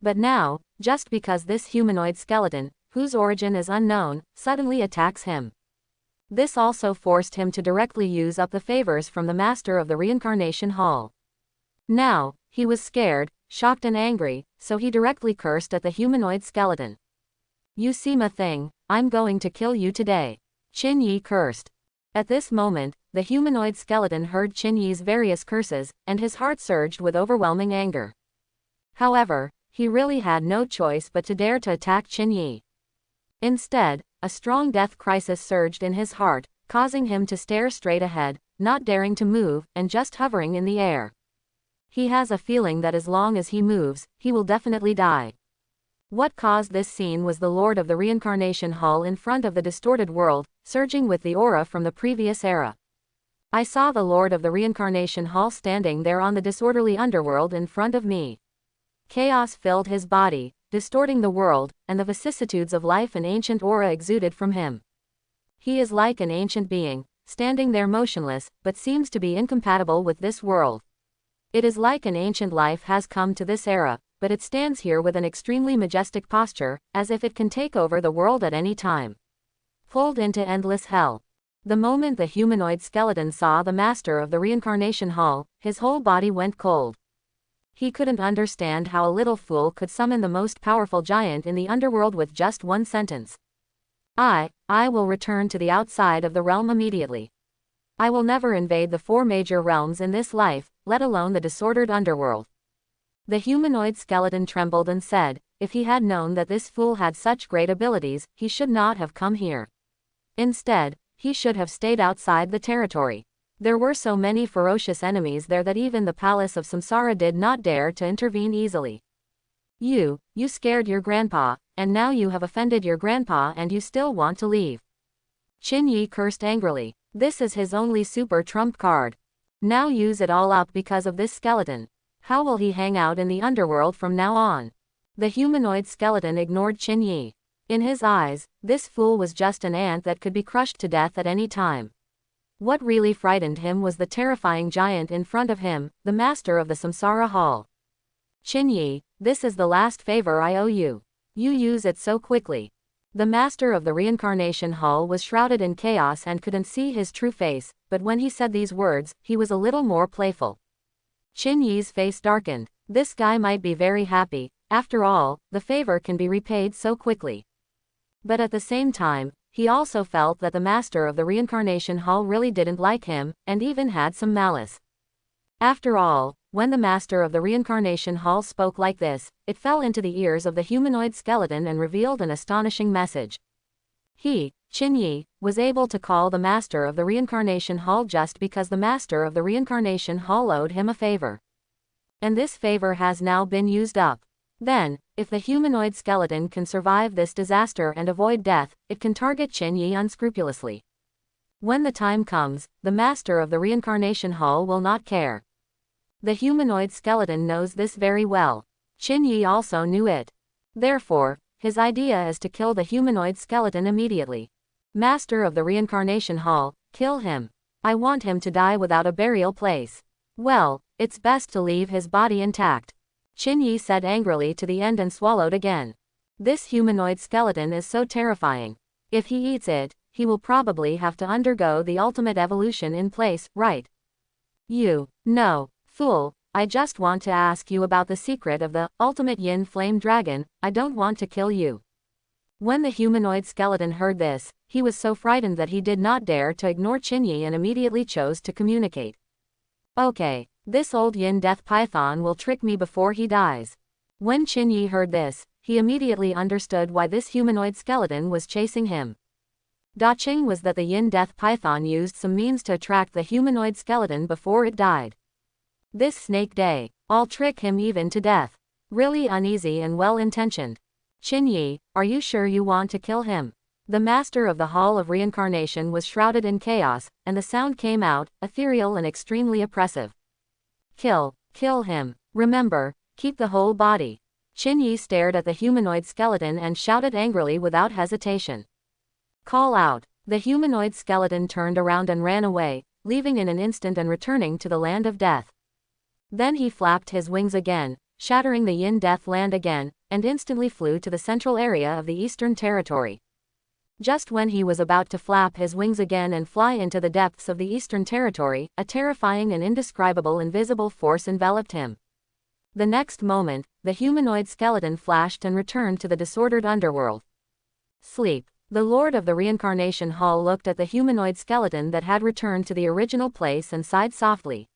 But now, just because this humanoid skeleton, whose origin is unknown, suddenly attacks him. This also forced him to directly use up the favors from the master of the reincarnation hall. Now, he was scared, shocked and angry, so he directly cursed at the humanoid skeleton. You Sima thing, I'm going to kill you today. Qin Yi cursed. At this moment, the humanoid skeleton heard Qin Yi's various curses, and his heart surged with overwhelming anger. However, he really had no choice but to dare to attack Qin Yi. Instead, a strong death crisis surged in his heart, causing him to stare straight ahead, not daring to move, and just hovering in the air. He has a feeling that as long as he moves, he will definitely die. What caused this scene was the Lord of the Reincarnation Hall in front of the distorted world, surging with the aura from the previous era. I saw the Lord of the Reincarnation Hall standing there on the disorderly underworld in front of me. Chaos filled his body, distorting the world, and the vicissitudes of life an ancient aura exuded from him. He is like an ancient being, standing there motionless, but seems to be incompatible with this world. It is like an ancient life has come to this era, but it stands here with an extremely majestic posture, as if it can take over the world at any time. Pulled into endless hell. The moment the humanoid skeleton saw the master of the reincarnation hall, his whole body went cold. He couldn't understand how a little fool could summon the most powerful giant in the underworld with just one sentence. I will return to the outside of the realm immediately. I will never invade the 4 major realms in this life, let alone the disordered underworld. The humanoid skeleton trembled and said, if he had known that this fool had such great abilities, he should not have come here. Instead, he should have stayed outside the territory. There were so many ferocious enemies there that even the palace of Samsara did not dare to intervene easily. You scared your grandpa, and now you have offended your grandpa and you still want to leave. Qin Yi cursed angrily. This is his only super trump card. Now use it all up because of this skeleton. How will he hang out in the underworld from now on? The humanoid skeleton ignored Qin Yi. In his eyes, this fool was just an ant that could be crushed to death at any time. What really frightened him was the terrifying giant in front of him, the master of the Samsara Hall. Qin Yi, this is the last favor I owe you. You use it so quickly. The master of the reincarnation hall was shrouded in chaos and couldn't see his true face, but when he said these words, he was a little more playful. Qin Yi's face darkened. This guy might be very happy. After all, the favor can be repaid so quickly. But at the same time, he also felt that the master of the reincarnation hall really didn't like him, and even had some malice. After all, when the master of the reincarnation hall spoke like this, it fell into the ears of the humanoid skeleton and revealed an astonishing message. He, Qin Yi, was able to call the master of the reincarnation hall just because the master of the reincarnation hall owed him a favor. And this favor has now been used up. Then, if the humanoid skeleton can survive this disaster and avoid death, it can target Qin Yi unscrupulously. When the time comes, the master of the reincarnation hall will not care. The humanoid skeleton knows this very well. Qin Yi also knew it. Therefore, his idea is to kill the humanoid skeleton immediately. Master of the reincarnation hall, kill him. I want him to die without a burial place. Well, it's best to leave his body intact. Qin Yi said angrily to the end and swallowed again. This humanoid skeleton is so terrifying. If he eats it, he will probably have to undergo the ultimate evolution in place, right? No, fool, I just want to ask you about the secret of the ultimate yin flame dragon. I don't want to kill you. When the humanoid skeleton heard this, he was so frightened that he did not dare to ignore Qin Yi and immediately chose to communicate. Okay, this old yin death python will trick me before he dies. When Qin Yi heard this, he immediately understood why this humanoid skeleton was chasing him. Daching was that the yin death python used some means to attract the humanoid skeleton before it died. This snake day, I'll trick him even to death. Really uneasy and well-intentioned. Qin Yi, are you sure you want to kill him? The master of the Hall of Reincarnation was shrouded in chaos, and the sound came out, ethereal and extremely oppressive. Kill him. Remember, keep the whole body. Qin Yi stared at the humanoid skeleton and shouted angrily without hesitation. Call out. The humanoid skeleton turned around and ran away, leaving in an instant and returning to the land of death. Then he flapped his wings again, shattering the yin death land again, and instantly flew to the central area of the Eastern Territory. Just when he was about to flap his wings again and fly into the depths of the Eastern Territory, a terrifying and indescribable invisible force enveloped him. The next moment, the humanoid skeleton flashed and returned to the disordered underworld. Sleep. The Lord of the Reincarnation Hall looked at the humanoid skeleton that had returned to the original place and sighed softly.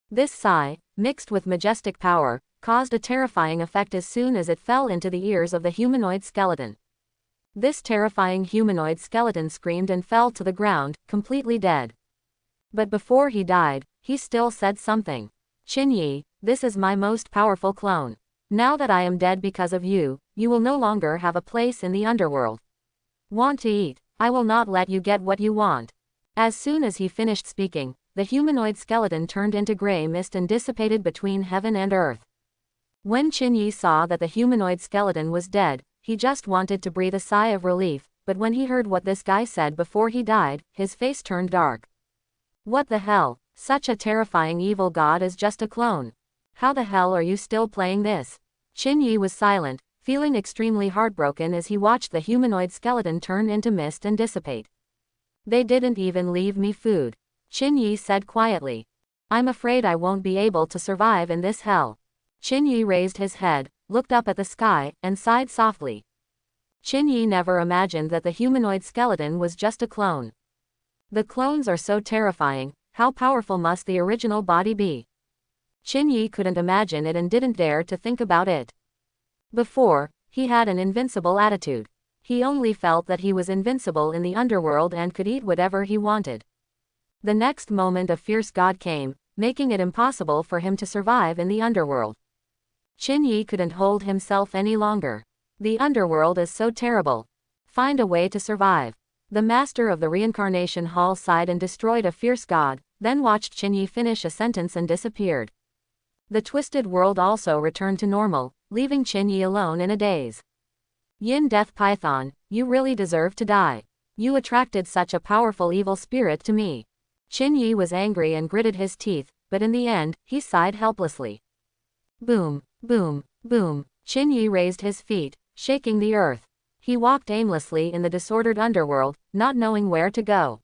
This sigh, mixed with majestic power, caused a terrifying effect as soon as it fell into the ears of the humanoid skeleton. This terrifying humanoid skeleton screamed and fell to the ground, completely dead. But before he died, he still said something. Qin Yi, this is my most powerful clone. Now that I am dead because of you, you will no longer have a place in the underworld. Want to eat? I will not let you get what you want. As soon as he finished speaking, the humanoid skeleton turned into gray mist and dissipated between heaven and earth. When Qin Yi saw that the humanoid skeleton was dead, he just wanted to breathe a sigh of relief, but when he heard what this guy said before he died, his face turned dark. What the hell? Such a terrifying evil god is just a clone. How the hell are you still playing this? Qin Yi was silent, feeling extremely heartbroken as he watched the humanoid skeleton turn into mist and dissipate. They didn't even leave me food. Qin Yi said quietly. I'm afraid I won't be able to survive in this hell. Qin Yi raised his head, looked up at the sky, and sighed softly. Qin Yi never imagined that the humanoid skeleton was just a clone. The clones are so terrifying, how powerful must the original body be? Qin Yi couldn't imagine it and didn't dare to think about it. Before, he had an invincible attitude. He only felt that he was invincible in the underworld and could eat whatever he wanted. The next moment a fierce god came, making it impossible for him to survive in the underworld. Qin Yi couldn't hold himself any longer. The underworld is so terrible. Find a way to survive. The master of the reincarnation hall sighed and destroyed a fierce god, then watched Qin Yi finish a sentence and disappeared. The twisted world also returned to normal, leaving Qin Yi alone in a daze. Yin Death Python, you really deserve to die. You attracted such a powerful evil spirit to me. Qin Yi was angry and gritted his teeth, but in the end, he sighed helplessly. Boom, boom, boom. Qin Yi raised his feet, shaking the earth. He walked aimlessly in the disordered underworld, not knowing where to go.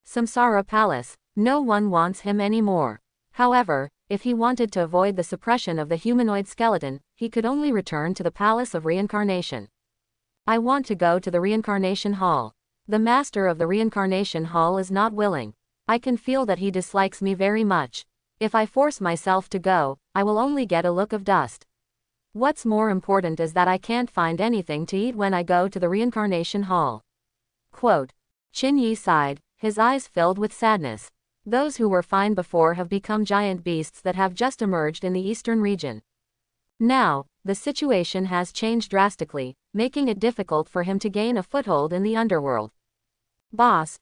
Samsara Palace. No one wants him anymore. However, if he wanted to avoid the suppression of the humanoid skeleton, he could only return to the Palace of Reincarnation. I want to go to the Reincarnation Hall. The master of the Reincarnation Hall is not willing. I can feel that he dislikes me very much. If I force myself to go, I will only get a look of dust. What's more important is that I can't find anything to eat when I go to the Reincarnation Hall. Quote. Qin Yi sighed, his eyes filled with sadness. Those who were fine before have become giant beasts that have just emerged in the eastern region. Now, the situation has changed drastically, making it difficult for him to gain a foothold in the underworld. Boss,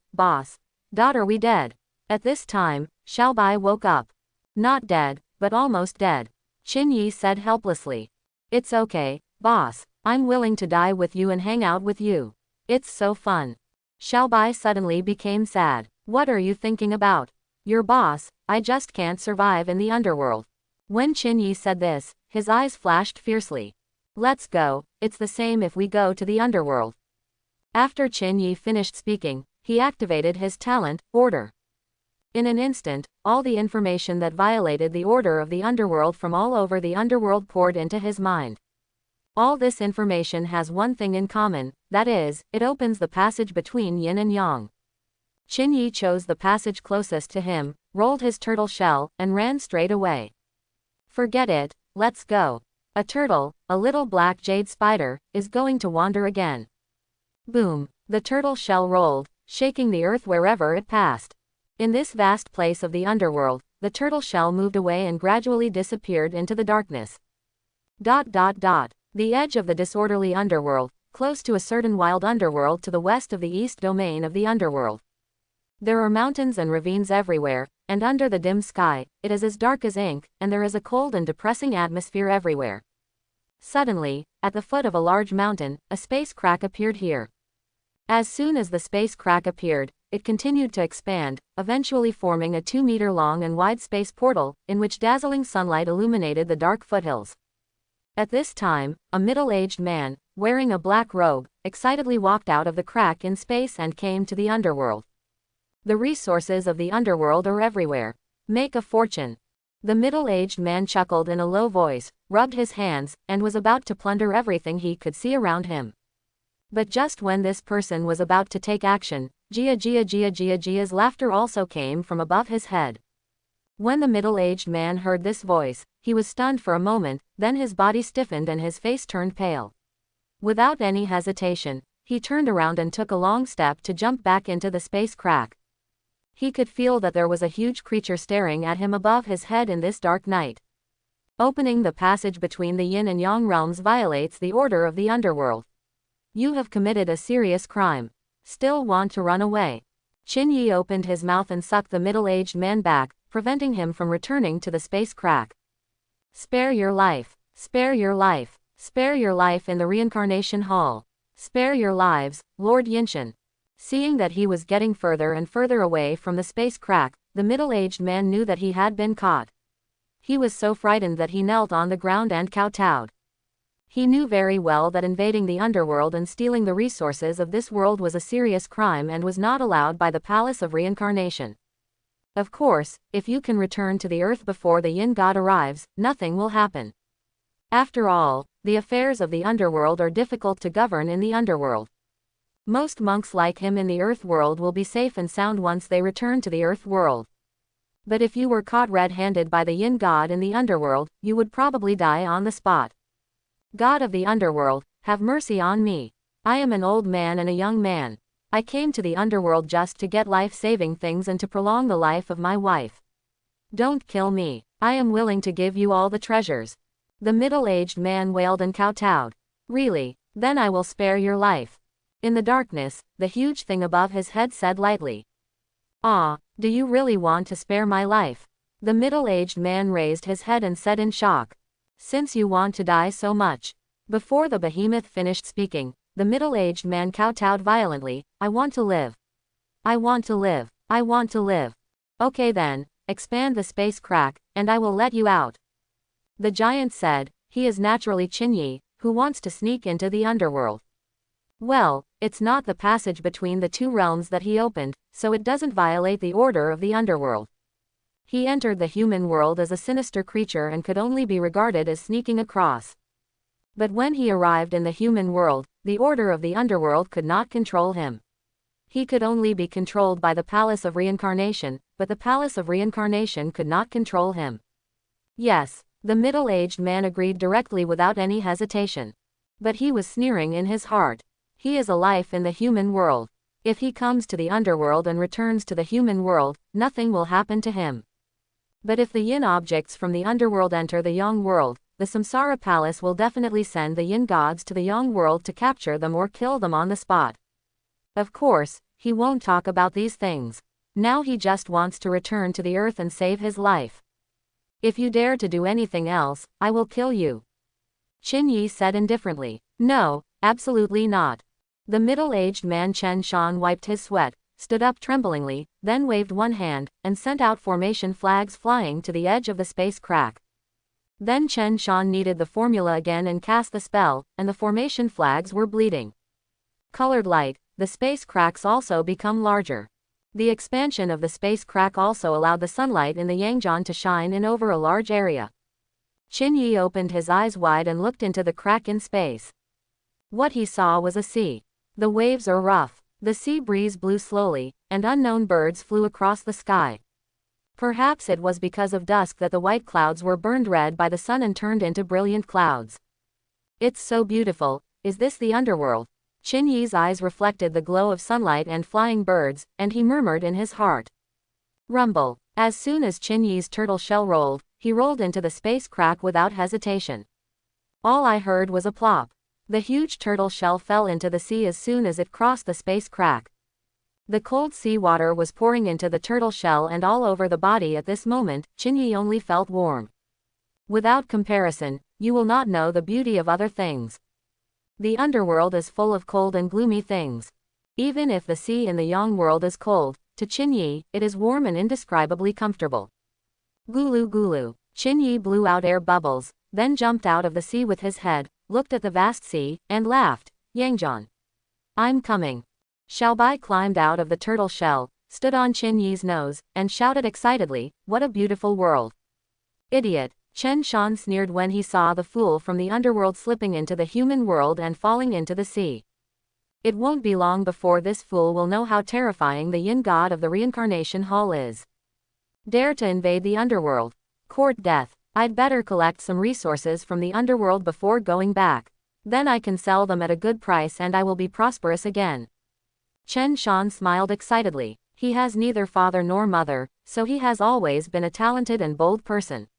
are we dead? At this time, Xiaobai woke up. Not dead, but almost dead. Qin Yi said helplessly. It's okay, boss. I'm willing to die with you and hang out with you. It's so fun. Xiaobai suddenly became sad. What are you thinking about? Your boss, I just can't survive in the underworld. When Qin Yi said this, his eyes flashed fiercely. Let's go, it's the same if we go to the underworld. After Qin Yi finished speaking, he activated his talent, Order. In an instant, all the information that violated the order of the underworld from all over the underworld poured into his mind. All this information has one thing in common, that is, it opens the passage between yin and yang. Qin Yi chose the passage closest to him, rolled his turtle shell, and ran straight away. Forget it, let's go. A turtle, a little black jade spider, is going to wander again. Boom, the turtle shell rolled, shaking the earth wherever it passed. In this vast place of the underworld, the turtle shell moved away and gradually disappeared into the darkness. The edge of the disorderly underworld, close to a certain wild underworld to the west of the east domain of the underworld. There are mountains and ravines everywhere, and under the dim sky, it is as dark as ink, and there is a cold and depressing atmosphere everywhere. Suddenly, at the foot of a large mountain, a space crack appeared here. As soon as the space crack appeared, it continued to expand, eventually forming a 2-meter-long and wide space portal, in which dazzling sunlight illuminated the dark foothills. At this time, a middle-aged man, wearing a black robe, excitedly walked out of the crack in space and came to the underworld. The resources of the underworld are everywhere. Make a fortune. The middle-aged man chuckled in a low voice, rubbed his hands, and was about to plunder everything he could see around him. But just when this person was about to take action, Gia's laughter also came from above his head. When the middle-aged man heard this voice, he was stunned for a moment, then his body stiffened and his face turned pale. Without any hesitation, he turned around and took a long step to jump back into the space crack. He could feel that there was a huge creature staring at him above his head in this dark night. Opening the passage between the yin and yang realms violates the order of the underworld. You have committed a serious crime. Still want to run away? Qin Yi opened his mouth and sucked the middle-aged man back, preventing him from returning to the space crack. Spare your life. Spare your life. Spare your life in the reincarnation hall. Spare your lives, Lord Yinshan. Seeing that he was getting further and further away from the space crack, the middle-aged man knew that he had been caught. He was so frightened that he knelt on the ground and kowtowed. He knew very well that invading the underworld and stealing the resources of this world was a serious crime and was not allowed by the Palace of Reincarnation. Of course, if you can return to the earth before the Yin God arrives, nothing will happen. After all, the affairs of the underworld are difficult to govern in the underworld. Most monks like him in the earth world will be safe and sound once they return to the earth world. But if you were caught red-handed by the Yin God in the underworld, you would probably die on the spot. God of the underworld, have mercy on me. I am an old man and a young man. I came to the underworld just to get life-saving things and to prolong the life of my wife. Don't kill me. I am willing to give you all the treasures. The middle-aged man wailed and kowtowed. Really? Then I will spare your life. In the darkness, the huge thing above his head said lightly. Ah, do you really want to spare my life? The middle-aged man raised his head and said in shock. Since you want to die so much. Before the behemoth finished speaking, the middle-aged man kowtowed violently. I want to live. I want to live. I want to live. Okay then, expand the space crack, and I will let you out. The giant said. He is naturally Qinyi, who wants to sneak into the underworld. Well, it's not the passage between the two realms that he opened, so it doesn't violate the order of the underworld. He entered the human world as a sinister creature and could only be regarded as sneaking across. But when he arrived in the human world, the order of the underworld could not control him. He could only be controlled by the Palace of Reincarnation, but the Palace of Reincarnation could not control him. Yes, the middle-aged man agreed directly without any hesitation. But he was sneering in his heart. He is a life in the human world. If he comes to the underworld and returns to the human world, nothing will happen to him. But if the yin objects from the underworld enter the yang world, the Samsara Palace will definitely send the yin gods to the yang world to capture them or kill them on the spot. Of course, he won't talk about these things. Now he just wants to return to the earth and save his life. If you dare to do anything else, I will kill you. Qinyi said indifferently. No, absolutely not. The middle-aged man Chen Shan wiped his sweat, stood up tremblingly, then waved one hand, and sent out formation flags flying to the edge of the space crack. Then Chen Shan needed the formula again and cast the spell, and the formation flags were bleeding. Colored light, the space cracks also become larger. The expansion of the space crack also allowed the sunlight in the Yangjian to shine in over a large area. Qinyi opened his eyes wide and looked into the crack in space. What he saw was a sea. The waves are rough. The sea breeze blew slowly, and unknown birds flew across the sky. Perhaps it was because of dusk that the white clouds were burned red by the sun and turned into brilliant clouds. It's so beautiful. Is this the underworld? Qinyi's eyes reflected the glow of sunlight and flying birds, and he murmured in his heart. Rumble. As soon as Qinyi's turtle shell rolled, he rolled into the space crack without hesitation. All I heard was a plop. The huge turtle shell fell into the sea as soon as it crossed the space crack. The cold sea water was pouring into the turtle shell and all over the body at this moment. Qinyi only felt warm. Without comparison, you will not know the beauty of other things. The underworld is full of cold and gloomy things. Even if the sea in the yang world is cold, to Qinyi, it is warm and indescribably comfortable. Gulu gulu. Qinyi blew out air bubbles, then jumped out of the sea with his head, looked at the vast sea, and laughed. Yangjian. I'm coming. Xiaobai climbed out of the turtle shell, stood on Qinyi's nose, and shouted excitedly, what a beautiful world. Idiot. Chen Shan sneered when he saw the fool from the underworld slipping into the human world and falling into the sea. It won't be long before this fool will know how terrifying the yin god of the reincarnation hall is. Dare to invade the underworld. Court death. I'd better collect some resources from the underworld before going back. Then I can sell them at a good price and I will be prosperous again. Chen Shan smiled excitedly. He has neither father nor mother, so he has always been a talented and bold person.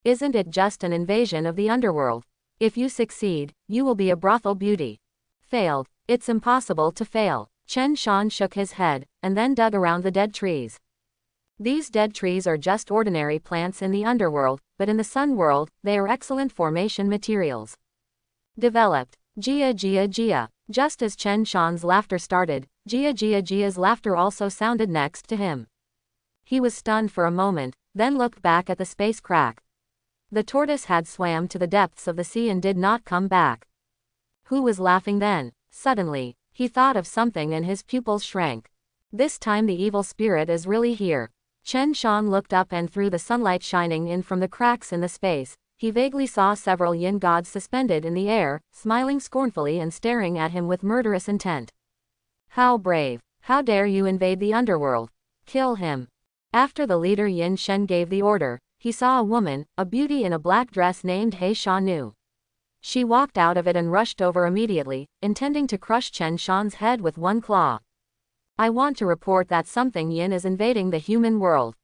Isn't it just an invasion of the underworld? If you succeed, you will be a brothel beauty. Failed. It's impossible to fail. Chen Shan shook his head, and then dug around the dead trees. These dead trees are just ordinary plants in the underworld, but in the sun world, they are excellent formation materials. Developed. Jia Jia Jia. Just as Chen Shan's laughter started, Jia Jia Jia's laughter also sounded next to him. He was stunned for a moment, then looked back at the space crack. The tortoise had swam to the depths of the sea and did not come back. Who was laughing then? Suddenly, he thought of something and his pupils shrank. This time the evil spirit is really here. Chen Shan looked up and through the sunlight shining in from the cracks in the space, he vaguely saw several yin gods suspended in the air, smiling scornfully and staring at him with murderous intent. How brave! How dare you invade the underworld? Kill him! After the leader Yin Shen gave the order, he saw a woman, a beauty in a black dress named He Shanu. She walked out of it and rushed over immediately, intending to crush Chen Shan's head with one claw. I want to report that something yin is invading the human world.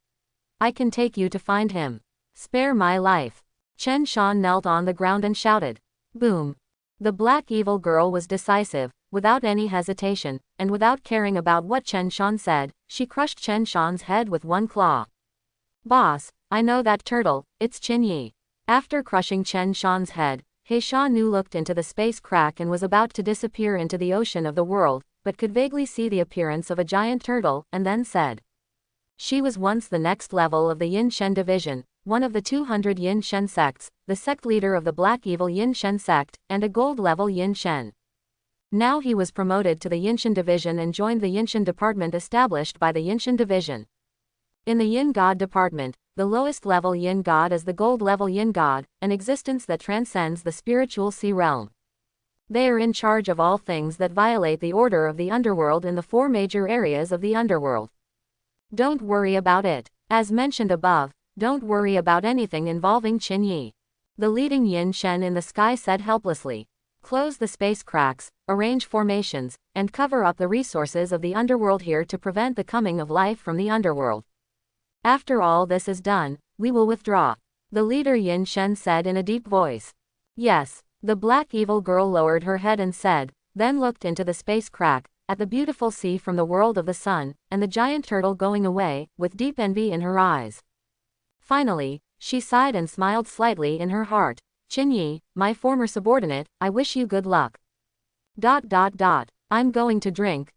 I can take you to find him. Spare my life. Chen Shan knelt on the ground and shouted. Boom. The black evil girl was decisive, without any hesitation, and without caring about what Chen Shan said, she crushed Chen Shan's head with one claw. Boss, I know that turtle, it's Qin Yi. After crushing Chen Shan's head, He Sha Nu looked into the space crack and was about to disappear into the ocean of the world, but could vaguely see the appearance of a giant turtle, and then said. She was once the next level of the Yin Shen division, one of the 200 Yin Shen sects, the sect leader of the Black Evil Yin Shen sect, and a gold-level Yin Shen. Now he was promoted to the Yinshen division and joined the Yinshen department established by the Yinshen division. In the Yin God department, the lowest level Yin God is the gold-level Yin God, an existence that transcends the spiritual sea realm. They are in charge of all things that violate the order of the underworld in the 4 major areas of the underworld. Don't worry about it. As mentioned above, don't worry about anything involving Qin Yi. The leading Yin Shen in the sky said helplessly. Close the space cracks, arrange formations, and cover up the resources of the underworld here to prevent the coming of life from the underworld. After all this is done, we will withdraw. The leader Yin Shen said in a deep voice. Yes. The black evil girl lowered her head and said, then looked into the space crack, at the beautiful sea from the world of the sun, and the giant turtle going away, with deep envy in her eyes. Finally, she sighed and smiled slightly in her heart. Qin Yi, my former subordinate, I wish you good luck. ... I'm going to drink.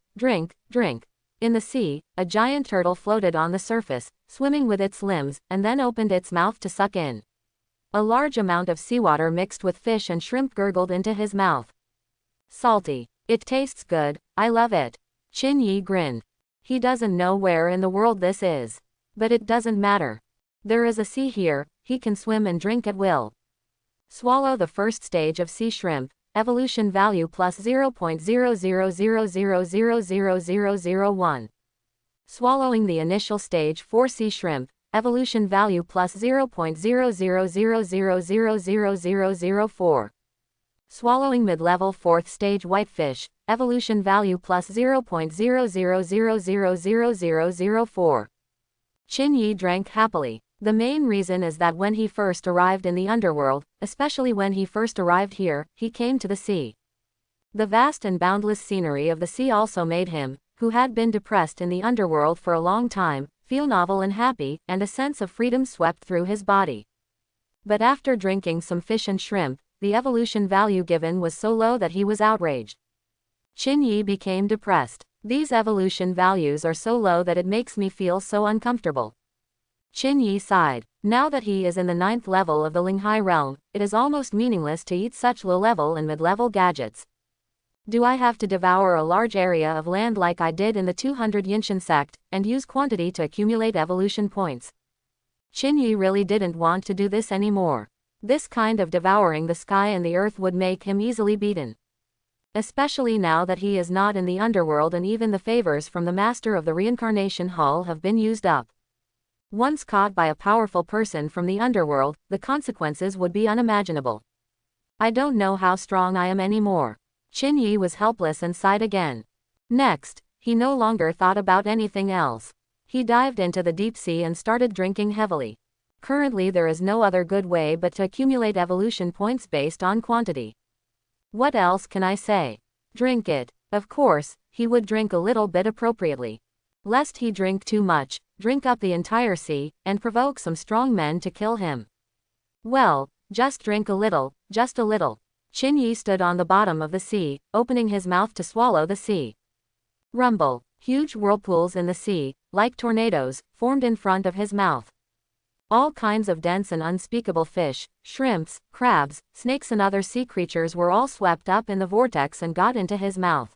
In the sea, a giant turtle floated on the surface, swimming with its limbs, and then opened its mouth to suck in. A large amount of seawater mixed with fish and shrimp gurgled into his mouth. Salty. It tastes good, I love it. Qin Yi grinned. He doesn't know where in the world this is. But it doesn't matter. There is a sea here, he can swim and drink at will. Swallow the first stage of sea shrimp, evolution value plus 0.0000000001. Swallowing the initial stage 4 sea shrimp, evolution value plus 0.0000000004. Swallowing mid-level 4th stage whitefish, evolution value plus 0.00000004. Qin Yi drank happily. The main reason is that when he first arrived in the underworld, especially when he first arrived here, he came to the sea. The vast and boundless scenery of the sea also made him, who had been depressed in the underworld for a long time, feel novel and happy, and a sense of freedom swept through his body. But after drinking some fish and shrimp, the evolution value given was so low that he was outraged. Qin Yi became depressed. These evolution values are so low that it makes me feel so uncomfortable. Qin Yi sighed. Now that he is in the 9th level of the Linghai realm, it is almost meaningless to eat such low-level and mid-level gadgets. Do I have to devour a large area of land like I did in the 200 Yinshen sect, and use quantity to accumulate evolution points? Qin Yi really didn't want to do this anymore. This kind of devouring the sky and the earth would make him easily beaten. Especially now that he is not in the underworld and even the favors from the master of the reincarnation hall have been used up. Once caught by a powerful person from the underworld, the consequences would be unimaginable. I don't know how strong I am anymore. Qin Yi was helpless and sighed again. Next, he no longer thought about anything else. He dived into the deep sea and started drinking heavily. Currently there is no other good way but to accumulate evolution points based on quantity. What else can I say? Drink it. Of course, he would drink a little bit appropriately. Lest he drink too much, drink up the entire sea, and provoke some strong men to kill him. Well, just drink a little, just a little. Qin Yi stood on the bottom of the sea, opening his mouth to swallow the sea. Rumble. Huge whirlpools in the sea, like tornadoes, formed in front of his mouth. All kinds of dense and unspeakable fish, shrimps, crabs, snakes and other sea creatures were all swept up in the vortex and got into his mouth.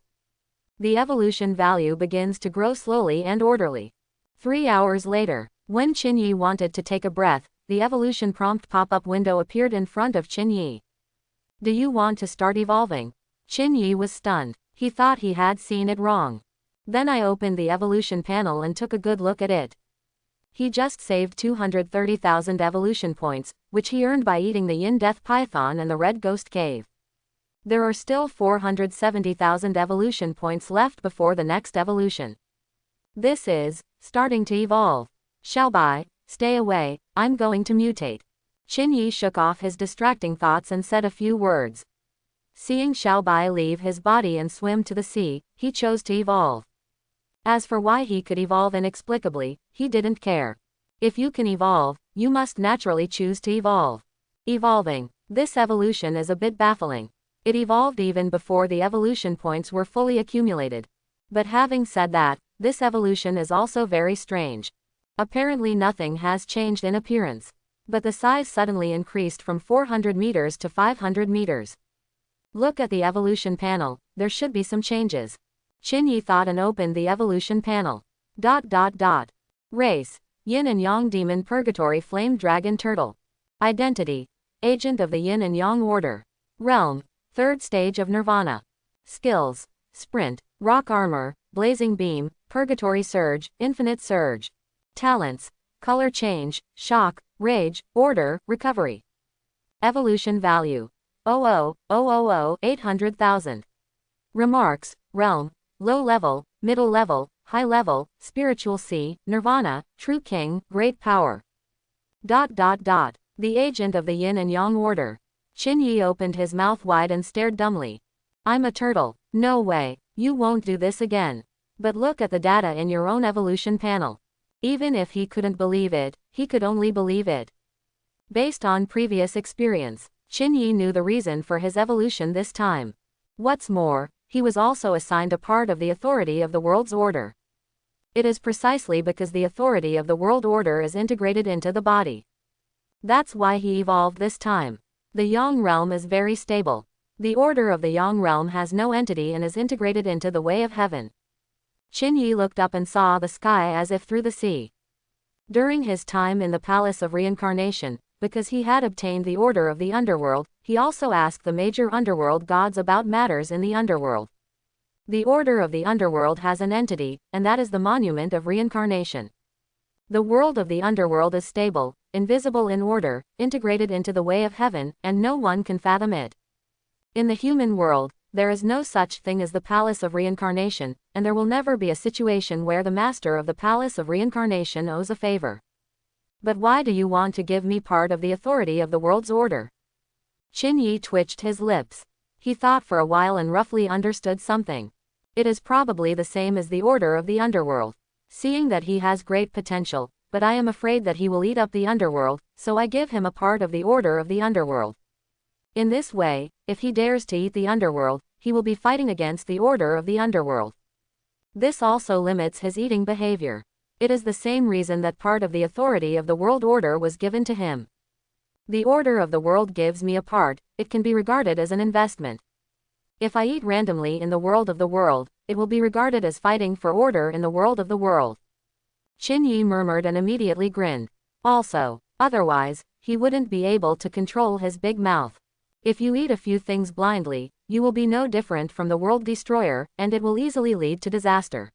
The evolution value begins to grow slowly and orderly. 3 hours later, when Qin Yi wanted to take a breath, the evolution prompt pop-up window appeared in front of Qin Yi. Do you want to start evolving? Qin Yi was stunned. He thought he had seen it wrong. Then I opened the evolution panel and took a good look at it. He just saved 230,000 evolution points, which he earned by eating the Yin Death Python and the Red Ghost Cave. There are still 470,000 evolution points left before the next evolution. This is starting to evolve. Xiaobai, stay away, I'm going to mutate. Qinyi shook off his distracting thoughts and said a few words. Seeing Xiaobai leave his body and swim to the sea, he chose to evolve. As for why he could evolve inexplicably, he didn't care. If you can evolve, you must naturally choose to evolve. Evolving. This evolution is a bit baffling. It evolved even before the evolution points were fully accumulated. But having said that, this evolution is also very strange. Apparently nothing has changed in appearance. But the size suddenly increased from 400 meters to 500 meters. Look at the evolution panel, there should be some changes. Qinyi thought and opened the evolution panel. Race. Yin and Yang Demon Purgatory Flame Dragon Turtle. Identity. Agent of the Yin and Yang Order. Realm. Third stage of Nirvana. Skills. Sprint, Rock Armor, Blazing Beam, Purgatory Surge, Infinite Surge. Talents. Color Change, Shock, Rage, Order, Recovery. Evolution Value. 800,000. Remarks. Realm. Low Level, Middle Level, High Level, Spiritual C, Nirvana, True King, Great Power. The Agent of the Yin and Yang Order. Qinyi opened his mouth wide and stared dumbly. I'm a turtle. No way, you won't do this again. But look at the data in your own evolution panel. Even if he couldn't believe it, he could only believe it. Based on previous experience, Qinyi knew the reason for his evolution this time. What's more, he was also assigned a part of the authority of the world's order. It is precisely because the authority of the world order is integrated into the body. That's why he evolved this time. The Yang realm is very stable. The order of the Yang realm has no entity and is integrated into the way of heaven. Qinyi looked up and saw the sky as if through the sea. During his time in the Palace of Reincarnation, because he had obtained the order of the Underworld, he also asked the major Underworld gods about matters in the Underworld. The order of the Underworld has an entity, and that is the monument of reincarnation. The world of the Underworld is stable, invisible in order, integrated into the way of heaven, and no one can fathom it. In the human world, there is no such thing as the Palace of Reincarnation, and there will never be a situation where the master of the Palace of Reincarnation owes a favor. But why do you want to give me part of the authority of the world's order? Qinyi twitched his lips. He thought for a while and roughly understood something. It is probably the same as the order of the Underworld. Seeing that he has great potential, but I am afraid that he will eat up the Underworld, so I give him a part of the order of the Underworld. In this way, if he dares to eat the Underworld, he will be fighting against the order of the Underworld. This also limits his eating behavior. It is the same reason that part of the authority of the world order was given to him. The order of the world gives me a part, it can be regarded as an investment. If I eat randomly in the world of the world, it will be regarded as fighting for order in the world of the world. Qinyi murmured and immediately grinned. Also, otherwise, he wouldn't be able to control his big mouth. If you eat a few things blindly, you will be no different from the world destroyer, and it will easily lead to disaster.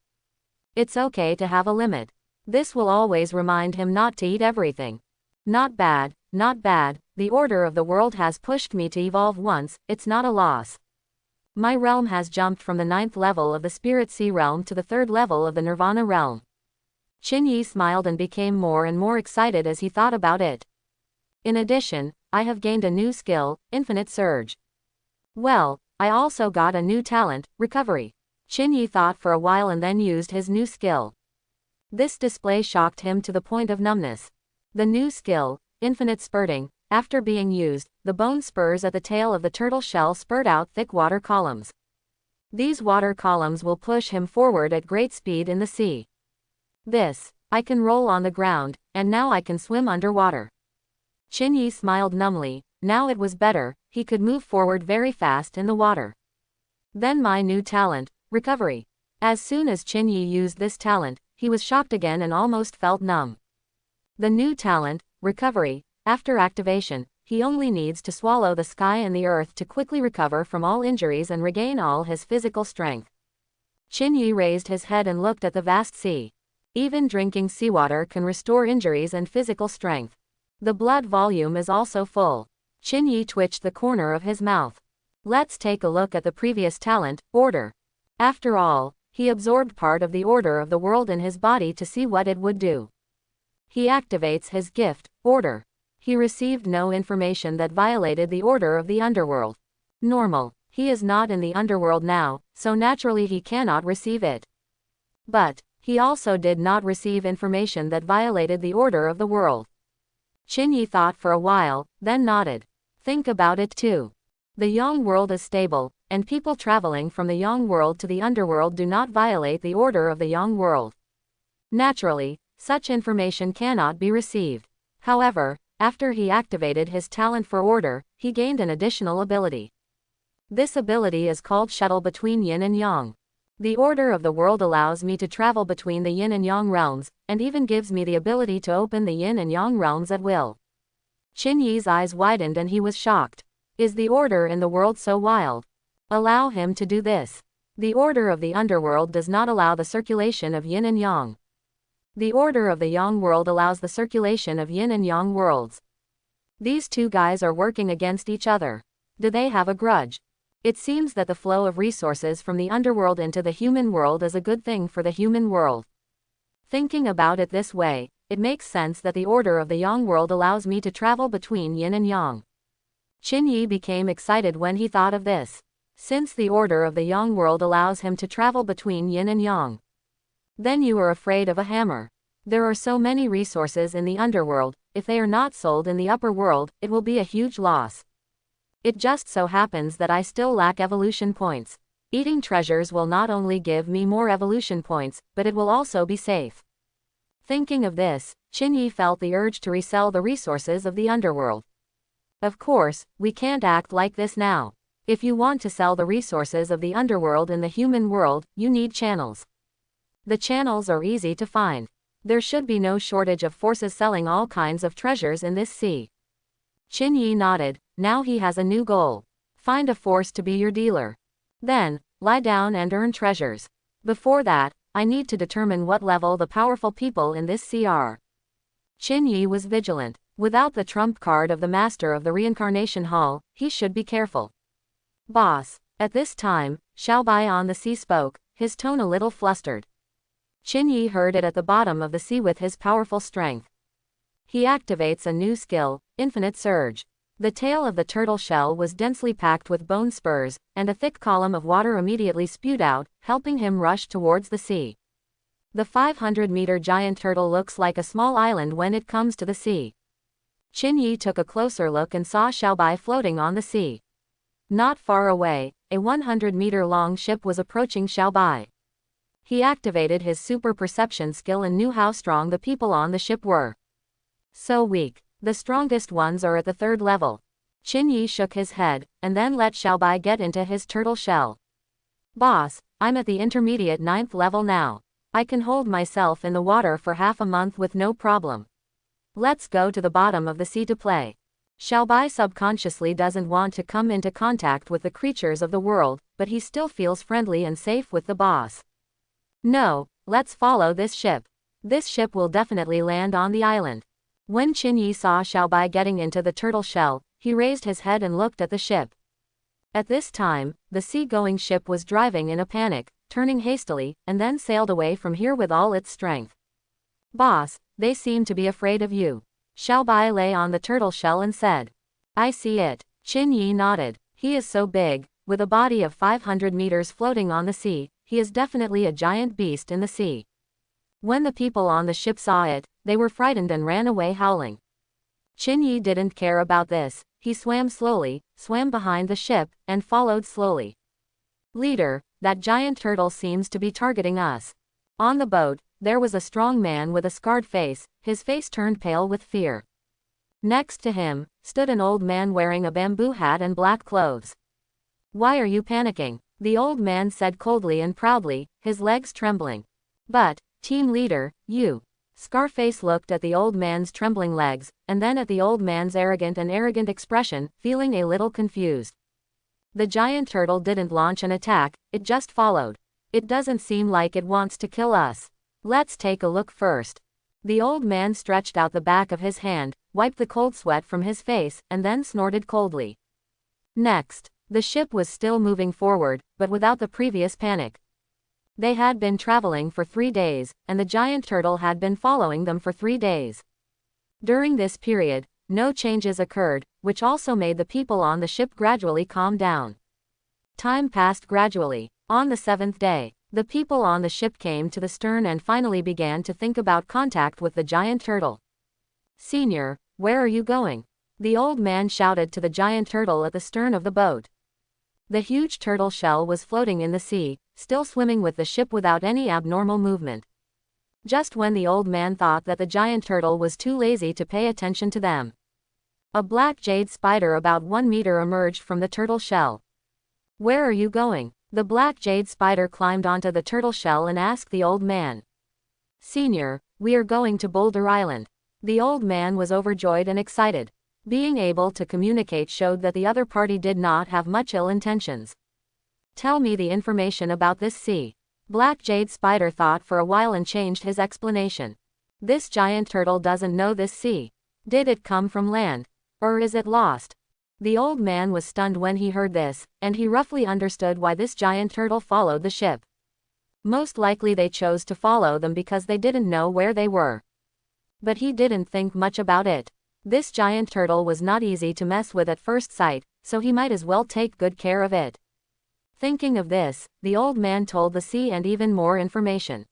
It's okay to have a limit. This will always remind him not to eat everything. Not bad, not bad, the order of the world has pushed me to evolve once, it's not a loss. My realm has jumped from the 9th level of the Spirit Sea realm to the 3rd level of the Nirvana realm. Qinyi smiled and became more and more excited as he thought about it. In addition, I have gained a new skill, Infinite Surge. Well, I also got a new talent, Recovery. Qinyi thought for a while and then used his new skill. This display shocked him to the point of numbness. The new skill, Infinite Spurting, after being used, the bone spurs at the tail of the turtle shell spurt out thick water columns. These water columns will push him forward at great speed in the sea. I can roll on the ground, and now I can swim underwater. Qinyi smiled numbly. Now it was better, he could move forward very fast in the water. Then my new talent, Recovery. As soon as Qinyi used this talent, he was shocked again and almost felt numb. The new talent, Recovery, after activation, he only needs to swallow the sky and the earth to quickly recover from all injuries and regain all his physical strength. Qinyi raised his head and looked at the vast sea. Even drinking seawater can restore injuries and physical strength. The blood volume is also full. Qinyi twitched the corner of his mouth. Let's take a look at the previous talent, order. After all, he absorbed part of the order of the world in his body to see what it would do. He activates his gift, order. He received no information that violated the order of the underworld. Normal. He is not in the underworld now, so naturally he cannot receive it. But he also did not receive information that violated the order of the world. Qinyi thought for a while, then nodded. Think about it too. The Yang world is stable, and people traveling from the Yang world to the underworld do not violate the order of the Yang world. Naturally, such information cannot be received. However, after he activated his talent for order, he gained an additional ability. This ability is called shuttle between yin and yang. The order of the world allows me to travel between the yin and yang realms, and even gives me the ability to open the yin and yang realms at will. Qinyi's eyes widened and he was shocked. Is the order in the world so wild? Allow him to do this. The order of the underworld does not allow the circulation of yin and yang. The order of the yang world allows the circulation of yin and yang worlds. These two guys are working against each other. Do they have a grudge? It seems that the flow of resources from the underworld into the human world is a good thing for the human world. Thinking about it this way, it makes sense that the order of the yang world allows me to travel between yin and yang. Qinyi became excited when he thought of this. Since the order of the yang world allows him to travel between yin and yang. Then you are afraid of a hammer. There are so many resources in the underworld, if they are not sold in the upper world, it will be a huge loss. It just so happens that I still lack evolution points. Eating treasures will not only give me more evolution points, but it will also be safe. Thinking of this, Qinyi felt the urge to resell the resources of the underworld. Of course, we can't act like this now. If you want to sell the resources of the underworld in the human world, you need channels. The channels are easy to find. There should be no shortage of forces selling all kinds of treasures in this sea. Qinyi nodded. Now he has a new goal. Find a force to be your dealer. Then, lie down and earn treasures. Before that, I need to determine what level the powerful people in this sea are. Qinyi was vigilant. Without the trump card of the master of the reincarnation hall, he should be careful. Boss. At this time, Xiaobai on the sea spoke, his tone a little flustered. Qinyi heard it at the bottom of the sea with his powerful strength. He activates a new skill, Infinite Surge. The tail of the turtle shell was densely packed with bone spurs, and a thick column of water immediately spewed out, helping him rush towards the sea. The 500-meter giant turtle looks like a small island when it comes to the sea. Qinyi took a closer look and saw Xiaobai floating on the sea. Not far away, a 100-meter-long ship was approaching Xiaobai. He activated his super perception skill and knew how strong the people on the ship were. So weak. The strongest ones are at the 3rd level. Qinyi shook his head, and then let Xiaobai get into his turtle shell. Boss, I'm at the intermediate 9th level now. I can hold myself in the water for half a month with no problem. Let's go to the bottom of the sea to play. Xiaobai subconsciously doesn't want to come into contact with the creatures of the world, but he still feels friendly and safe with the boss. No, let's follow this ship. This ship will definitely land on the island. When Qinyi saw Xiaobai getting into the turtle shell, he raised his head and looked at the ship. At this time, the sea-going ship was driving in a panic, turning hastily, and then sailed away from here with all its strength. Boss, they seem to be afraid of you. Xiaobai lay on the turtle shell and said. I see it. Qinyi nodded. He is so big, with a body of 500 meters floating on the sea, he is definitely a giant beast in the sea. When the people on the ship saw it, they were frightened and ran away howling. Qinyi didn't care about this. He swam slowly, swam behind the ship, and followed slowly. Leader, that giant turtle seems to be targeting us. On the boat, there was a strong man with a scarred face, his face turned pale with fear. Next to him, stood an old man wearing a bamboo hat and black clothes. Why are you panicking? The old man said coldly and proudly, his legs trembling. But, team leader, you. Scarface looked at the old man's trembling legs, and then at the old man's arrogant expression, feeling a little confused. The giant turtle didn't launch an attack, it just followed. It doesn't seem like it wants to kill us. Let's take a look first. The old man stretched out the back of his hand, wiped the cold sweat from his face, and then snorted coldly. Next, the ship was still moving forward, but without the previous panic. They had been traveling for 3 days, and the giant turtle had been following them for 3 days. During this period, no changes occurred, which also made the people on the ship gradually calm down. Time passed gradually. On the 7th day, the people on the ship came to the stern and finally began to think about contact with the giant turtle. "Senior, where are you going?" the old man shouted to the giant turtle at the stern of the boat. The huge turtle shell was floating in the sea, still swimming with the ship without any abnormal movement. Just when the old man thought that the giant turtle was too lazy to pay attention to them, a black jade spider about 1 meter emerged from the turtle shell. "Where are you going?" The black jade spider climbed onto the turtle shell and asked the old man. "Senior, we are going to Boulder Island." The old man was overjoyed and excited. Being able to communicate showed that the other party did not have much ill intentions. "Tell me the information about this sea." Black Jade Spider thought for a while and changed his explanation. "This giant turtle doesn't know this sea. Did it come from land? Or is it lost?" The old man was stunned when he heard this, and he roughly understood why this giant turtle followed the ship. Most likely they chose to follow them because they didn't know where they were. But he didn't think much about it. This giant turtle was not easy to mess with at first sight, so he might as well take good care of it. Thinking of this, the old man told the sea and even more information.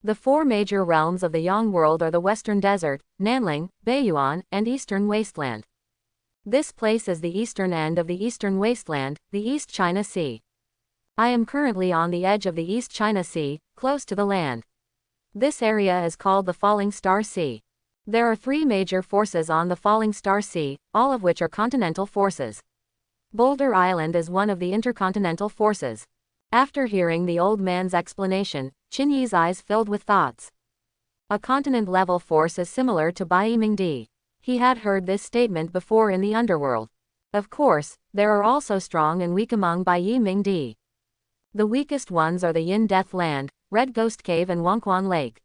The 4 major realms of the Yang world are the Western Desert, Nanling, Baiyuan, and Eastern Wasteland. This place is the eastern end of the Eastern Wasteland, the East China Sea. I am currently on the edge of the East China Sea, close to the land. This area is called the Falling Star Sea. There are 3 major forces on the Falling Star Sea, all of which are continental forces. Boulder Island is one of the intercontinental forces. After hearing the old man's explanation, Qin Yi's eyes filled with thoughts. A continent-level force is similar to Bai Mingdi. He had heard this statement before in the Underworld. Of course, there are also strong and weak among Bai Mingdi. The weakest ones are the Yin Death Land, Red Ghost Cave and Wangquan Lake.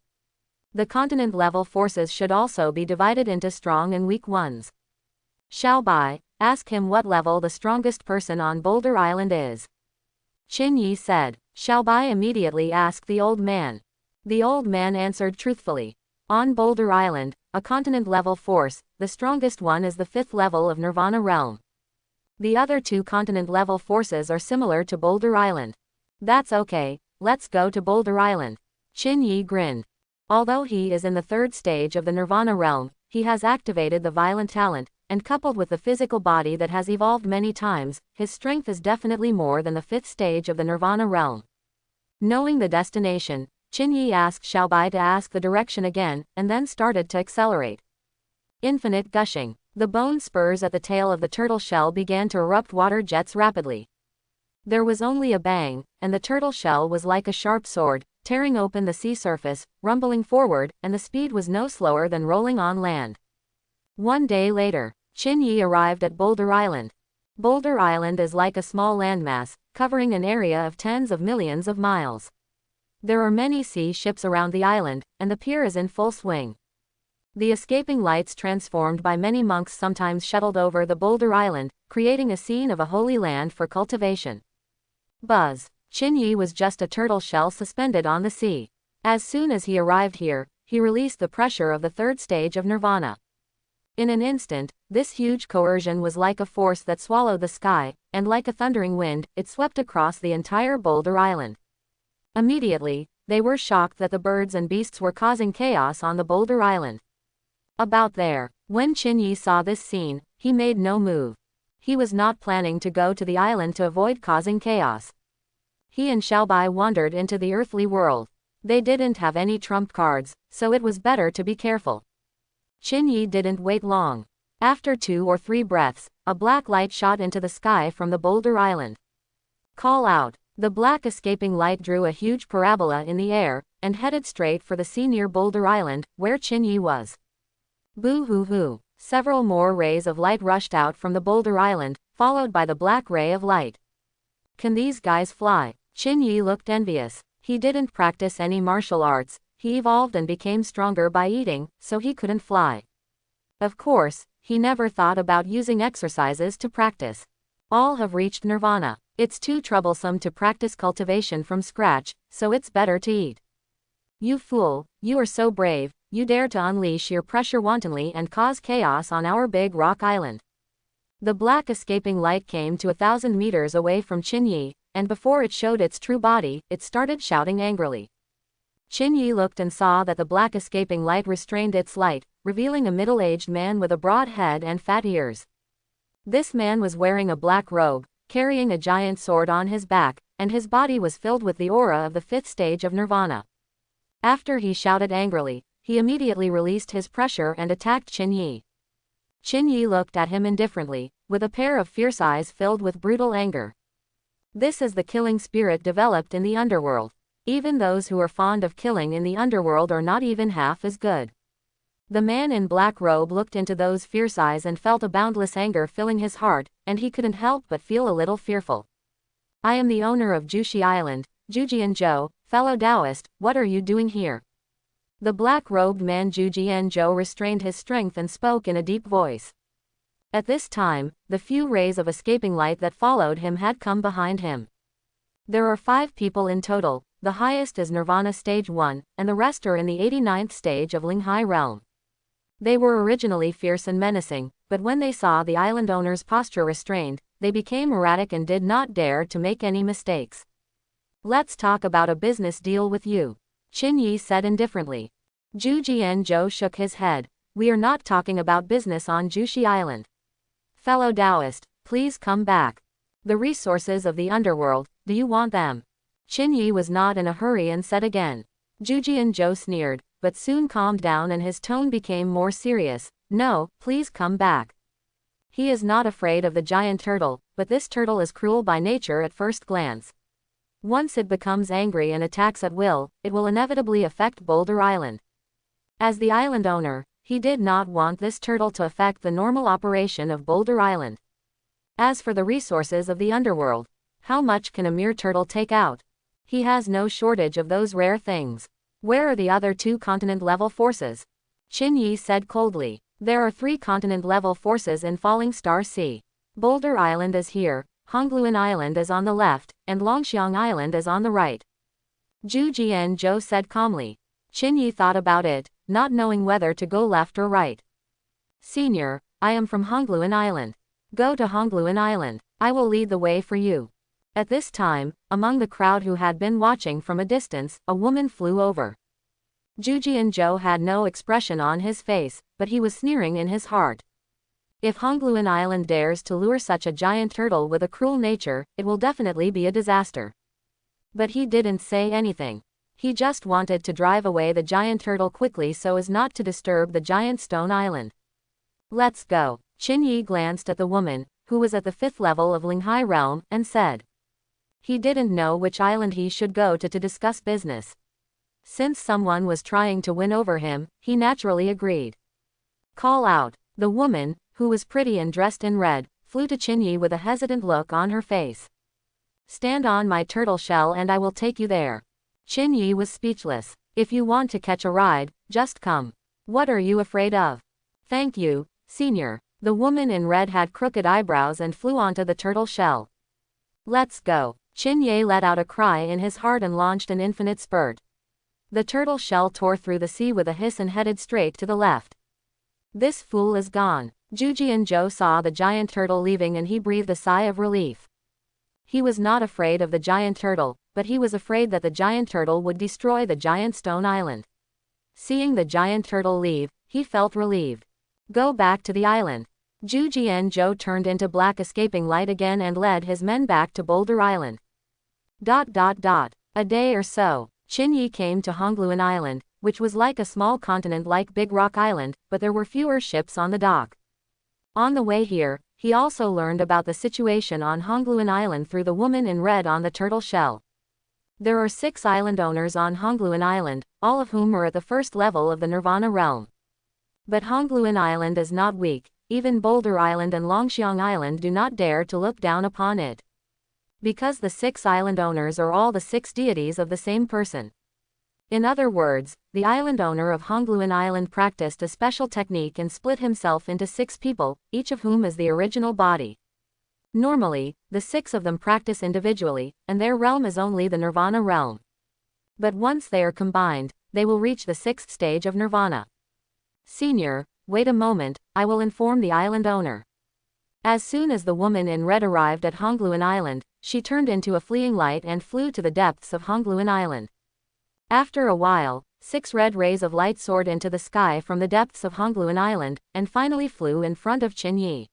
The continent-level forces should also be divided into strong and weak ones. Xiao Bai, ask him what level the strongest person on Boulder Island is. Qin Yi said. Xiao Bai immediately asked the old man. The old man answered truthfully. On Boulder Island, a continent-level force, the strongest one is the 5th level of Nirvana realm. The other 2 continent-level forces are similar to Boulder Island. That's okay, let's go to Boulder Island. Qin Yi grinned. Although he is in the 3rd stage of the Nirvana realm, he has activated the violent talent, and coupled with the physical body that has evolved many times, his strength is definitely more than the 5th stage of the Nirvana realm. Knowing the destination, Qin Yi asked Xiao Bai to ask the direction again, and then started to accelerate. Infinite gushing. The bone spurs at the tail of the turtle shell began to erupt water jets rapidly. There was only a bang, and the turtle shell was like a sharp sword, tearing open the sea surface, rumbling forward, and the speed was no slower than rolling on land. 1 day later, Qin Yi arrived at Boulder Island. Boulder Island is like a small landmass, covering an area of tens of millions of miles. There are many sea ships around the island, and the pier is in full swing. The escaping lights transformed by many monks sometimes shuttled over the Boulder Island, creating a scene of a holy land for cultivation. Buzz. Qin Yi was just a turtle shell suspended on the sea. As soon as he arrived here, he released the pressure of the 3rd stage of Nirvana. In an instant, this huge coercion was like a force that swallowed the sky, and like a thundering wind, it swept across the entire Boulder Island. Immediately, they were shocked that the birds and beasts were causing chaos on the Boulder Island. About there, when Qin Yi saw this scene, he made no move. He was not planning to go to the island to avoid causing chaos. He and Xiao Bai wandered into the earthly world. They didn't have any trump cards, so it was better to be careful. Qin Yi didn't wait long. After 2 or 3 breaths, a black light shot into the sky from the Boulder Island. Call out. The black escaping light drew a huge parabola in the air, and headed straight for the sea near Boulder Island, where Qin Yi was. Boo hoo hoo. Several more rays of light rushed out from the Boulder Island, followed by the black ray of light. Can these guys fly? Qin Yi looked envious. He didn't practice any martial arts, he evolved and became stronger by eating, so he couldn't fly. Of course, he never thought about using exercises to practice. All have reached nirvana. It's too troublesome to practice cultivation from scratch, so it's better to eat. You fool, you are so brave, you dare to unleash your pressure wantonly and cause chaos on our big rock island. The black escaping light came to 1,000 meters away from Qinyi, and before it showed its true body, it started shouting angrily. Qinyi looked and saw that the black escaping light restrained its light, revealing a middle-aged man with a broad head and fat ears. This man was wearing a black robe, carrying a giant sword on his back, and his body was filled with the aura of the 5th stage of nirvana. After he shouted angrily, he immediately released his pressure and attacked Qinyi. Qinyi looked at him indifferently, with a pair of fierce eyes filled with brutal anger. This is the killing spirit developed in the underworld. Even those who are fond of killing in the underworld are not even half as good. The man in black robe looked into those fierce eyes and felt a boundless anger filling his heart, and he couldn't help but feel a little fearful. I am the owner of Jushi Island, Jujian-zhou, fellow Taoist, what are you doing here? The black-robed man Jujian-zhou restrained his strength and spoke in a deep voice. At this time, the few rays of escaping light that followed him had come behind him. There are 5 people in total, the highest is Nirvana Stage 1, and the rest are in the 89th stage of Linghai realm. They were originally fierce and menacing, but when they saw the island owner's posture restrained, they became erratic and did not dare to make any mistakes. Let's talk about a business deal with you, Qinyi said indifferently. Zhu Jianzhou shook his head. We are not talking about business on Jushi Island. Fellow Taoist, please come back. The resources of the underworld, do you want them? Qinyi was not in a hurry and said again. Zhu Jianzhou sneered, but soon calmed down and his tone became more serious. No, please come back. He is not afraid of the giant turtle, but this turtle is cruel by nature at first glance. Once it becomes angry and attacks at will, it will inevitably affect Boulder Island. As the island owner, he did not want this turtle to affect the normal operation of Boulder Island. As for the resources of the underworld, how much can a mere turtle take out? He has no shortage of those rare things. Where are the other 2 continent-level forces? Qinyi said coldly. There are 3 continent-level forces in Falling Star Sea. Boulder Island is here, Hongluan Island is on the left, and Longxiang Island is on the right. Zhu Jianzhou said calmly. Qinyi thought about it, not knowing whether to go left or right. Senior, I am from Hongluan Island. Go to Hongluan Island. I will lead the way for you. At this time, among the crowd who had been watching from a distance, a woman flew over. Zhu Jianzhou had no expression on his face, but he was sneering in his heart. If Hongluan Island dares to lure such a giant turtle with a cruel nature, it will definitely be a disaster. But he didn't say anything. He just wanted to drive away the giant turtle quickly so as not to disturb the giant stone island. Let's go. Qinyi glanced at the woman, who was at the 5th level of Linghai realm, and said. He didn't know which island he should go to discuss business. Since someone was trying to win over him, he naturally agreed. Call out. The woman, who was pretty and dressed in red, flew to Qinyi with a hesitant look on her face. Stand on my turtle shell and I will take you there. Qinyi was speechless. If you want to catch a ride, just come. What are you afraid of? Thank you, senior. The woman in red had crooked eyebrows and flew onto the turtle shell. Let's go. Qinyi let out a cry in his heart and launched an infinite spurt. The turtle shell tore through the sea with a hiss and headed straight to the left. This fool is gone. Zhu Jianzhou saw the giant turtle leaving and he breathed a sigh of relief. He was not afraid of the giant turtle, but he was afraid that the giant turtle would destroy the giant stone island. Seeing the giant turtle leave, he felt relieved. Go back to the island. Zhu Jianzhou turned into black escaping light again and led his men back to Boulder Island. A day or so, Qinyi came to Hongluan Island, which was like a small continent like Big Rock Island, but there were fewer ships on the dock. On the way here, he also learned about the situation on Hongluan Island through the woman in red on the turtle shell. There are 6 island owners on Hongluan Island, all of whom are at the 1st level of the Nirvana realm. But Hongluan Island is not weak, even Boulder Island and Longxiang Island do not dare to look down upon it. Because the 6 island owners are all the 6 deities of the same person. In other words, the island owner of Hongluan Island practiced a special technique and split himself into 6 people, each of whom is the original body. Normally, the 6 of them practice individually, and their realm is only the Nirvana realm. But once they are combined, they will reach the 6th stage of Nirvana. Senior, wait a moment, I will inform the island owner. As soon as the woman in red arrived at Hongluan Island, she turned into a fleeing light and flew to the depths of Hongluan Island. After a while, 6 red rays of light soared into the sky from the depths of Hongluan Island, and finally flew in front of Qin Yi.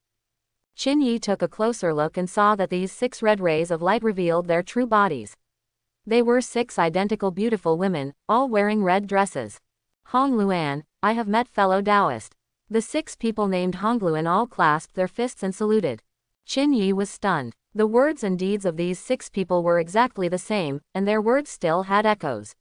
Qin Yi took a closer look and saw that these 6 red rays of light revealed their true bodies. They were 6 identical beautiful women, all wearing red dresses. Hongluan, I have met fellow Taoist. The 6 people named Hongluan all clasped their fists and saluted. Qin Yi was stunned. The words and deeds of these 6 people were exactly the same, and their words still had echoes.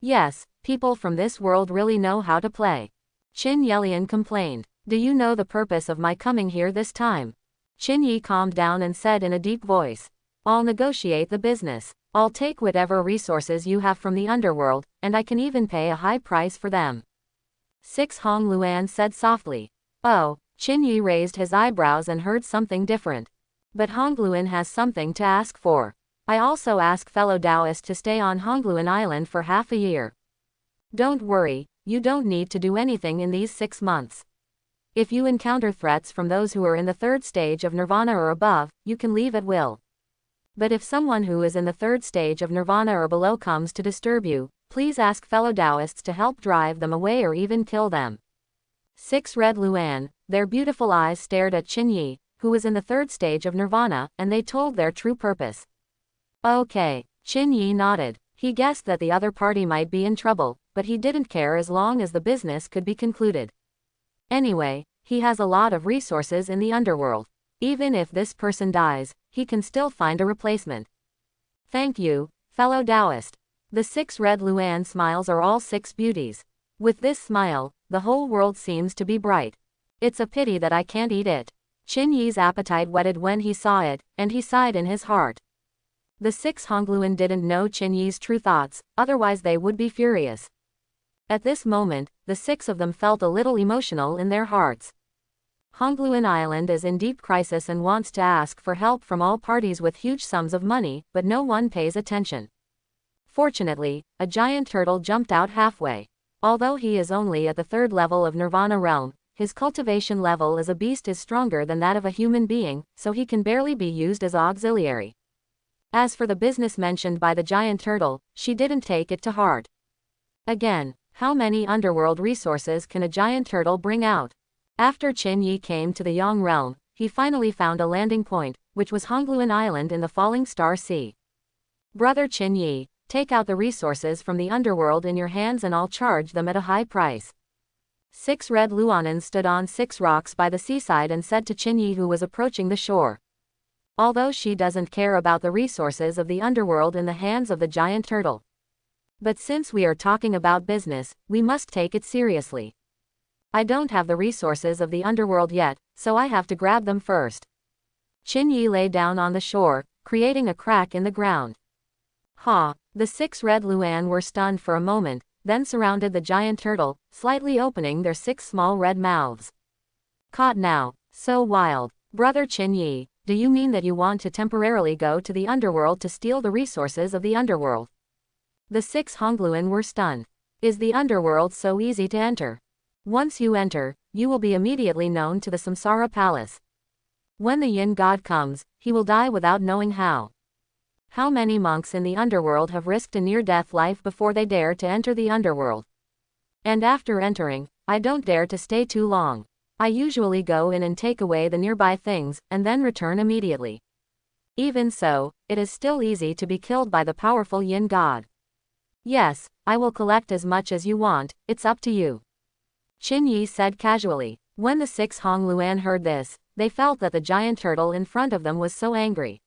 Yes, people from this world really know how to play. Qin Yelian complained. Do you know the purpose of my coming here this time? Qin Yi calmed down and said in a deep voice. I'll negotiate the business. I'll take whatever resources you have from the underworld, and I can even pay a high price for them. 6 Hongluan said softly. Oh, Qin Yi raised his eyebrows and heard something different. But Hongluan has something to ask for. I also ask fellow Taoists to stay on Hongluan Island for half a year. Don't worry, you don't need to do anything in these 6 months. If you encounter threats from those who are in the 3rd stage of Nirvana or above, you can leave at will. But if someone who is in the 3rd stage of Nirvana or below comes to disturb you, please ask fellow Taoists to help drive them away or even kill them. 6 Red Luan, their beautiful eyes stared at Qin Yi, who was in the 3rd stage of Nirvana, and they told their true purpose. Okay, Qin Yi nodded. He guessed that the other party might be in trouble, but he didn't care as long as the business could be concluded. Anyway, he has a lot of resources in the underworld. Even if this person dies, he can still find a replacement. Thank you, fellow Taoist. The 6 Red Luan smiles are all 6 beauties. With this smile, the whole world seems to be bright. It's a pity that I can't eat it. Qin Yi's appetite whetted when he saw it, and he sighed in his heart. The 6 Hongluan didn't know Qin Yi's true thoughts, otherwise they would be furious. At this moment, the 6 of them felt a little emotional in their hearts. Hongluan Island is in deep crisis and wants to ask for help from all parties with huge sums of money, but no one pays attention. Fortunately, a giant turtle jumped out halfway. Although he is only at the 3rd level of Nirvana realm, his cultivation level as a beast is stronger than that of a human being, so he can barely be used as auxiliary. As for the business mentioned by the giant turtle, she didn't take it to heart. Again, how many underworld resources can a giant turtle bring out? After Qin Yi came to the Yang realm, he finally found a landing point, which was Hongluan Island in the Falling Star Sea. Brother Qin Yi, take out the resources from the underworld in your hands and I'll charge them at a high price. 6 Red Luanans stood on 6 rocks by the seaside and said to Qin Yi, who was approaching the shore. Although she doesn't care about the resources of the underworld in the hands of the giant turtle. But since we are talking about business, we must take it seriously. I don't have the resources of the underworld yet, so I have to grab them first. Qin Yi lay down on the shore, creating a crack in the ground. Ha! The 6 Red Luan were stunned for a moment, then surrounded the giant turtle, slightly opening their 6 small red mouths. Caught now, so wild. Brother Qin Yi, do you mean that you want to temporarily go to the underworld to steal the resources of the underworld? The 6 Hongluan were stunned. Is the underworld so easy to enter? Once you enter, you will be immediately known to the Samsara Palace. When the Yin God comes, he will die without knowing how. How many monks in the underworld have risked a near-death life before they dare to enter the underworld? And after entering, I don't dare to stay too long. I usually go in and take away the nearby things, and then return immediately. Even so, it is still easy to be killed by the powerful Yin God. Yes, I will collect as much as you want, it's up to you. Qin Yi said casually. When the 6 Hongluan heard this, they felt that the giant turtle in front of them was so angry.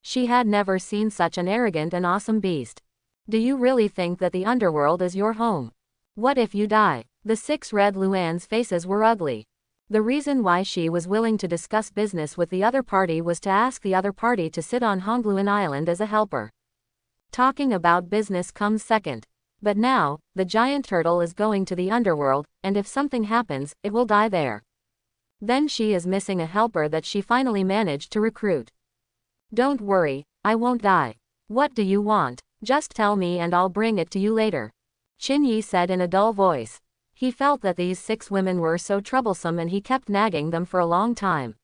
She had never seen such an arrogant and awesome beast. Do you really think that the underworld is your home? What if you die? The 6 Red Luan's faces were ugly. The reason why she was willing to discuss business with the other party was to ask the other party to sit on Hongluan Island as a helper. Talking about business comes second. But now, the giant turtle is going to the underworld, and if something happens, it will die there. Then she is missing a helper that she finally managed to recruit. Don't worry, I won't die. What do you want? Just tell me and I'll bring it to you later. Qin Yi said in a dull voice. He felt that these 6 women were so troublesome and he kept nagging them for a long time.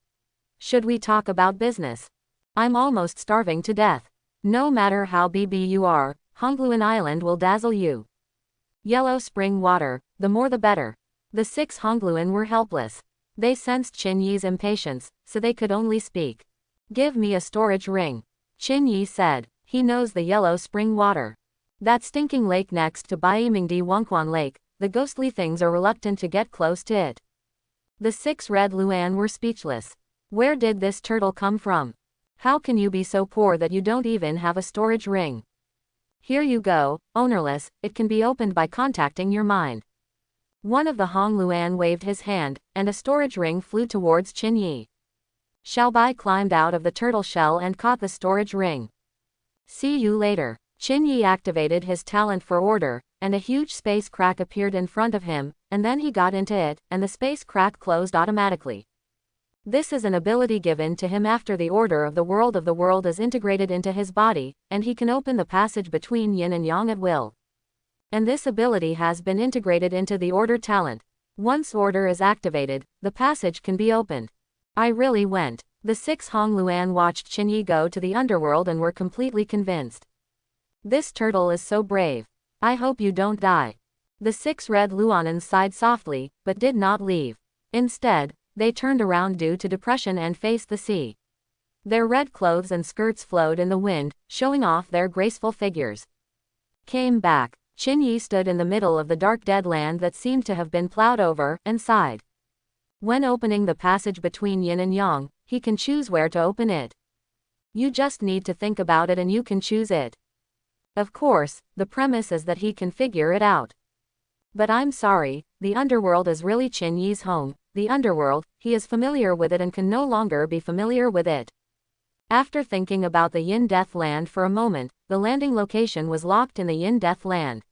Should we talk about business? I'm almost starving to death. No matter how BB you are, Hongluan Island will dazzle you. Yellow spring water, the more the better. The 6 Hongluan were helpless. They sensed Qin Yi's impatience, so they could only speak. Give me a storage ring. Qin Yi said. He knows the yellow spring water. That stinking lake next to Baimingdi Wangquan Lake, the ghostly things are reluctant to get close to it. The 6 Red Luan were speechless. Where did this turtle come from? How can you be so poor that you don't even have a storage ring? Here you go, ownerless, it can be opened by contacting your mind. One of the Hong Luan waved his hand, and a storage ring flew towards Qin Yi. Xiaobai climbed out of the turtle shell and caught the storage ring. See you later. Qin Yi activated his talent for order, and a huge space crack appeared in front of him, and then he got into it, and the space crack closed automatically. This is an ability given to him after the order of the world is integrated into his body, and he can open the passage between yin and yang at will. And this ability has been integrated into the order talent. Once order is activated, the passage can be opened. I really went. The 6 Hong Luan watched Qin Yi go to the underworld and were completely convinced. This turtle is so brave. I hope you don't die. The 6 Red Luanans sighed softly, but did not leave. Instead, they turned around due to depression and faced the sea. Their red clothes and skirts flowed in the wind, showing off their graceful figures. Came back. Qin Yi stood in the middle of the dark dead land that seemed to have been plowed over, and sighed. When opening the passage between yin and yang, he can choose where to open it. You just need to think about it and you can choose it. Of course, the premise is that he can figure it out. But I'm sorry, the underworld is really Qin Yi's home. The underworld, he is familiar with it and can no longer be familiar with it. After thinking about the Yin Death Land for a moment, the landing location was locked in the Yin Death Land.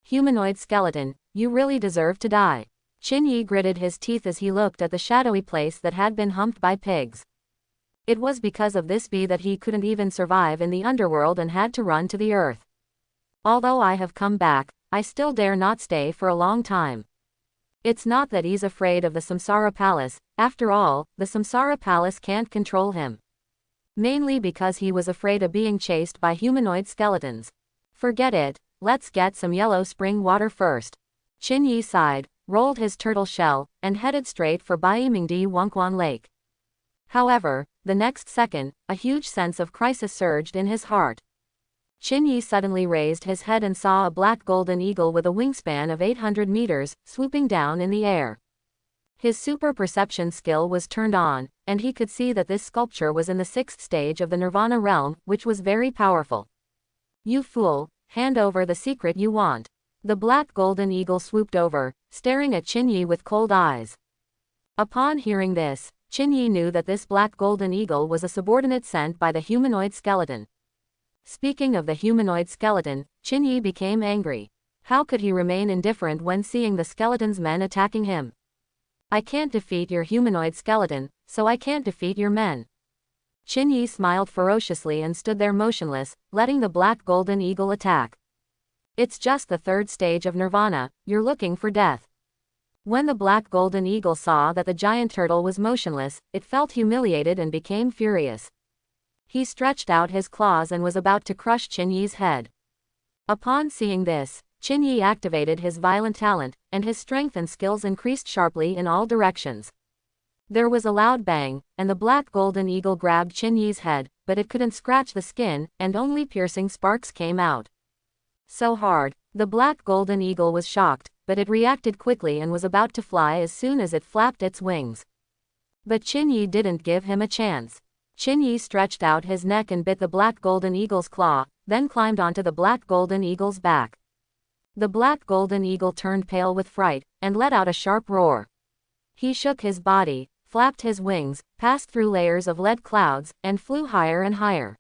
Humanoid skeleton, you really deserve to die. Qin Yi gritted his teeth as he looked at the shadowy place that had been humped by pigs. It was because of this bee that he couldn't even survive in the underworld and had to run to the earth. Although I have come back, I still dare not stay for a long time. It's not that he's afraid of the Samsara Palace, after all, the Samsara Palace can't control him. Mainly because he was afraid of being chased by humanoid skeletons. Forget it, let's get some yellow spring water first. Qin Yi sighed, rolled his turtle shell, and headed straight for Baimingdi Wangquan Lake. However, the next second, a huge sense of crisis surged in his heart. Qin Yi suddenly raised his head and saw a black golden eagle with a wingspan of 800 meters, swooping down in the air. His super perception skill was turned on, and he could see that this sculpture was in the 6th stage of the Nirvana realm, which was very powerful. You fool, hand over the secret you want. The black golden eagle swooped over, staring at Qin Yi with cold eyes. Upon hearing this, Qin Yi knew that this black golden eagle was a subordinate sent by the humanoid skeleton. Speaking of the humanoid skeleton, Qin Yi became angry. How could he remain indifferent when seeing the skeleton's men attacking him? I can't defeat your humanoid skeleton, so I can't defeat your men. Qin Yi smiled ferociously and stood there motionless, letting the black golden eagle attack. It's just the 3rd stage of Nirvana, you're looking for death. When the black golden eagle saw that the giant turtle was motionless, it felt humiliated and became furious. He stretched out his claws and was about to crush Qin Yi's head. Upon seeing this, Qin Yi activated his violent talent, and his strength and skills increased sharply in all directions. There was a loud bang, and the black golden eagle grabbed Qin Yi's head, but it couldn't scratch the skin, and only piercing sparks came out. So hard. The black golden eagle was shocked, but it reacted quickly and was about to fly as soon as it flapped its wings. But Qin Yi didn't give him a chance. Qin Yi stretched out his neck and bit the black golden eagle's claw, then climbed onto the black golden eagle's back. The black golden eagle turned pale with fright, and let out a sharp roar. He shook his body, flapped his wings, passed through layers of lead clouds, and flew higher and higher.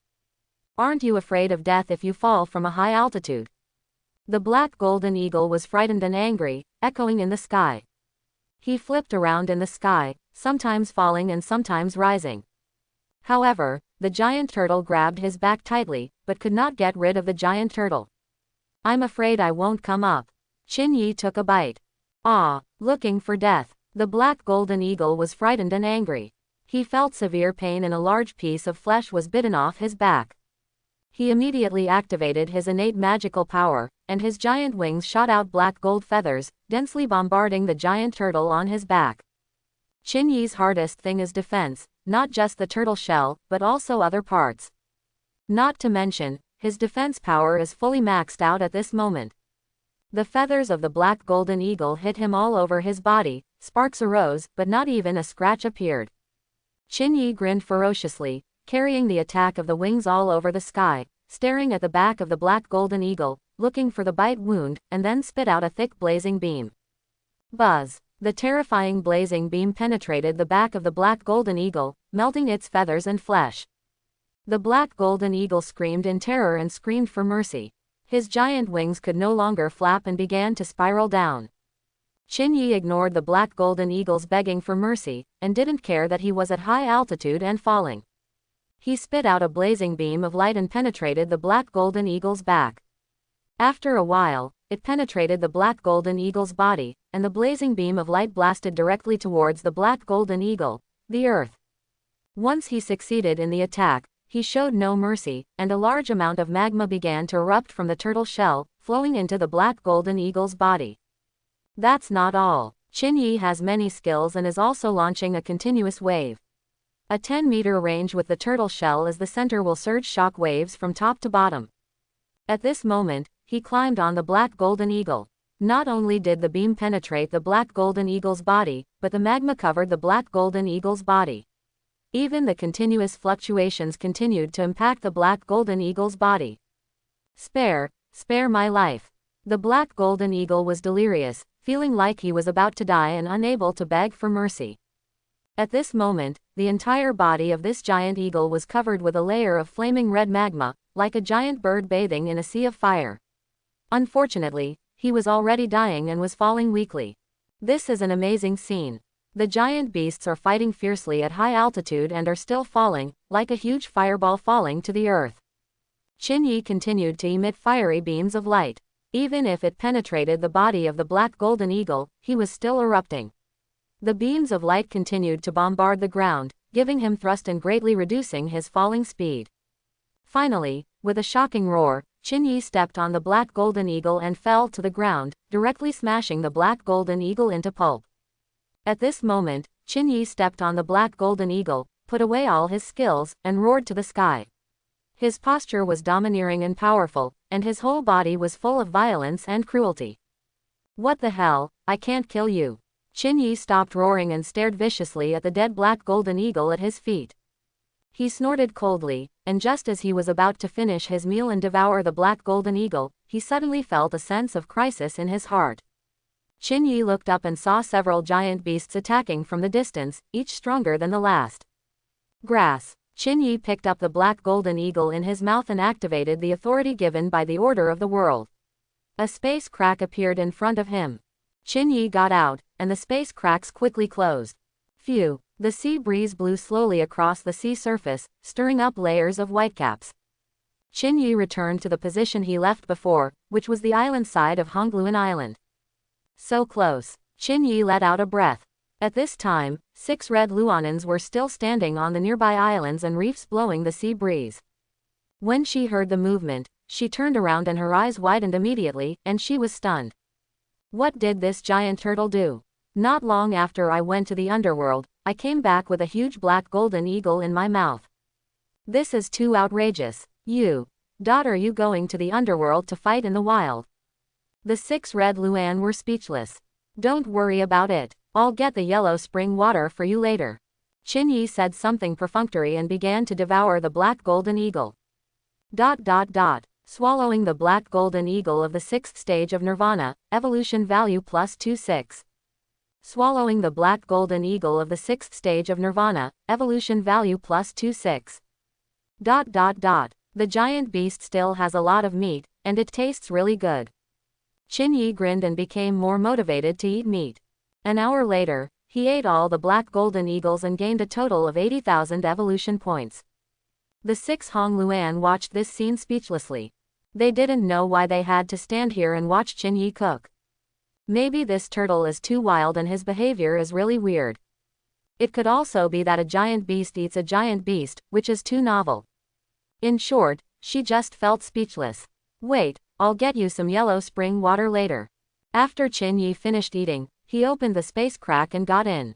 Aren't you afraid of death if you fall from a high altitude? The black golden eagle was frightened and angry, echoing in the sky. He flipped around in the sky, sometimes falling and sometimes rising. However, the giant turtle grabbed his back tightly, but could not get rid of the giant turtle. I'm afraid I won't come up. Qin Yi took a bite. Ah, looking for death. The black golden eagle was frightened and angry. He felt severe pain and a large piece of flesh was bitten off his back. He immediately activated his innate magical power, and his giant wings shot out black gold feathers, densely bombarding the giant turtle on his back. Qin Yi's hardest thing is defense, not just the turtle shell, but also other parts. Not to mention, his defense power is fully maxed out at this moment. The feathers of the black golden eagle hit him all over his body, sparks arose, but not even a scratch appeared. Qin Yi grinned ferociously, carrying the attack of the wings all over the sky, staring at the back of the black golden eagle, looking for the bite wound, and then spit out a thick blazing beam. Buzz! The terrifying blazing beam penetrated the back of the black golden eagle, melting its feathers and flesh. The black golden eagle screamed in terror and screamed for mercy. His giant wings could no longer flap and began to spiral down. Qin Yi ignored the black golden eagle's begging for mercy, and didn't care that he was at high altitude and falling. He spit out a blazing beam of light and penetrated the black golden eagle's back. After a while, it penetrated the black golden eagle's body, and the blazing beam of light blasted directly towards the black golden eagle, the earth. Once he succeeded in the attack, he showed no mercy, and a large amount of magma began to erupt from the turtle shell, flowing into the black golden eagle's body. That's not all. Qin Yi has many skills and is also launching a continuous wave. A 10-meter range with the turtle shell as the center will surge shock waves from top to bottom. At this moment, he climbed on the black golden eagle. Not only did the beam penetrate the black golden eagle's body, but the magma covered the black golden eagle's body. Even the continuous fluctuations continued to impact the black golden eagle's body. Spare my life. The black golden eagle was delirious, feeling like he was about to die and unable to beg for mercy. At this moment, the entire body of this giant eagle was covered with a layer of flaming red magma, like a giant bird bathing in a sea of fire. Unfortunately, he was already dying and was falling weakly. This is an amazing scene. The giant beasts are fighting fiercely at high altitude and are still falling, like a huge fireball falling to the earth. Qin Yi continued to emit fiery beams of light. Even if it penetrated the body of the black golden eagle, he was still erupting. The beams of light continued to bombard the ground, giving him thrust and greatly reducing his falling speed. Finally, with a shocking roar, Qin Yi stepped on the black golden eagle and fell to the ground, directly smashing the black golden eagle into pulp. At this moment, Qin Yi stepped on the black golden eagle, put away all his skills, and roared to the sky. His posture was domineering and powerful, and his whole body was full of violence and cruelty. What the hell, I can't kill you. Qin Yi stopped roaring and stared viciously at the dead black golden eagle at his feet. He snorted coldly, and just as he was about to finish his meal and devour the black golden eagle, he suddenly felt a sense of crisis in his heart. Qin Yi looked up and saw several giant beasts attacking from the distance, each stronger than the last. Grass. Qin Yi picked up the black golden eagle in his mouth and activated the authority given by the Order of the World. A space crack appeared in front of him. Qin Yi got out, and the space cracks quickly closed. Phew! The sea breeze blew slowly across the sea surface, stirring up layers of whitecaps. Qin Yi returned to the position he left before, which was the island side of Hongluan Island. So close. Qin Yi let out a breath. At this time, 6 red Luanans were still standing on the nearby islands and reefs blowing the sea breeze. When she heard the movement, she turned around and her eyes widened immediately, and she was stunned. What did this giant turtle do? Not long after I went to the Underworld, I came back with a huge black golden eagle in my mouth. This is too outrageous. Are you going to the Underworld to fight in the wild? The 6 red Luan were speechless. Don't worry about it. I'll get the yellow spring water for you later. Qin Yi said something perfunctory and began to devour the black golden eagle. Swallowing the black golden eagle of the 6th stage of Nirvana, evolution value +26. Swallowing the black golden eagle of the 6th stage of Nirvana, evolution value +26. The giant beast still has a lot of meat, and it tastes really good. Qin Yi grinned and became more motivated to eat meat. An hour later, he ate all the black golden eagles and gained a total of 80,000 evolution points. The 6 Hongluan watched this scene speechlessly. They didn't know why they had to stand here and watch Qin Yi cook. Maybe this turtle is too wild and his behavior is really weird. It could also be that a giant beast eats a giant beast, which is too novel. In short, she just felt speechless. Wait, I'll get you some yellow spring water later. After Qin Yi finished eating, he opened the space crack and got in.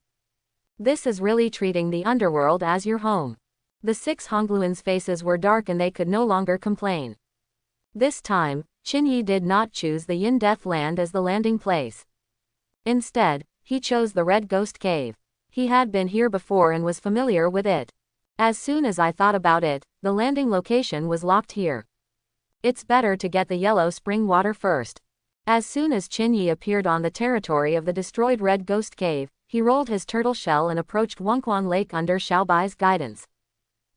This is really treating the underworld as your home. The 6 Hongluans' faces were dark and they could no longer complain. This time, Qin Yi did not choose the Yin Death Land as the landing place. Instead, he chose the Red Ghost Cave. He had been here before and was familiar with it. As soon as I thought about it, the landing location was locked here. It's better to get the yellow spring water first. As soon as Qin Yi appeared on the territory of the destroyed Red Ghost Cave, he rolled his turtle shell and approached Wangquan Lake under Xiaobai's guidance.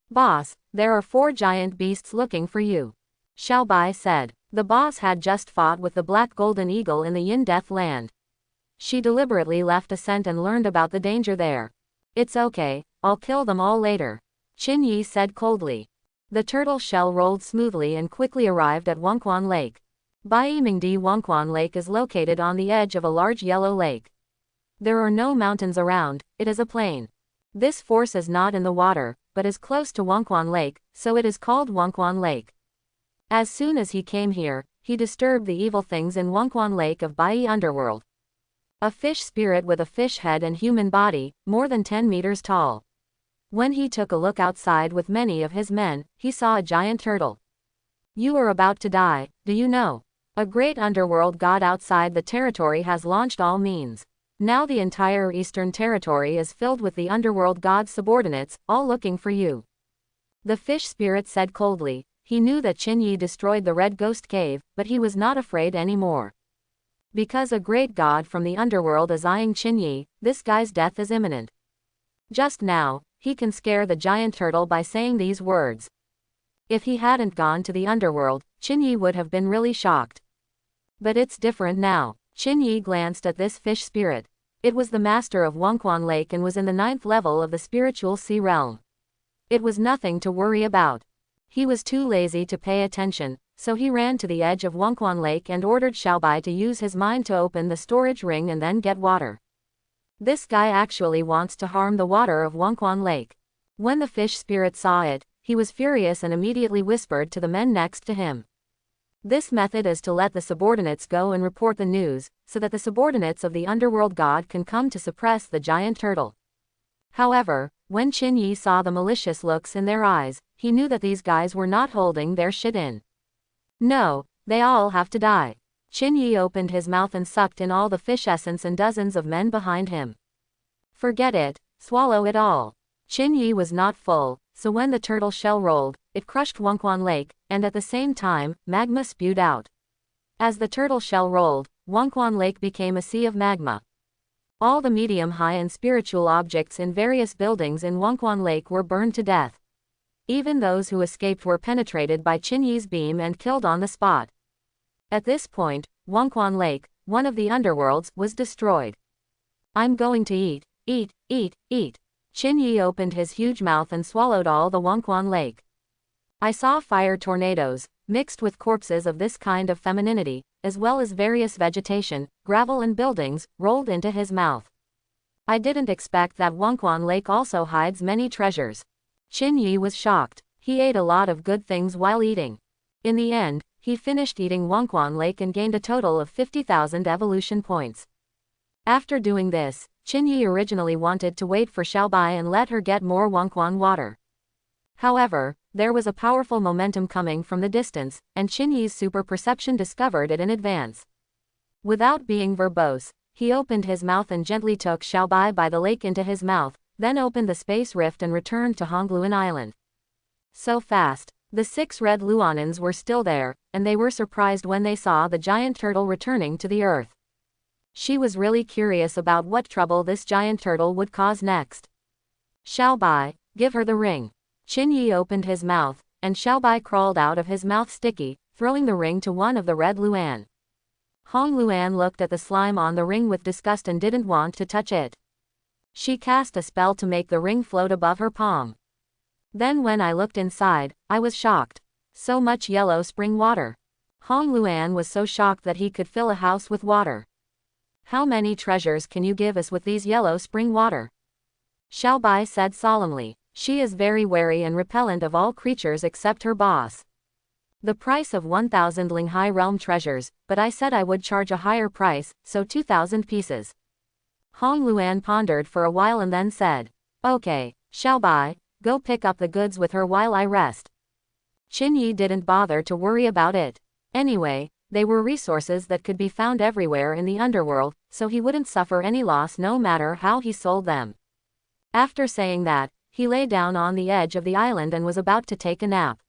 Boss, there are 4 giant beasts looking for you. Xiaobai said. The boss had just fought with the black golden eagle in the Yin Death Land. She deliberately left a scent and learned about the danger there. It's okay, I'll kill them all later. Qin Yi said coldly. The turtle shell rolled smoothly and quickly arrived at Wangquan Lake. Baimingdi Wangquan Lake is located on the edge of a large yellow lake. There are no mountains around, it is a plain. This force is not in the water, but is close to Wangquan Lake, so it is called Wangquan Lake. As soon as he came here, he disturbed the evil things in Wangquan Lake of Bai Underworld. A fish spirit with a fish head and human body, more than 10 meters tall. When he took a look outside with many of his men, he saw a giant turtle. You are about to die, do you know? A great underworld god outside the territory has launched all means. Now the entire eastern territory is filled with the underworld god's subordinates, all looking for you. The fish spirit said coldly. He knew that Qin Yi destroyed the Red Ghost Cave, but he was not afraid anymore. Because a great god from the underworld is eyeing Qin Yi, this guy's death is imminent. Just now, he can scare the giant turtle by saying these words. If he hadn't gone to the underworld, Qin Yi would have been really shocked. But it's different now. Qin Yi glanced at this fish spirit. It was the master of Wangquan Lake and was in the 9th level of the spiritual sea realm. It was nothing to worry about. He was too lazy to pay attention, so he ran to the edge of Wangquan Lake and ordered Xiaobai to use his mind to open the storage ring and then get water. This guy actually wants to harm the water of Wangquan Lake. When the fish spirit saw it, he was furious and immediately whispered to the men next to him. This method is to let the subordinates go and report the news, so that the subordinates of the underworld god can come to suppress the giant turtle. However, when Qin Yi saw the malicious looks in their eyes, he knew that these guys were not holding their shit in. No, they all have to die. Qin Yi opened his mouth and sucked in all the fish essence and dozens of men behind him. Forget it, swallow it all. Qin Yi was not full, so when the turtle shell rolled, it crushed Wangquan Lake, and at the same time, magma spewed out. As the turtle shell rolled, Wangquan Lake became a sea of magma. All the medium high and spiritual objects in various buildings in Wangquan Lake were burned to death. Even those who escaped were penetrated by Qin Yi's beam and killed on the spot. At this point, Wangquan Lake, one of the underworlds, was destroyed. I'm going to eat, eat, eat, eat. Qin Yi opened his huge mouth and swallowed all the Wangquan Lake. I saw fire tornadoes, mixed with corpses of this kind of femininity, as well as various vegetation, gravel and buildings, rolled into his mouth. I didn't expect that Wangquan Lake also hides many treasures. Qin Yi was shocked. He ate a lot of good things while eating. In the end, he finished eating Wangquan Lake and gained a total of 50,000 evolution points. After doing this, Qin Yi originally wanted to wait for Xiaobai and let her get more Wangquan water. However, there was a powerful momentum coming from the distance, and Qin Yi's super perception discovered it in advance. Without being verbose, he opened his mouth and gently took Xiaobai by the lake into his mouth, then opened the space rift and returned to Hongluan Island. So fast. The 6 red Luanans were still there, and they were surprised when they saw the giant turtle returning to the earth. She was really curious about what trouble this giant turtle would cause next. Xiaobai, give her the ring. Qin Yi opened his mouth, and Xiaobai crawled out of his mouth sticky, throwing the ring to one of the red Luan. Hong Luan looked at the slime on the ring with disgust and didn't want to touch it. She cast a spell to make the ring float above her palm. Then when I looked inside, I was shocked. So much yellow spring water. Hong Luan was so shocked that he could fill a house with water. How many treasures can you give us with these yellow spring water? Xiao Bai said solemnly. She is very wary and repellent of all creatures except her boss. The price of 1,000 Linghai realm treasures, but I said I would charge a higher price, so 2,000 pieces. Hong Luan pondered for a while and then said, Okay, Xiao Bai, go pick up the goods with her while I rest. Qin Yi didn't bother to worry about it. Anyway, they were resources that could be found everywhere in the underworld, so he wouldn't suffer any loss no matter how he sold them. After saying that, he lay down on the edge of the island and was about to take a nap.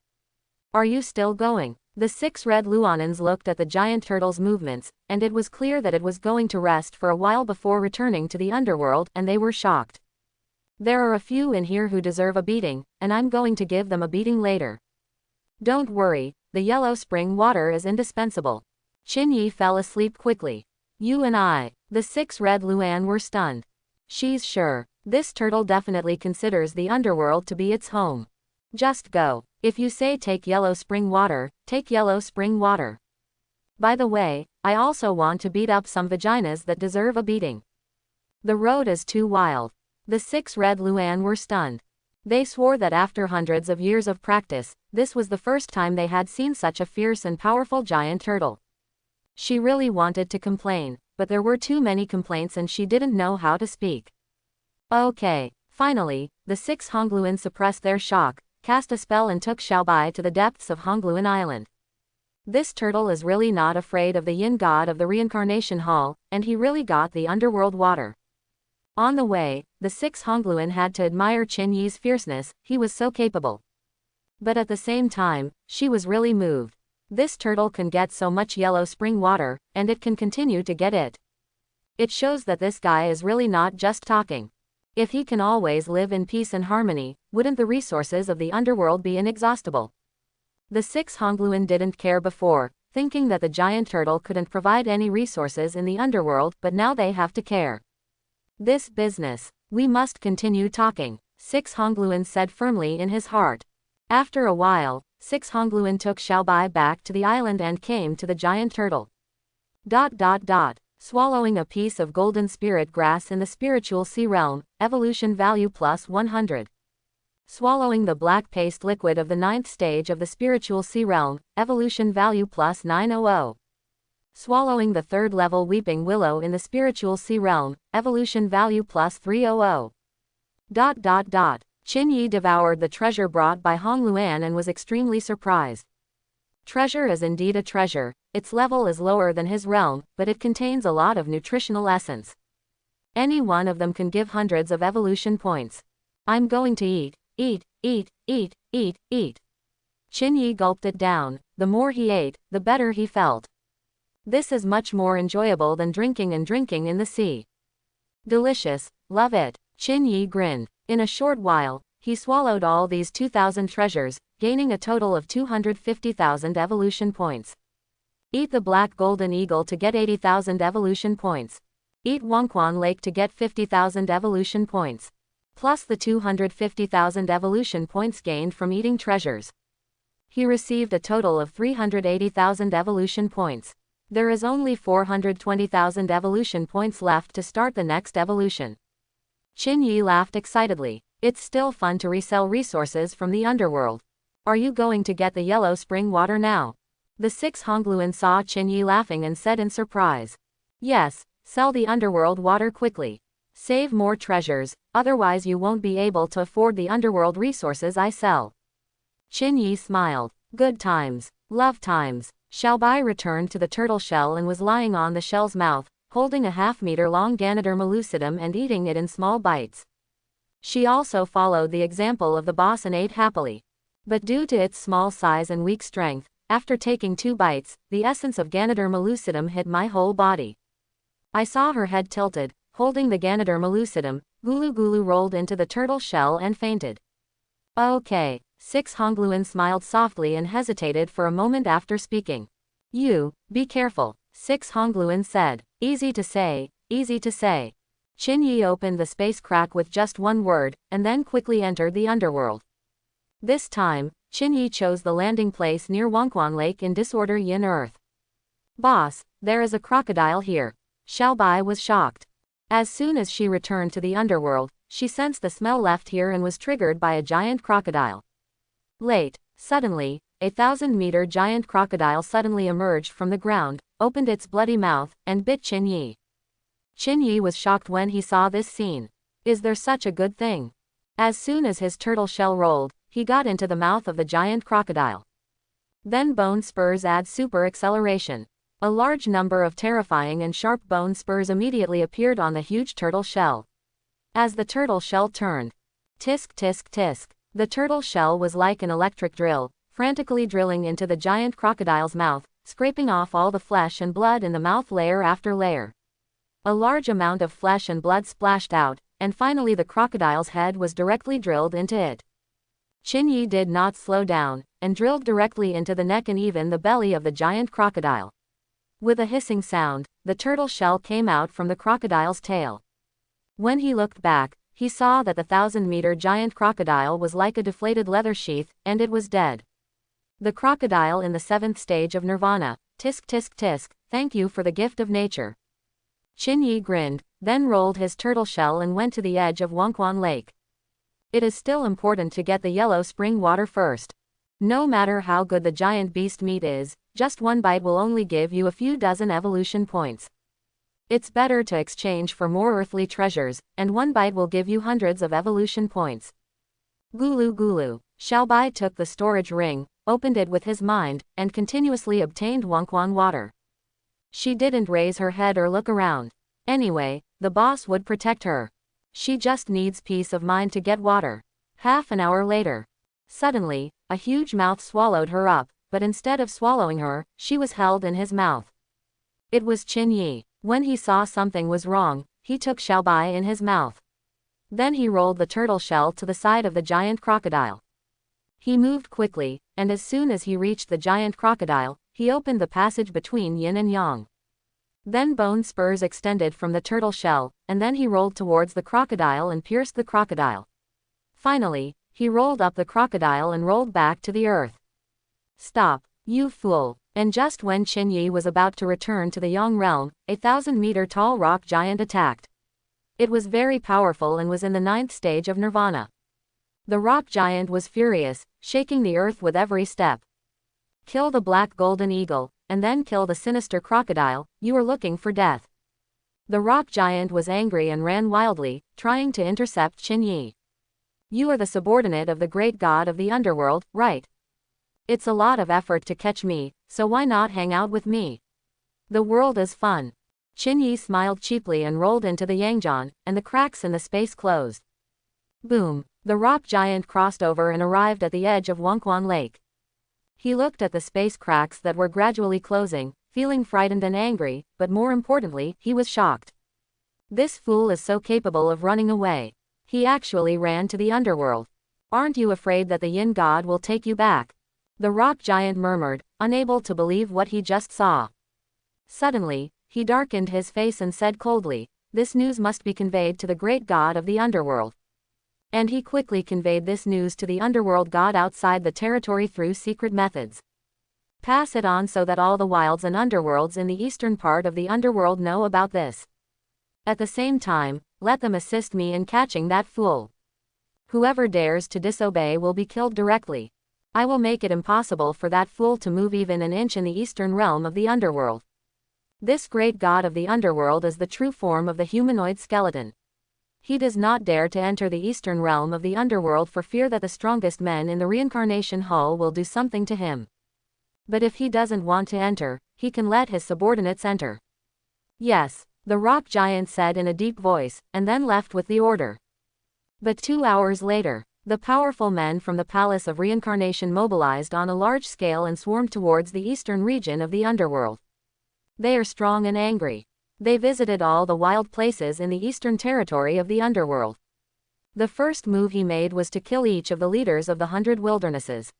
Are you still going? The 6 red Luanans looked at the giant turtle's movements, and it was clear that it was going to rest for a while before returning to the underworld, and they were shocked. There are a few in here who deserve a beating, and I'm going to give them a beating later. Don't worry, the yellow spring water is indispensable. Qin Yi fell asleep quickly. You and I. The 6 red Luan were stunned. She's sure. This turtle definitely considers the underworld to be its home. Just go. If you say take yellow spring water, take yellow spring water. By the way, I also want to beat up some vaginas that deserve a beating. The road is too wild. The 6 red Luan were stunned. They swore that after hundreds of years of practice, this was the first time they had seen such a fierce and powerful giant turtle. She really wanted to complain, but there were too many complaints and she didn't know how to speak. Okay. Finally, the 6 Hongluan suppressed their shock, cast a spell and took Xiao Bai to the depths of Hongluan Island. This turtle is really not afraid of the yin god of the reincarnation hall, and he really got the underworld water. On the way, the 6 Hongluan had to admire Qin Yi's fierceness, he was so capable. But at the same time, she was really moved. This turtle can get so much yellow spring water, and it can continue to get it. It shows that this guy is really not just talking. If he can always live in peace and harmony, wouldn't the resources of the underworld be inexhaustible? The 6 Hongluan didn't care before, thinking that the giant turtle couldn't provide any resources in the underworld, but now they have to care. This business. We must continue talking, 6 Hongluan said firmly in his heart. After a while, 6 Hongluan took Xiao Bai back to the island and came to the giant turtle. Swallowing a piece of golden spirit grass in the spiritual sea realm, evolution value plus 100. Swallowing the black paste liquid of the 9th stage of the spiritual sea realm, evolution value plus 900. Swallowing the 3rd level weeping willow in the spiritual sea realm, evolution value plus 300. Qin Yi devoured the treasure brought by Hong Luan and was extremely surprised. Treasure is indeed a treasure, its level is lower than his realm, but it contains a lot of nutritional essence. Any one of them can give hundreds of evolution points. I'm going to eat. Qin Yi gulped it down. The more he ate, the better he felt. This is much more enjoyable than drinking in the sea. Delicious, love it. Qin Yi grinned. In a short while, he swallowed all these 2,000 treasures, gaining a total of 250,000 evolution points. Eat the black golden eagle to get 80,000 evolution points. Eat Wangquan Lake to get 50,000 evolution points. Plus the 250,000 evolution points gained from eating treasures. He received a total of 380,000 evolution points. There is only 420,000 evolution points left to start the next evolution. Qin Yi laughed excitedly. It's still fun to resell resources from the underworld. Are you going to get the yellow spring water now? The 6 Hongluan saw Qin Yi laughing and said in surprise. Yes, sell the underworld water quickly. Save more treasures, otherwise you won't be able to afford the underworld resources I sell. Qin Yi smiled. Good times. Love times. Xiao Bai returned to the turtle shell and was lying on the shell's mouth, holding a half-meter-long Ganoderma lucidum and eating it in small bites. She also followed the example of the boss and ate happily. But due to its small size and weak strength, after taking 2 bites, the essence of Ganoderma lucidum hit my whole body. I saw her head tilted, holding the Ganoderma lucidum. Gulu Gulu rolled into the turtle shell and fainted. Okay. 6 Hongluan smiled softly and hesitated for a moment after speaking. You, be careful. 6 Hongluan said. Easy to say, easy to say. Qin Yi opened the space crack with just one word, and then quickly entered the underworld. This time, Qin Yi chose the landing place near Wangquan Lake in disorder Yin Earth. Boss, there is a crocodile here. Xiaobai was shocked. As soon as she returned to the underworld, she sensed the smell left here and was triggered by a giant crocodile. Late, suddenly, a 1,000-meter giant crocodile suddenly emerged from the ground, opened its bloody mouth, and bit Qin Yi. Qin Yi was shocked when he saw this scene. Is there such a good thing? As soon as his turtle shell rolled, he got into the mouth of the giant crocodile. Then bone spurs add super acceleration. A large number of terrifying and sharp bone spurs immediately appeared on the huge turtle shell. As the turtle shell turned, tisk tisk tisk, the turtle shell was like an electric drill, frantically drilling into the giant crocodile's mouth, scraping off all the flesh and blood in the mouth layer after layer. A large amount of flesh and blood splashed out, and finally the crocodile's head was directly drilled into it. Qin Yi did not slow down, and drilled directly into the neck and even the belly of the giant crocodile. With a hissing sound, the turtle shell came out from the crocodile's tail. When he looked back, he saw that the 1,000-meter giant crocodile was like a deflated leather sheath, and it was dead. The crocodile in the 7th stage of nirvana. Tisk tisk tisk, thank you for the gift of nature. Qin Yi grinned, then rolled his turtle shell and went to the edge of Wangquan Lake. It is still important to get the yellow spring water first. No matter how good the giant beast meat is, just one bite will only give you a few dozen evolution points. It's better to exchange for more earthly treasures, and one bite will give you hundreds of evolution points. Gulu gulu. Xiaobai took the storage ring, opened it with his mind, and continuously obtained Wangquan water. She didn't raise her head or look around. Anyway, the boss would protect her. She just needs peace of mind to get water. Half an hour later. Suddenly, a huge mouth swallowed her up, but instead of swallowing her, she was held in his mouth. It was Qin Yi. When he saw something was wrong, he took Xiaobai in his mouth. Then he rolled the turtle shell to the side of the giant crocodile. He moved quickly, and as soon as he reached the giant crocodile, he opened the passage between yin and yang. Then bone spurs extended from the turtle shell, and then he rolled towards the crocodile and pierced the crocodile. Finally, he rolled up the crocodile and rolled back to the earth. Stop, you fool. And just when Qin Yi was about to return to the Yang realm, a 1,000-meter tall rock giant attacked. It was very powerful and was in the 9th stage of nirvana. The rock giant was furious, shaking the earth with every step. Kill the black golden eagle, and then kill the sinister crocodile, you are looking for death. The rock giant was angry and ran wildly, trying to intercept Qin Yi. You are the subordinate of the great god of the underworld, right? It's a lot of effort to catch me, so why not hang out with me? The world is fun. Qin Yi smiled cheaply and rolled into the Yangjian, and the cracks in the space closed. Boom! The rock giant crossed over and arrived at the edge of Wangquan Lake. He looked at the space cracks that were gradually closing, feeling frightened and angry, but more importantly, he was shocked. This fool is so capable of running away. He actually ran to the underworld. Aren't you afraid that the Yin god will take you back? The rock giant murmured, unable to believe what he just saw. Suddenly, he darkened his face and said coldly, this news must be conveyed to the great god of the underworld. And he quickly conveyed this news to the underworld god outside the territory through secret methods. Pass it on so that all the wilds and underworlds in the eastern part of the underworld know about this. At the same time, let them assist me in catching that fool. Whoever dares to disobey will be killed directly. I will make it impossible for that fool to move even an inch in the eastern realm of the underworld. This great god of the underworld is the true form of the humanoid skeleton. He does not dare to enter the eastern realm of the underworld for fear that the strongest men in the reincarnation hall will do something to him. But if he doesn't want to enter, he can let his subordinates enter. Yes, the rock giant said in a deep voice, and then left with the order. But 2 hours later, the powerful men from the Palace of Reincarnation mobilized on a large scale and swarmed towards the eastern region of the underworld. They are strong and angry. They visited all the wild places in the eastern territory of the underworld. The first move he made was to kill each of the leaders of the 100 wildernesses.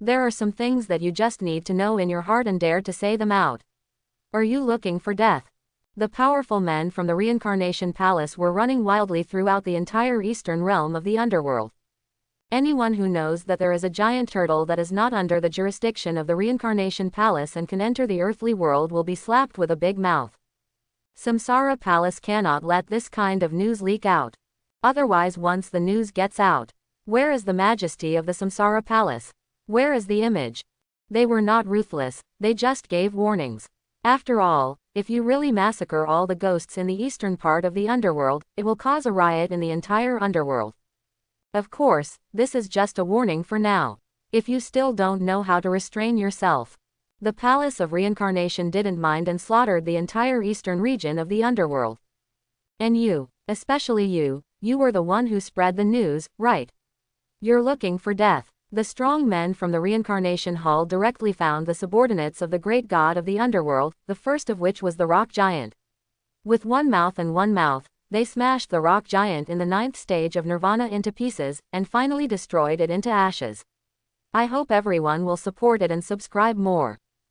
There are some things that you just need to know in your heart and dare to say them out. Are you looking for death? The powerful men from the Reincarnation Palace were running wildly throughout the entire eastern realm of the Underworld. Anyone who knows that there is a giant turtle that is not under the jurisdiction of the Reincarnation Palace and can enter the earthly world will be slapped with a big mouth. Samsara Palace cannot let this kind of news leak out. Otherwise, once the news gets out, where is the majesty of the Samsara Palace? Where is the image? They were not ruthless, they just gave warnings. After all, if you really massacre all the ghosts in the eastern part of the Underworld, it will cause a riot in the entire Underworld. Of course, this is just a warning for now. If you still don't know how to restrain yourself. The Palace of Reincarnation didn't mind and slaughtered the entire eastern region of the Underworld. And you, especially you were the one who spread the news, right? You're looking for death. The strong men from the Reincarnation Hall directly found the subordinates of the great god of the Underworld, the first of which was the rock giant. With one mouth, they smashed the rock giant in the 9th stage of Nirvana into pieces, and finally destroyed it into ashes. I hope everyone will support it and subscribe more.